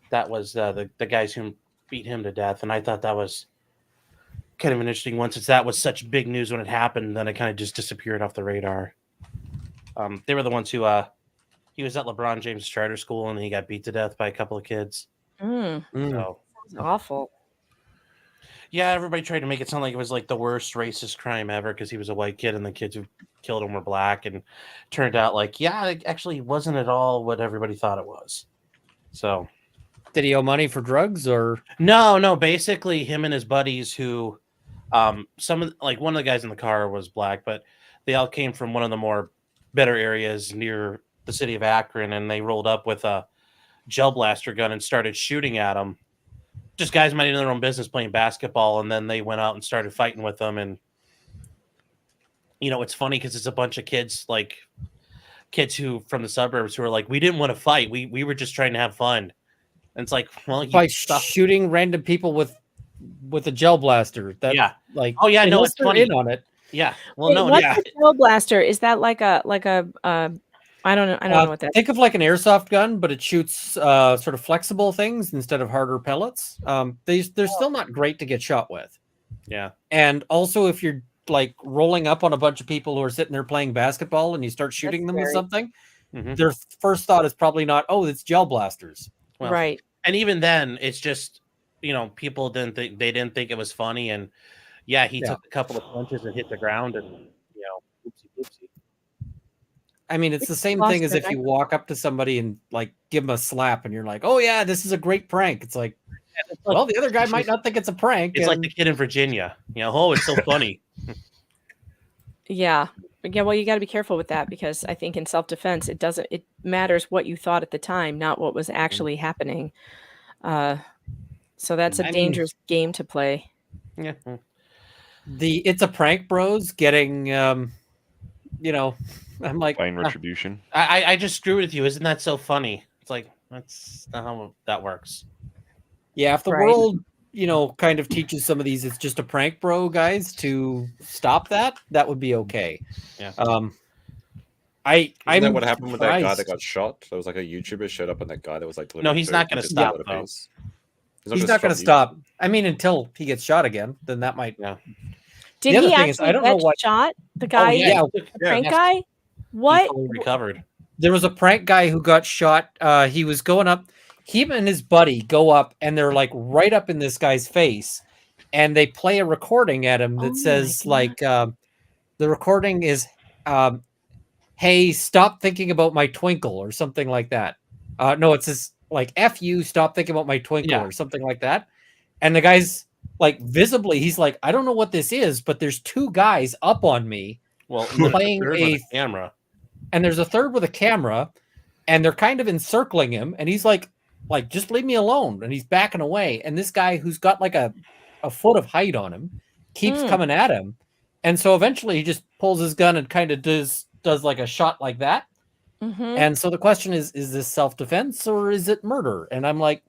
that was the guys who beat him to death, and I thought that was kind of an interesting one since that was such big news when it happened. Then it kind of just disappeared off the radar. They were the ones who he was at LeBron James charter school and he got beat to death by a couple of kids. So, Sounds awful. Yeah, everybody tried to make it sound like it was like the worst racist crime ever because he was a white kid and the kids who killed him were black, and turned out like, yeah, it actually wasn't at all what everybody thought it was. So, did he owe money for drugs or no? Basically, him and his buddies who, one of the guys in the car was black, but they all came from one of the more better areas near the city of Akron, and they rolled up with a gel blaster gun and started shooting at them. Just guys minding their own business playing basketball, and then they went out and started fighting with them. And it's funny because it's a bunch of kids who from the suburbs who are like, we didn't want to fight, we were just trying to have fun. And it's like, well, by shooting random people with a gel blaster. It's funny in on it. Yeah. Well, what's a gel blaster? Is that like a I don't know what that. Think of like an airsoft gun, but it shoots sort of flexible things instead of harder pellets. They're still not great to get shot with. Yeah. And also, if you're like rolling up on a bunch of people who are sitting there playing basketball and you start shooting them with something, their first thought is probably not, "Oh, it's gel blasters." Well, right. And even then, it's just people didn't think it was funny, and he took a couple of punches and hit the ground, and oopsie. I mean, it's the same thing as if you walk up to somebody and like give them a slap, and you're like, "Oh yeah, this is a great prank." It's like, well, the other guy might not think it's a prank. It's like the kid in Virginia. Oh, it's so funny. Yeah. Yeah, well, you got to be careful with that because I think in self-defense, it matters what you thought at the time, not what was actually happening. So that's a dangerous game to play. Yeah. It's a prank bros getting, you know, I'm like, Fine retribution. I just screw with you. Isn't that so funny? It's like, that's not how that works. Yeah, if the Right. world, you know, kind of teaches some of these, it's just a prank bro guys to stop that would be okay. Yeah. Isn't that what happened with that guy that got shot? There was like a YouTuber showed up on that guy that was like No, he's not going to stop though. He's not going to stop. I mean, until he gets shot again, then that might. Yeah. Did he actually get shot? The guy, the prank guy? What? He recovered. There was a prank guy who got shot. He was going up. Him and his buddy go up, and they're like right up in this guy's face, and they play a recording at him that says like, the recording is, "Hey, stop thinking about my twinkle" or something like that. No, it says like "F you, stop thinking about my twinkle" or something like that. And the guy's like visibly, he's like, I don't know what this is, but there's two guys up on me. Well, playing a camera, and there's a third with a camera, and they're kind of encircling him, and he's like just leave me alone, and he's backing away, and this guy who's got like a foot of height on him keeps coming at him, and so eventually he just pulls his gun and kind of does like a shot like that. And so the question is this self-defense or is it murder? And I'm like,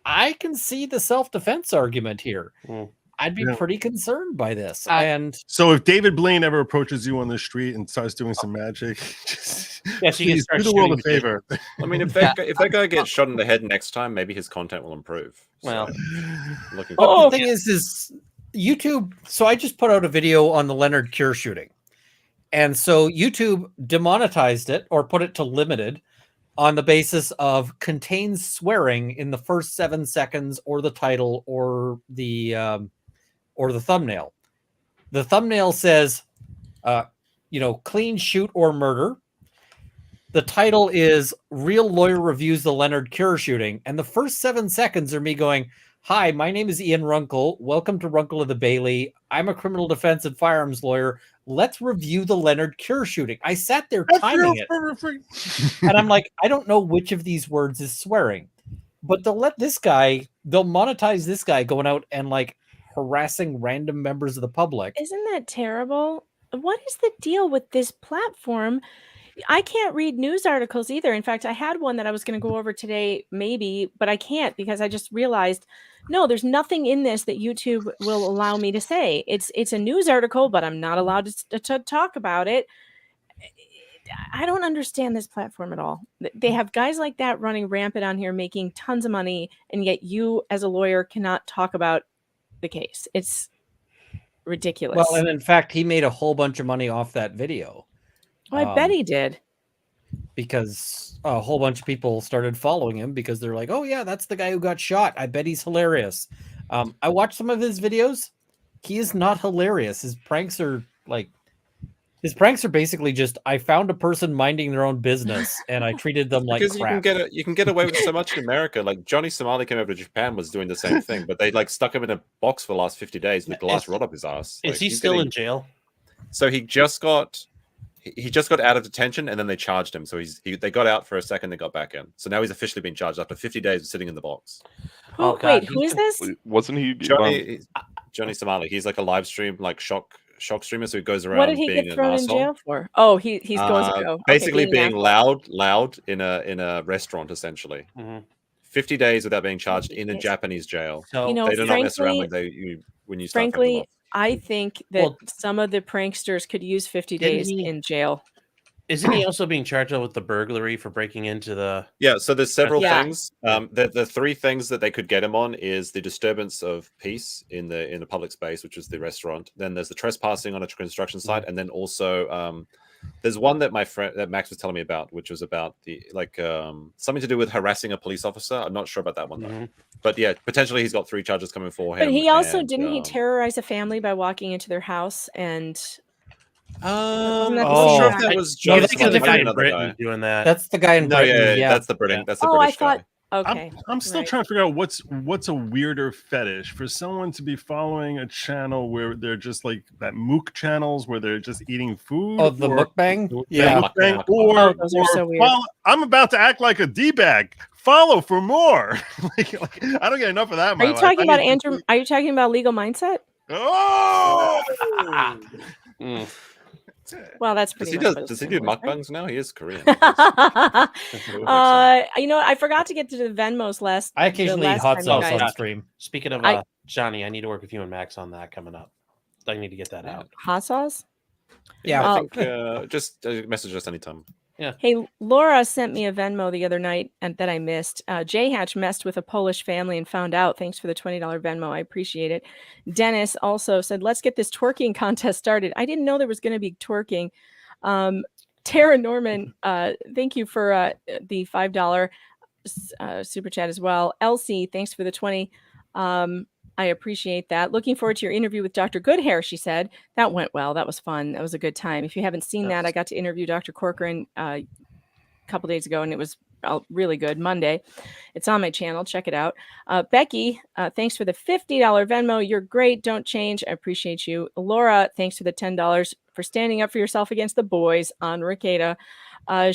I can see the self-defense argument here. I'd be pretty concerned by this. And so if David Blaine ever approaches you on the street and starts doing some magic, just please do the world a favor. I mean, if that guy gets shot in the head next time, maybe his content will improve. Well, looking the thing is YouTube. So I just put out a video on the Leonard Cure shooting. And so YouTube demonetized it or put it to limited on the basis of contains swearing in the first 7 seconds or the title or the thumbnail. The thumbnail says, clean shoot or murder. The title is Real Lawyer Reviews the Leonard Cure Shooting. And the first 7 seconds are me going, hi, my name is Ian Runkle. Welcome to Runkle of the Bailey. I'm a criminal defense and firearms lawyer. Let's review the Leonard Cure shooting. I sat there timing it. And I'm like, I don't know which of these words is swearing. But they'll monetize this guy going out and like harassing random members of the public. Isn't that terrible? What is the deal with this platform? I can't read news articles either. In fact, I had one that I was going to go over today, maybe, but I can't because I just realized, no, there's nothing in this that YouTube will allow me to say. It's a news article, but I'm not allowed to talk about it. I don't understand this platform at all. They have guys like that running rampant on here, making tons of money, and yet you, as a lawyer, cannot talk about the case. It's ridiculous. Well, and in fact, he made a whole bunch of money off that video. Well, I bet he did. Because a whole bunch of people started following him because they're like, oh, yeah, that's the guy who got shot. I bet he's hilarious. I watched some of his videos. He is not hilarious. His pranks are basically just, I found a person minding their own business and I treated them like crap. You can get away with so much in America. Like Johnny Somali came over to Japan, was doing the same thing, but they like stuck him in a box for the last 50 days with glass rod up his ass. Is he still in jail? So he just got out of detention and then they charged him. So they got out for a second, they got back in. So now he's officially been charged after 50 days of sitting in the box. Oh, wait, who is this? Wasn't he Johnny Somali? He's like a live stream, like shock streamer, so he goes around. What did he being get thrown an in asshole. jail for? Oh, he's going to go. Basically, Okay, being loud in a restaurant, essentially. 50 days without being charged in a Japanese jail. So, they do not mess around when you start. Frankly, I think that some of the pranksters could use 50 days in jail. Isn't he also being charged with the burglary for breaking into the? Yeah, so there's several things. The three things that they could get him on is the disturbance of peace in the public space, which is the restaurant. Then there's the trespassing on a construction site, and then also there's one that Max was telling me about, which was about something to do with harassing a police officer. I'm not sure about that one though. But yeah, potentially he's got 3 charges coming for him. But he also didn't he terrorize a family by walking into their house and. I'm not sure if that was Johnny the guy in Britain doing that. That's the guy in Britain. Yeah, that's the British. I thought Okay. I'm still trying to figure out what's a weirder fetish for someone to be following a channel where they're just like that mook channels where they're just eating food. Oh, the mukbang? Yeah, Mukbang. or those are so weird. I'm about to act like a d-bag. Follow for more. like, I don't get enough of that. In Are my you life. talking I about need- Andrew? Are you talking about Legal Mindset? Oh. Well, that's Does pretty he much. does he do mukbangs now? He is Korean. You know, I forgot to get to the Venmos last. I occasionally eat hot sauce on stream. Speaking of Johnny, I need to work with you and Max on that coming up. I need to get that out. Hot sauce. Yeah, I Oh. think just message us anytime. Yeah. Hey, Laura sent me a Venmo the other night and that I missed. J Hatch messed with a Polish family and found out. Thanks for the $20 Venmo. I appreciate it. Dennis also said, let's get this twerking contest started. I didn't know there was going to be twerking. Tara Norman, thank you for the $5 super chat as well. Elsie, thanks for the 20. I appreciate that. Looking forward to your interview with Dr. Goodhair, she said. That went well. That was fun. That was a good time. If you haven't seen that, I got to interview Dr. Corcoran a couple days ago, and it was really good. Monday. It's on my channel. Check it out. Becky, thanks for the $50 Venmo. You're great. Don't change. I appreciate you. Laura, thanks for the $10 for standing up for yourself against the boys on Rekieta.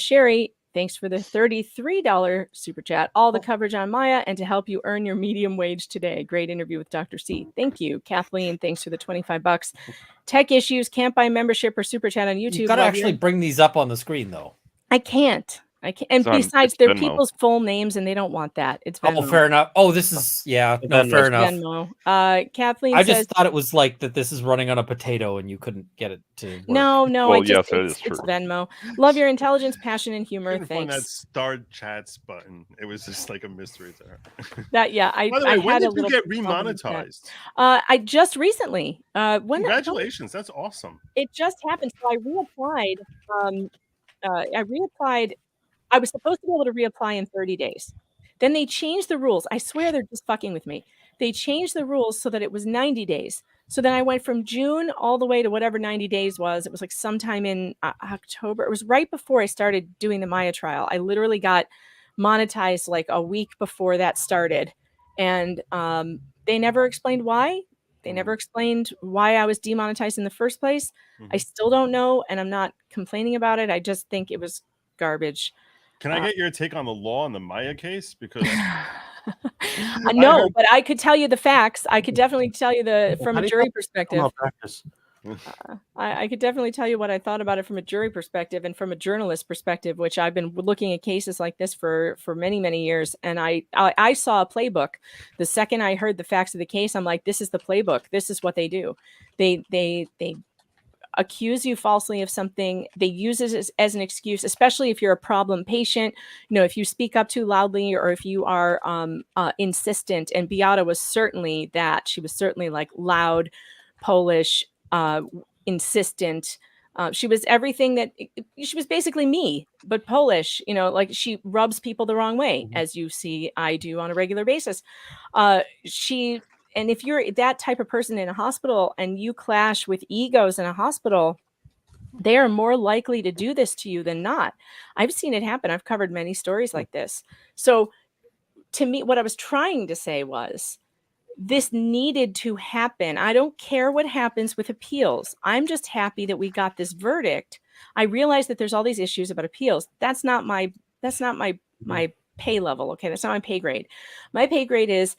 Sherry, thanks for the $33 super chat. All the coverage on Maya and to help you earn your medium wage today. Great interview with Dr. C. Thank you. Kathleen, thanks for the $25. Tech issues, can't buy membership or super chat on YouTube. You've got to actually bring these up on the screen, though. I can't. And besides, they're people's full names and they don't want that. It's Venmo. Oh, fair enough. Oh, this is, no, fair enough. Venmo. Kathleen I says, just thought it was like that this is running on a potato and you couldn't get it to work. No, Well, it's that is true. Venmo. Love your intelligence, passion, and humor. Couldn't find that Thanks. start chats button. It was just like a mystery there. By the way, I when had did a little get problem with that. remonetized? I just recently. Congratulations, that's awesome. It just happened. So I reapplied. I was supposed to be able to reapply in 30 days. Then they changed the rules. I swear they're just fucking with me. They changed the rules so that it was 90 days. So then I went from June all the way to whatever 90 days was. It was like sometime in October. It was right before I started doing the Maya trial. I literally got monetized like a week before that started. And they never explained why. They never explained why I was demonetized in the first place. I still don't know, and I'm not complaining about it. I just think it was garbage. Can I get your take on the law in the Maya case? Because no, but I could tell you the facts. I could definitely tell you from a jury perspective. I could definitely tell you what I thought about it from a jury perspective and from a journalist perspective, which I've been looking at cases like this for many, many years. And I saw a playbook. The second I heard the facts of the case, I'm like, this is the playbook. This is what they do. They accuse you falsely of something. They use it as an excuse, especially if you're a problem patient. You know, if you speak up too loudly or if you are insistent. And Beata was certainly that. She was certainly like loud, Polish, insistent. She was everything that she was basically me, but Polish. You know, like she rubs people the wrong way, as you see I do on a regular basis. And if you're that type of person in a hospital and you clash with egos in a hospital, they are more likely to do this to you than not. I've seen it happen. I've covered many stories like this. So to me, what I was trying to say was this needed to happen. I don't care what happens with appeals. I'm just happy that we got this verdict. I realize that there's all these issues about appeals. That's not my pay level. Okay. That's not my pay grade. My pay grade is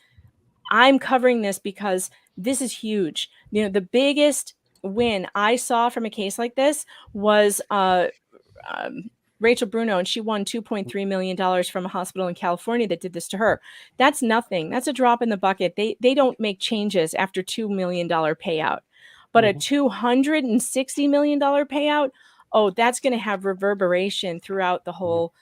I'm covering this because this is huge. You know, the biggest win I saw from a case like this was Rachel Bruno, and she won $2.3 million from a hospital in California that did this to her. That's nothing. That's a drop in the bucket. They don't make changes after $2 million payout. But a $260 million payout, that's going to have reverberation throughout the whole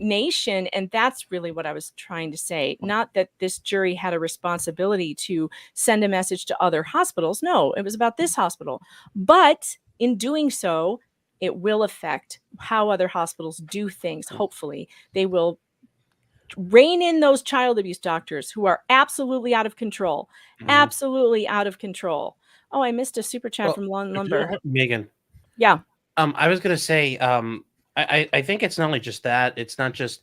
nation. And that's really what I was trying to say. Not that this jury had a responsibility to send a message to other hospitals. No, it was about this hospital. But in doing so, it will affect how other hospitals do things. Hopefully, they will rein in those child abuse doctors who are absolutely out of control. Absolutely out of control. Oh, I missed a super chat from Lon Lumber. Megan. Yeah. I was going to say, I think it's not only just that. It's not just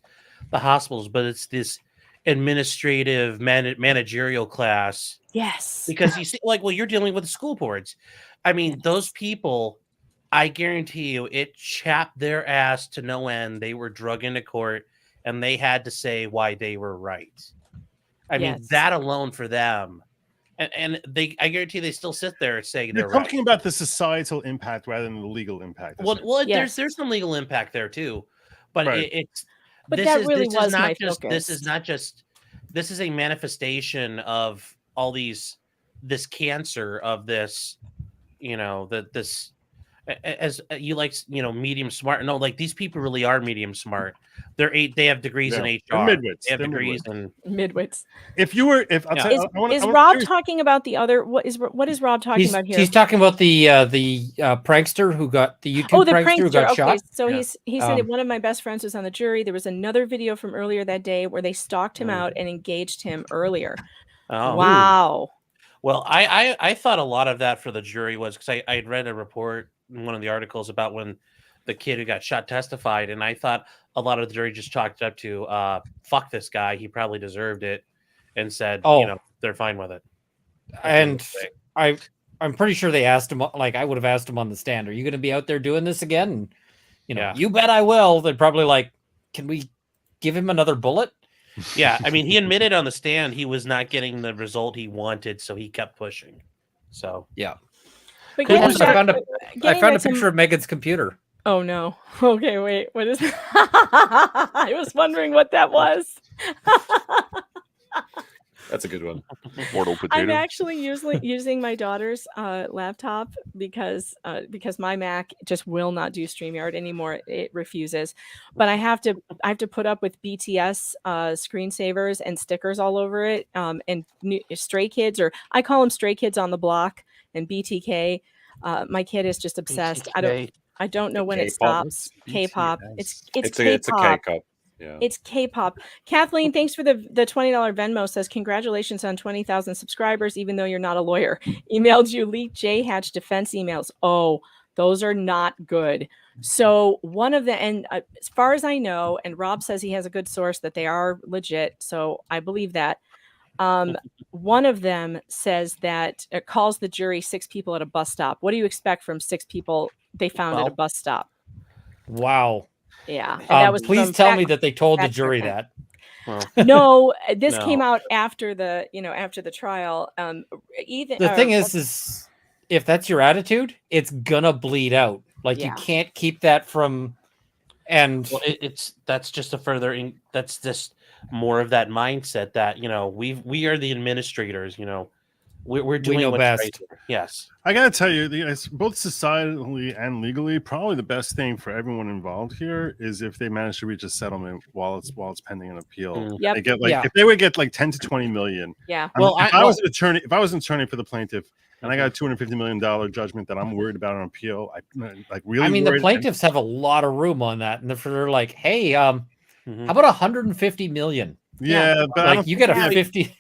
the hospitals, but it's administrative managerial class. Yes. Because you see, like, well, you're dealing with the school boards. I mean, those people, I guarantee you, it chapped their ass to no end. They were drug into court, and they had to say why they were right. I mean, that alone for them, and I guarantee they still sit there saying They're they're right. talking about the societal impact rather than the legal impact. Well, there's some legal impact there too, but Right. This is a manifestation of all this cancer of this, this as you like, medium smart. No, like these people really are medium smart. They have degrees in HR. They're midwits. They have They're midwits. Midwits. If you were, if I'll tell you, Is Rob talking about the other? What is Rob talking about here? He's talking about the prankster who got the YouTube prankster who got shot. So he said that one of my best friends was on the jury. There was another video from earlier that day where they stalked him out and engaged him earlier. Oh. Wow. Well, I thought a lot of that for the jury was because I had read a report in one of the articles about when the kid who got shot testified, and I thought a lot of the jury just chalked it up to fuck this guy, he probably deserved it, and said, they're fine with it. And I'm pretty sure they asked him, like I would have asked him on the stand, are you going to be out there doing this again? And, you bet I will. They're probably like, can we give him another bullet? Yeah, I mean, he admitted on the stand he was not getting the result he wanted, so he kept pushing. So yeah. But I found a picture of Megan's computer. Oh no. Okay, wait. What is that? I was wondering what that was. That's a good one. Mortal potato. I'm actually using my daughter's laptop because my Mac just will not do StreamYard anymore. It refuses. But I have to put up with BTS screensavers and stickers all over it. And Stray Kids, or I call them Stray Kids on the Block, and BTK. My kid is just obsessed. BTK. I don't know when it stops. K-pop. It's It's K-pop. a K-pop. Yeah. It's K-pop. Kathleen, thanks for the $20 Venmo. Says congratulations on 20,000 subscribers, even though you're not a lawyer. Emailed you leaked J Hatch defense emails. Oh, those are not good. So one of the, and as far as I know, and Rob says he has a good source that they are legit, so I believe that. One of them says that it calls the jury 6 people at a bus stop. What do you expect from 6 people they found at a bus stop? Wow. Yeah. And that was please tell me that they told the jury that. Well, no, this came out after the, after the trial. The thing is if that's your attitude, it's gonna bleed out. Like you can't keep that from, and that's just that's just more of that mindset that we are the administrators. We're doing know what's best. right here. Yes. I gotta tell you, both societally and legally, probably the best thing for everyone involved here is if they manage to reach a settlement while it's pending an appeal. Yep. They get if they would get like 10 to 20 million. Yeah. If I was an attorney for the plaintiff and I got a $250 million judgment that I'm worried about on appeal, I mean, the plaintiffs have a lot of room on that, and they're like, hey, how about 150 million? Yeah, but like you get a 50.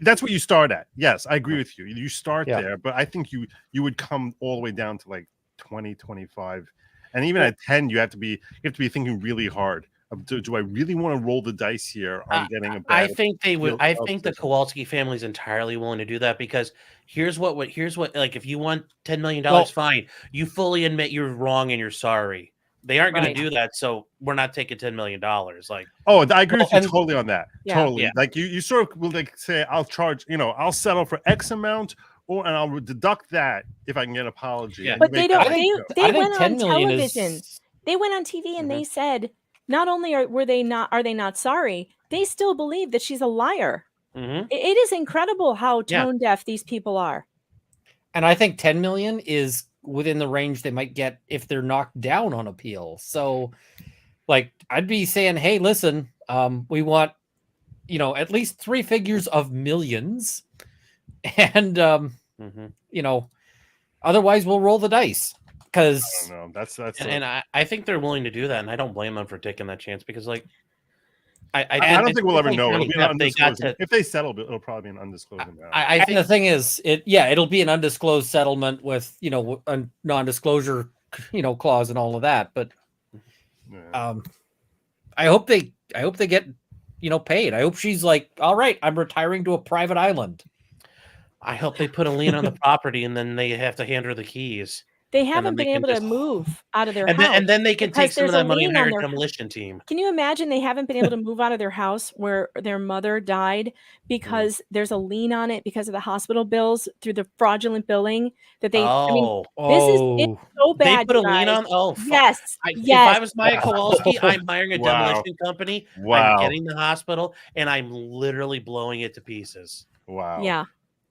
That's what you start at. Yes, I agree with you. You start there, but I think you would come all the way down to like 20, 25, and even at 10, you have to be thinking really hard. Do I really want to roll the dice here on getting a bad I think they would. I think the Kowalski family is entirely willing to do that because here's what like if you want $10 million, fine. You fully admit you're wrong and you're sorry. They aren't going to do that, so we're not taking $10 million. Like, oh, I agree with you totally on that. Yeah. Totally. Yeah. Like you sort of will like say, I'll charge, I'll settle for X amount, and I'll deduct that if I can get an apology. Yeah. But they don't. They went on 10 million television. They went on TV and they said not only are they not sorry, they still believe that she's a liar. It is incredible how tone deaf these people are. And I think 10 million is within the range they might get if they're knocked down on appeal. So like I'd be saying, hey, listen, we want, at least 3 figures of millions. And otherwise we'll roll the dice. Because that's and I think they're willing to do that, and I don't blame them for taking that chance because like I don't think we'll ever know. It'll be an undisclosed. If they settle, it'll probably be an undisclosed amount. I think the thing is, it'll be an undisclosed settlement with a non-disclosure clause and all of that. But I hope they they get, paid. I hope she's like, all right, I'm retiring to a private island. I hope they put a lien on the property and then they have to hand her the keys. They haven't been able to move out of their and house. Then they can take some of there's a that money and lien on hire a their demolition team. Can you imagine they haven't been able to move out of their house where their mother died because there's a lien on it because of the hospital bills through the fraudulent billing that they it's so bad. They put a you lien guys. on? Oh, yes. If I was Maya Kowalski, I'm hiring a Wow. demolition company. Wow. I'm getting the hospital and I'm literally blowing it to pieces. Wow. Yeah.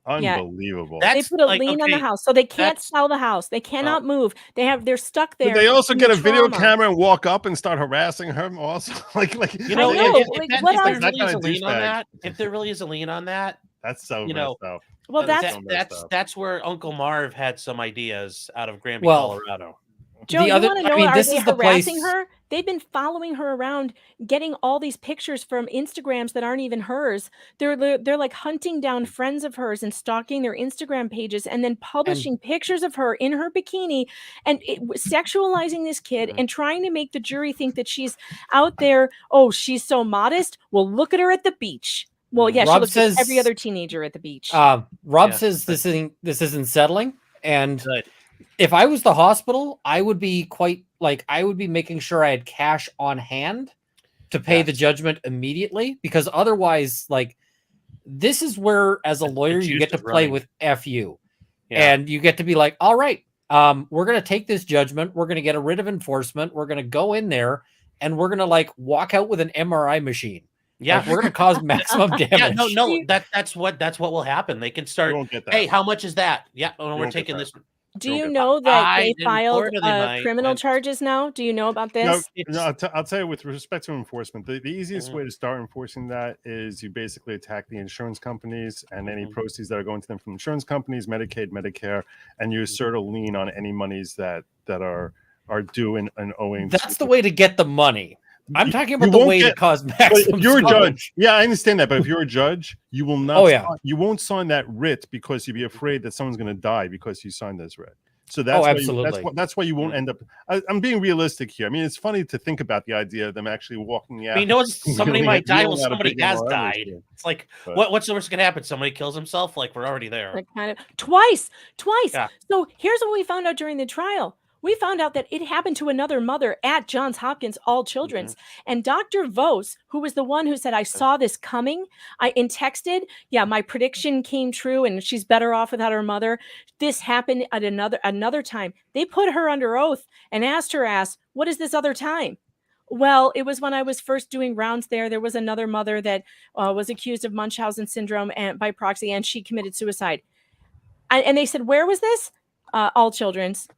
Unbelievable. They put a lien on the house, so they can't sell the house. They cannot move. They're stuck there. Did they also in get the a video trauma. camera and walk up and start harassing her? Also, like You know, if if there really is a lien on that, that's so you know, messed up. Well, that's where Uncle Marv had some ideas out of Granby, Well, Colorado. Joe, you want to know? Are they the harassing place- her? They've been following her around, getting all these pictures from Instagrams that aren't even hers. They're like hunting down friends of hers and stalking their Instagram pages, and then publishing pictures of her in her bikini and sexualizing this kid and trying to make the jury think that she's out there. Oh, she's so modest. Well, look at her at the beach. Well, yeah, she Rob looks says- like every other teenager at the beach. Rob says this isn't settling, and if I was the hospital, I would be making sure I had cash on hand to pay the judgment immediately, because otherwise, this is where, as a lawyer, you get to play with FU, and you get to be like, all right, we're going to take this judgment, we're going to get a writ of enforcement, we're going to go in there, and we're going to walk out with an MRI machine. Yeah, we're going to cause maximum damage. No, that's what will happen. They can start. Hey, how much is that? Yeah, we're taking this. Do you know that they in filed Florida, they might. criminal charges now? Do you know about this? No, I'll tell you, with respect to enforcement, the easiest way to start enforcing that is you basically attack the insurance companies and any proceeds that are going to them from insurance companies, Medicaid, Medicare, and you assert a lien on any monies that are due and owing. That's the way to get the money. I'm talking about the way to cause maximum. If you're a damage. judge, yeah, I understand that. But if you're a judge, you will not. Oh, yeah. You won't sign that writ because you'd be afraid that someone's going to die because you signed this writ. So that's absolutely. That's why you won't end up. I'm being realistic here. I mean, it's funny to think about the idea of them actually walking out. I mean, somebody might die. Well, somebody has MRI died. machine. It's like, But- what's the worst going to happen? Somebody kills himself? We're already there. Like kind of twice. Yeah. So here's what we found out during the trial. We found out that it happened to another mother at Johns Hopkins All Children's. And Dr. Vos, who was the one who said, I saw this coming, texted, my prediction came true and she's better off without her mother. This happened at another time. They put her under oath and asked her, what is this other time? Well, it was when I was first doing rounds there. There was another mother that was accused of Munchausen syndrome and by proxy, and she committed suicide. And they said, where was this? All Children's.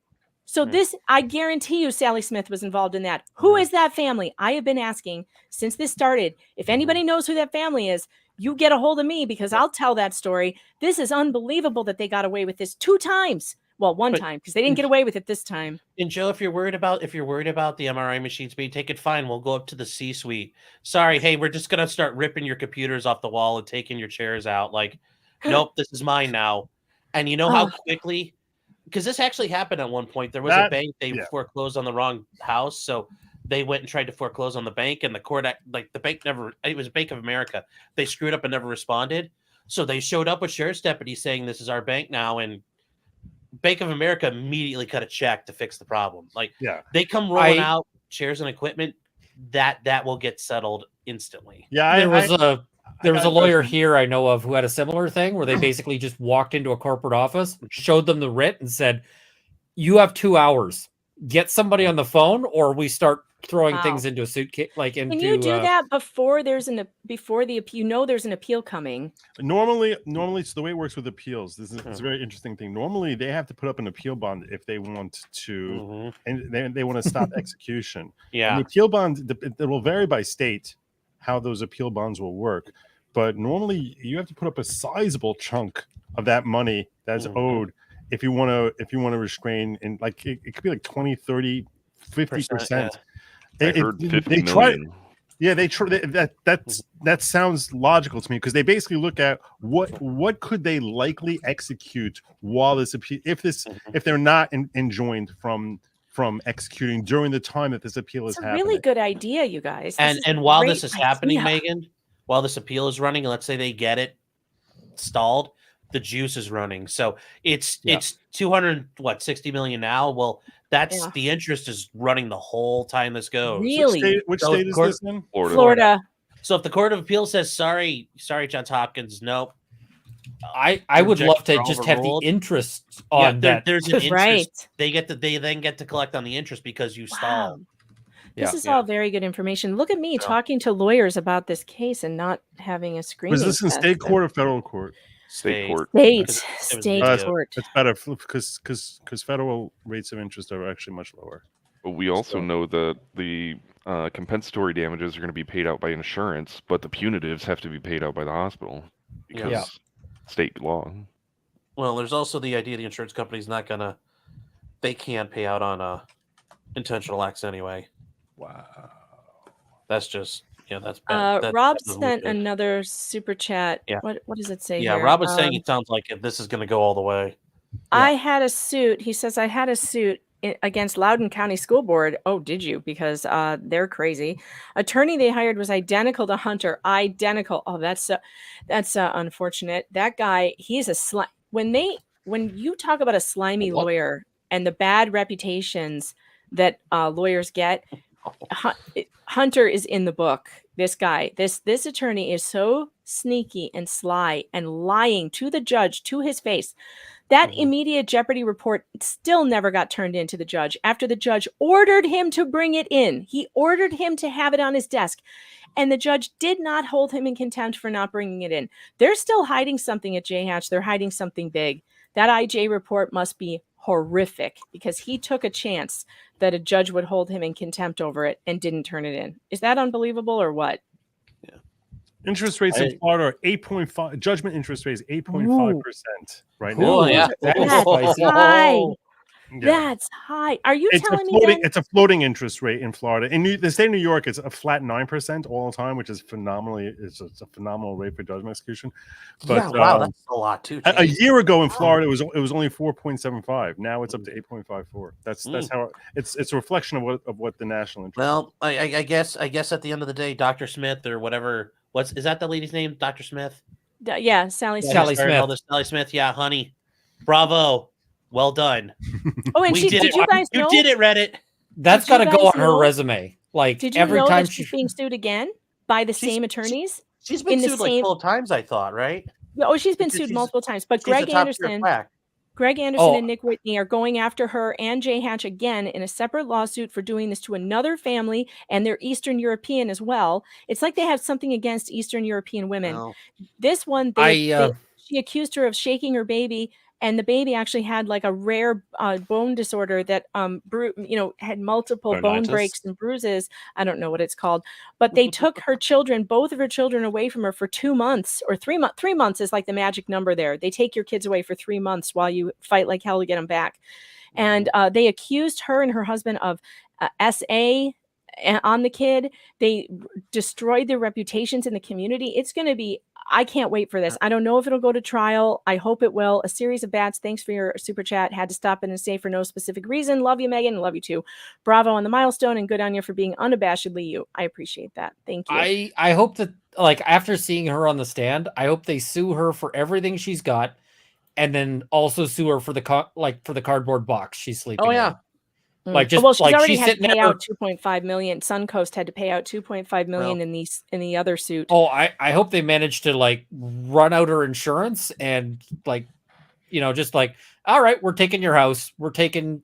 So this, I guarantee you, Sally Smith was involved in that. Who is that family? I have been asking since this started. If anybody knows who that family is, you get a hold of me because I'll tell that story. This is unbelievable that they got away with this 2 times. Well, one time because they didn't get away with it this time. And Joe, if you're worried about the MRI machines being taken, fine. We'll go up to the C-suite. Sorry, hey, we're just gonna start ripping your computers off the wall and taking your chairs out. Nope, this is mine now. And you know how quickly. Because this actually happened at one point. There was a bank, they foreclosed on the wrong house. So they went and tried to foreclose on the bank, and the court, the bank never, it was Bank of America. They screwed up and never responded. So they showed up with sheriff's deputies saying, this is our bank now. And Bank of America immediately cut a check to fix the problem. They come rolling out chairs and equipment, that will get settled instantly. Yeah, There was a lawyer here I know of who had a similar thing where they basically just walked into a corporate office, showed them the writ, and said, you have 2 hours. Get somebody on the phone or we start throwing things into a suitcase. Can you do that before there's an appeal coming? Normally, it's the way it works with appeals. This is it's a very interesting thing. Normally, they have to put up an appeal bond if they want to, and they want to stop execution. Yeah, and the appeal bond, it will vary by state how those appeal bonds will work. But normally you have to put up a sizable chunk of that money that's owed if you want to restrain, and it could be 20, 30, 50%. I heard 50 million. That sounds logical to me because they basically look at what could they likely execute while this appeal if they're not enjoined from from executing during the time that this appeal is It's a happening. really good idea, you guys. And This is a while great this is happening, idea. Megan, while this appeal is running, let's say they get it stalled, the juice is running. So it's 60 million now. Well, that's the interest is running the whole time this goes. Really? Which So state the is court- this in? Florida. So if the Court of Appeal says sorry, Johns Hopkins, nope. I would love to just have the overruled. interest on that. There's an interest. Right. They then get to collect on the interest because you stalled. This is all very good information. Look at me talking to lawyers about this case and not having a screening. Was this in state court or federal court? State court. State court. It's better because federal rates of interest are actually much lower. But we also know that the compensatory damages are going to be paid out by insurance, but the punitives have to be paid out by the hospital because state law. Well, there's also the idea the insurance company's they can't pay out on intentional acts anyway. Wow. That's just that's bad. Rob sent another super chat. Yeah. What does it say Yeah, here? Rob was saying it sounds like this is going to go all the way. I had a suit. He says I had a suit against Loudoun County School Board. Oh, did you? Because they're crazy. Attorney they hired was identical to Hunter. Identical. Oh, that's unfortunate. That guy, he's a when you talk about a slimy lawyer and the bad reputations that lawyers get, Hunter is in the book. This guy, this attorney is so sneaky and sly and lying to the judge to his face. That immediate jeopardy report still never got turned into the judge after the judge ordered him to bring it in. He ordered him to have it on his desk, and the judge did not hold him in contempt for not bringing it in. They're still hiding something at JHatch. They're hiding something big. That IJ report must be horrific because he took a chance that a judge would hold him in contempt over it and didn't turn it in. Is that unbelievable or what? Interest rates in Florida are 8.5. Judgment interest rate is 8.5% right now. That's high. That's high. Are you telling me that? It's a floating interest rate in Florida. In the state of New York, it's a flat 9% all the time, which is phenomenally. It's a phenomenal rate for judgment execution. But wow, that's a lot too. A year ago in Florida, it was only 4.75. Now it's up to 8.54. That's how it's a reflection of what the national interest. Well, I guess at the end of the day, Dr. Smith or whatever. Is that the lady's name? Dr. Smith? Yeah, Sally Smith. Sally Smith. Yeah, honey. Bravo. Well done. Oh, and did you guys know? You did it, Reddit. That's got to go on her resume. Like did you every know time that she's being sued again by the same attorneys? She's been sued like 12 times, I thought, right? Oh, she's been sued multiple times. But Greg Anderson and Nick Whitney are going after her and JHatch again in a separate lawsuit for doing this to another family, and they're Eastern European as well. It's like they have something against Eastern European women. No. This one, she accused her of shaking her baby, and the baby actually had like a rare bone disorder that had multiple bone breaks and bruises. I don't know what it's called, but they took both of her children away from her for 2 months or 3 months. 3 months is like the magic number there. They take your kids away for 3 months while you fight like hell to get them back. And they accused her and her husband of SA on the kid. They destroyed their reputations in the community. It's going to be, I can't wait for this. I don't know if it'll go to trial. I hope it will. A series of bats. Thanks for your super chat. Had to stop in and say for no specific reason. Love you, Megan. Love you too. Bravo on the milestone, and good on you for being unabashedly you. I appreciate that. Thank you. I hope that, like, after seeing her on the stand, I hope they sue her for everything she's got, and then also sue her for the cardboard box she's sleeping in. Like, just well, she's like already she's had to sitting pay there. out 2.5 million. Suncoast had to pay out 2.5 million in the other suit. Oh, I hope they managed to like run out her insurance and like, just like, all right, we're taking your house. We're taking,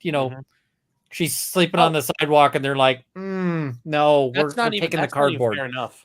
she's sleeping on the sidewalk, and they're like, no, we're taking the cardboard. Fair enough.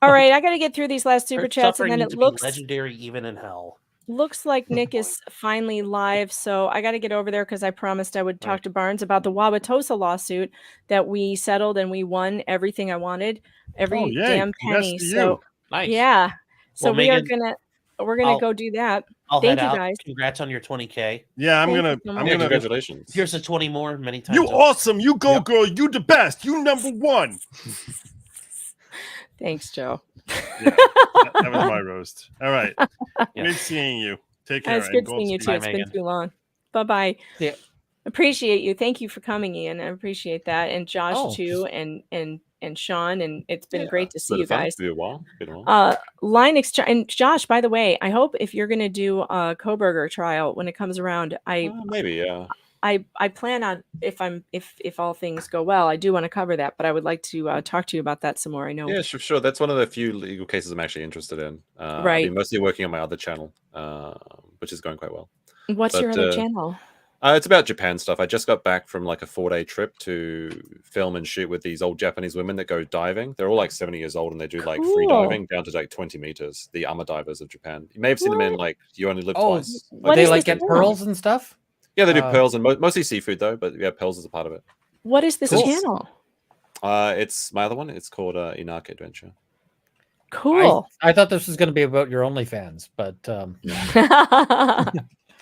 All right, I got to get through these last super chats, and then it looks legendary even in hell. Looks like Nick is finally live, so I got to get over there because I promised I would talk to Barnes about the Wauwatosa lawsuit that we settled, and we won everything I wanted, every damn penny. So nice. Yeah, so well, we're Megan, gonna go do that. I'll Thank head you out. guys. Congrats on your 20K. Yeah, I'm gonna. Congratulations. Here's a 20 more. Many times. You awesome. You go, girl. You the best. You number one. Thanks, Joe. Yeah, that was my roast. All right. Good seeing you. Take care. It's good seeing you too. It's been too long. Bye-bye. Yeah. Appreciate you. Thank you for coming, Ian. I appreciate that, and Josh Oh, too, and Sean, and it's been great to see Bit you of fun. guys. Been a while. Been a while. Line exchange, and Josh, by the way, I hope if you're going to do a Coburger trial when it comes around, Maybe, yeah. I plan on if all things go well, I do want to cover that, but I would like to talk to you about that some more. I know. Yeah, sure. That's one of the few legal cases I'm actually interested in. I've Right. been mostly working on my other channel, which is going quite well. What's your other channel? It's about Japan stuff. I just got back from like a 4-day trip to film and shoot with these old Japanese women that go diving. They're all like 70 years old and they do like free Cool. diving down to like 20 meters. The Ama divers of Japan. You may have seen them in like You Only Live Twice. They like get pearls and stuff. Yeah, they do pearls and mostly seafood though, but yeah, pearls is a part of it. What is this channel? It's my other one. It's called Inaka Adventure. Cool. I thought this was going to be about your OnlyFans, but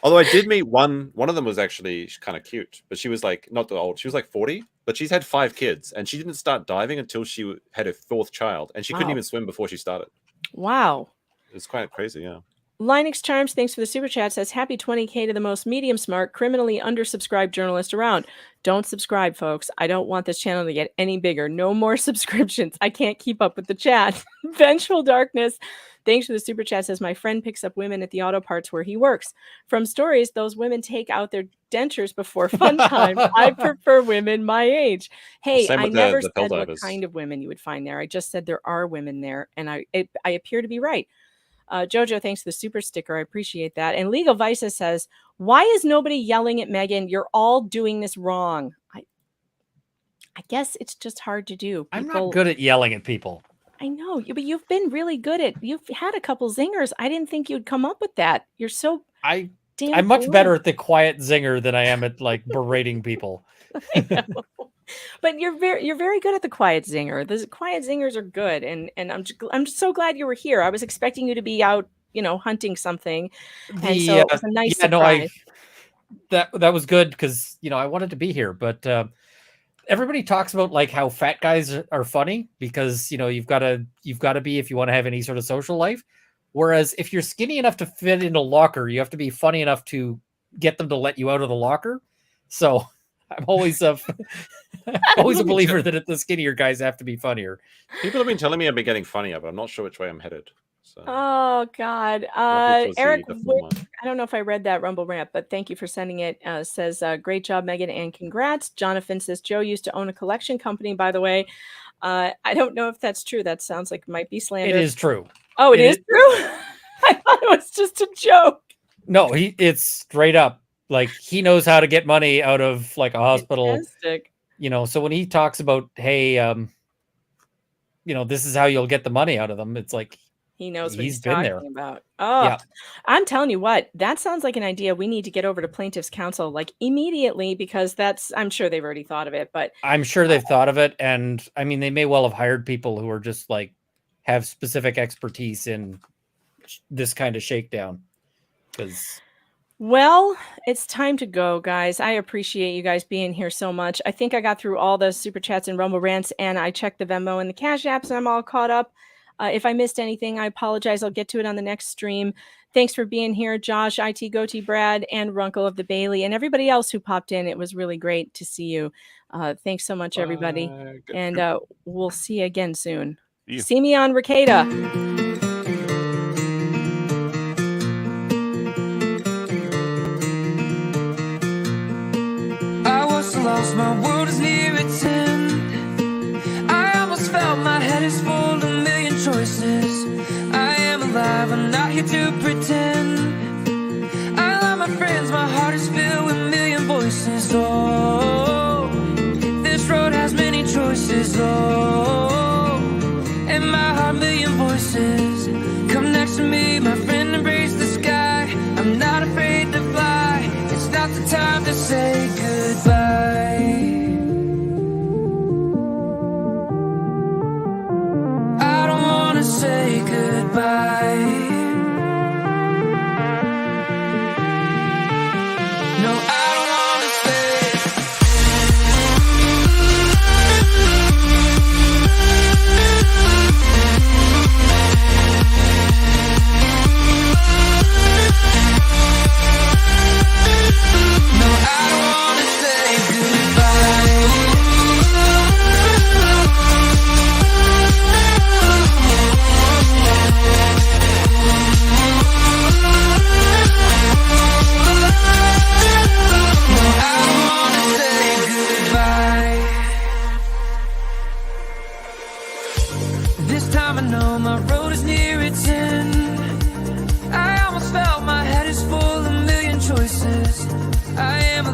Although I did meet one of them was actually kind of cute, but she was like not that old. She was like 40, but she's had 5 kids, and she didn't start diving until she had her 4th child, and she couldn't Wow. even swim before she started. Wow. It's quite crazy, yeah. Linux Charms, thanks for the super chat, says happy 20K to the most medium smart, criminally undersubscribed journalist around. Don't subscribe, folks. I don't want this channel to get any bigger. No more subscriptions. I can't keep up with the chat. Vengeful Darkness, thanks for the super chat, says my friend picks up women at the auto parts where he works. From stories, those women take out their dentures before fun time. I prefer women my age. Hey, Same I with never the said what Pelldivers. kind of women you would find there. I just said there are women there, and I appear to be right. Jojo, thanks for the super sticker. I appreciate that. And Legal Vices says, why is nobody yelling at Megan? You're all doing this wrong. I guess it's just hard to do. I'm not good at yelling at people. I know, but you've been really good at, you've had a couple zingers. I didn't think you'd come up with that. You're so damn I'm much polite. better at the quiet zinger than I am at like berating people. But you're very good at the quiet zinger. The quiet zingers are good, and I'm just so glad you were here. I was expecting you to be out, hunting something, and so it was a nice surprise. That was good because I wanted to be here, but everybody talks about like how fat guys are funny because you've got to be if you want to have any sort of social life. Whereas if you're skinny enough to fit in a locker, you have to be funny enough to get them to let you out of the locker. So I'm always a believer that the skinnier guys have to be funnier. People have been telling me I've been getting funnier, but I'm not sure which way I'm headed. So. Oh God, Eric, I don't know if I read that Rumble rant, but thank you for sending it. Says great job, Megan, and congrats. Jonathan says Joe used to own a collection company. By the way, I don't know if that's true. That sounds like might be slander. It is true. Oh, it is true. I thought it was just a joke. No, it's straight up. Like he knows how to get money out of like a hospital. Fantastic. So when he talks about, hey, this is how you'll get the money out of them. It's like he knows what he's been talking there. about. Oh, yeah. I'm telling you what, that sounds like an idea we need to get over to plaintiff's counsel like immediately because I'm sure they've already thought of it, but I'm sure they've thought of it. And I mean, they may well have hired people who are just like have specific expertise in this kind of shakedown because. Well, it's time to go, guys. I appreciate you guys being here so much. I think I got through all the super chats and Rumble rants, and I checked the Venmo and the Cash Apps, and I'm all caught up. If I missed anything, I apologize. I'll get to it on the next stream. Thanks for being here, Josh, IT Goatee Brad, and Runkle of the Bailey, and everybody else who popped in. It was really great to see you. Thanks so much, everybody. And we'll see you again soon. Yeah. See me on Rekieta. Lost, my world is near its end. I almost felt my head is full of a million choices. I am alive, I'm not here to pretend. I love my friends, my heart is filled with a million voices. Oh, this road has many choices. Oh, and my heart, million voices. Come next to me, my friend, embrace the sky. I'm not afraid to fly. It's not the time to say goodbye. Say goodbye.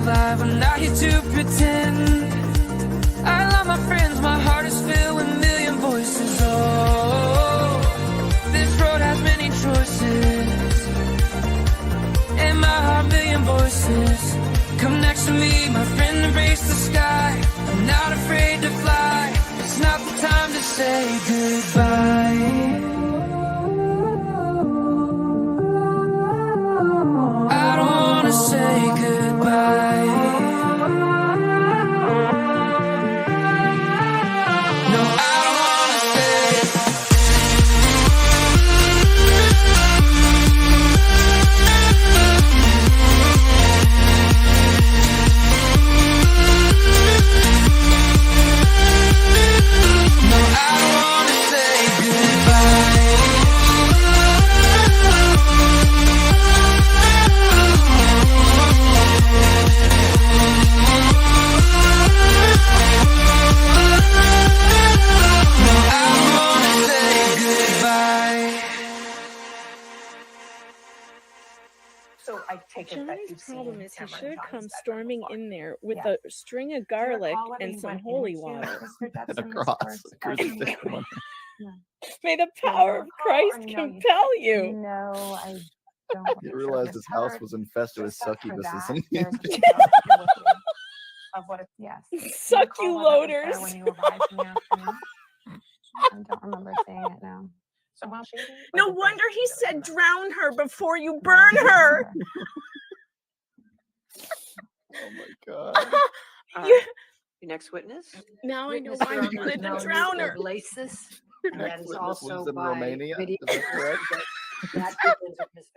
alive, I'm not here to pretend. I love my friends, my heart is filled with a million voices. Oh, this road has many choices, and my heart, million voices. Come next to me, my friend, embrace the sky. I'm not afraid to fly. It's not the time to say goodbye. I don't wanna say goodbye. No, I don't wanna say. No, I don't wanna say goodbye. So I take it that Johnny's problem is he should have come storming in there with a string of garlic and some holy water. And a cross, a crucifix one. May the power of Christ compel you. No, I don't. You realized his house was infested with succubuses. Of what? Yes. Succu loaders. When you arrived in the afternoon. I don't remember saying it now. So while she No wonder he said drown her before you burn her. Oh my god. You- Your next witness? Now I know why you wanted to drown her. Laces. Your And next that is witness also lives in by Romania. video. Is that correct? That is Miss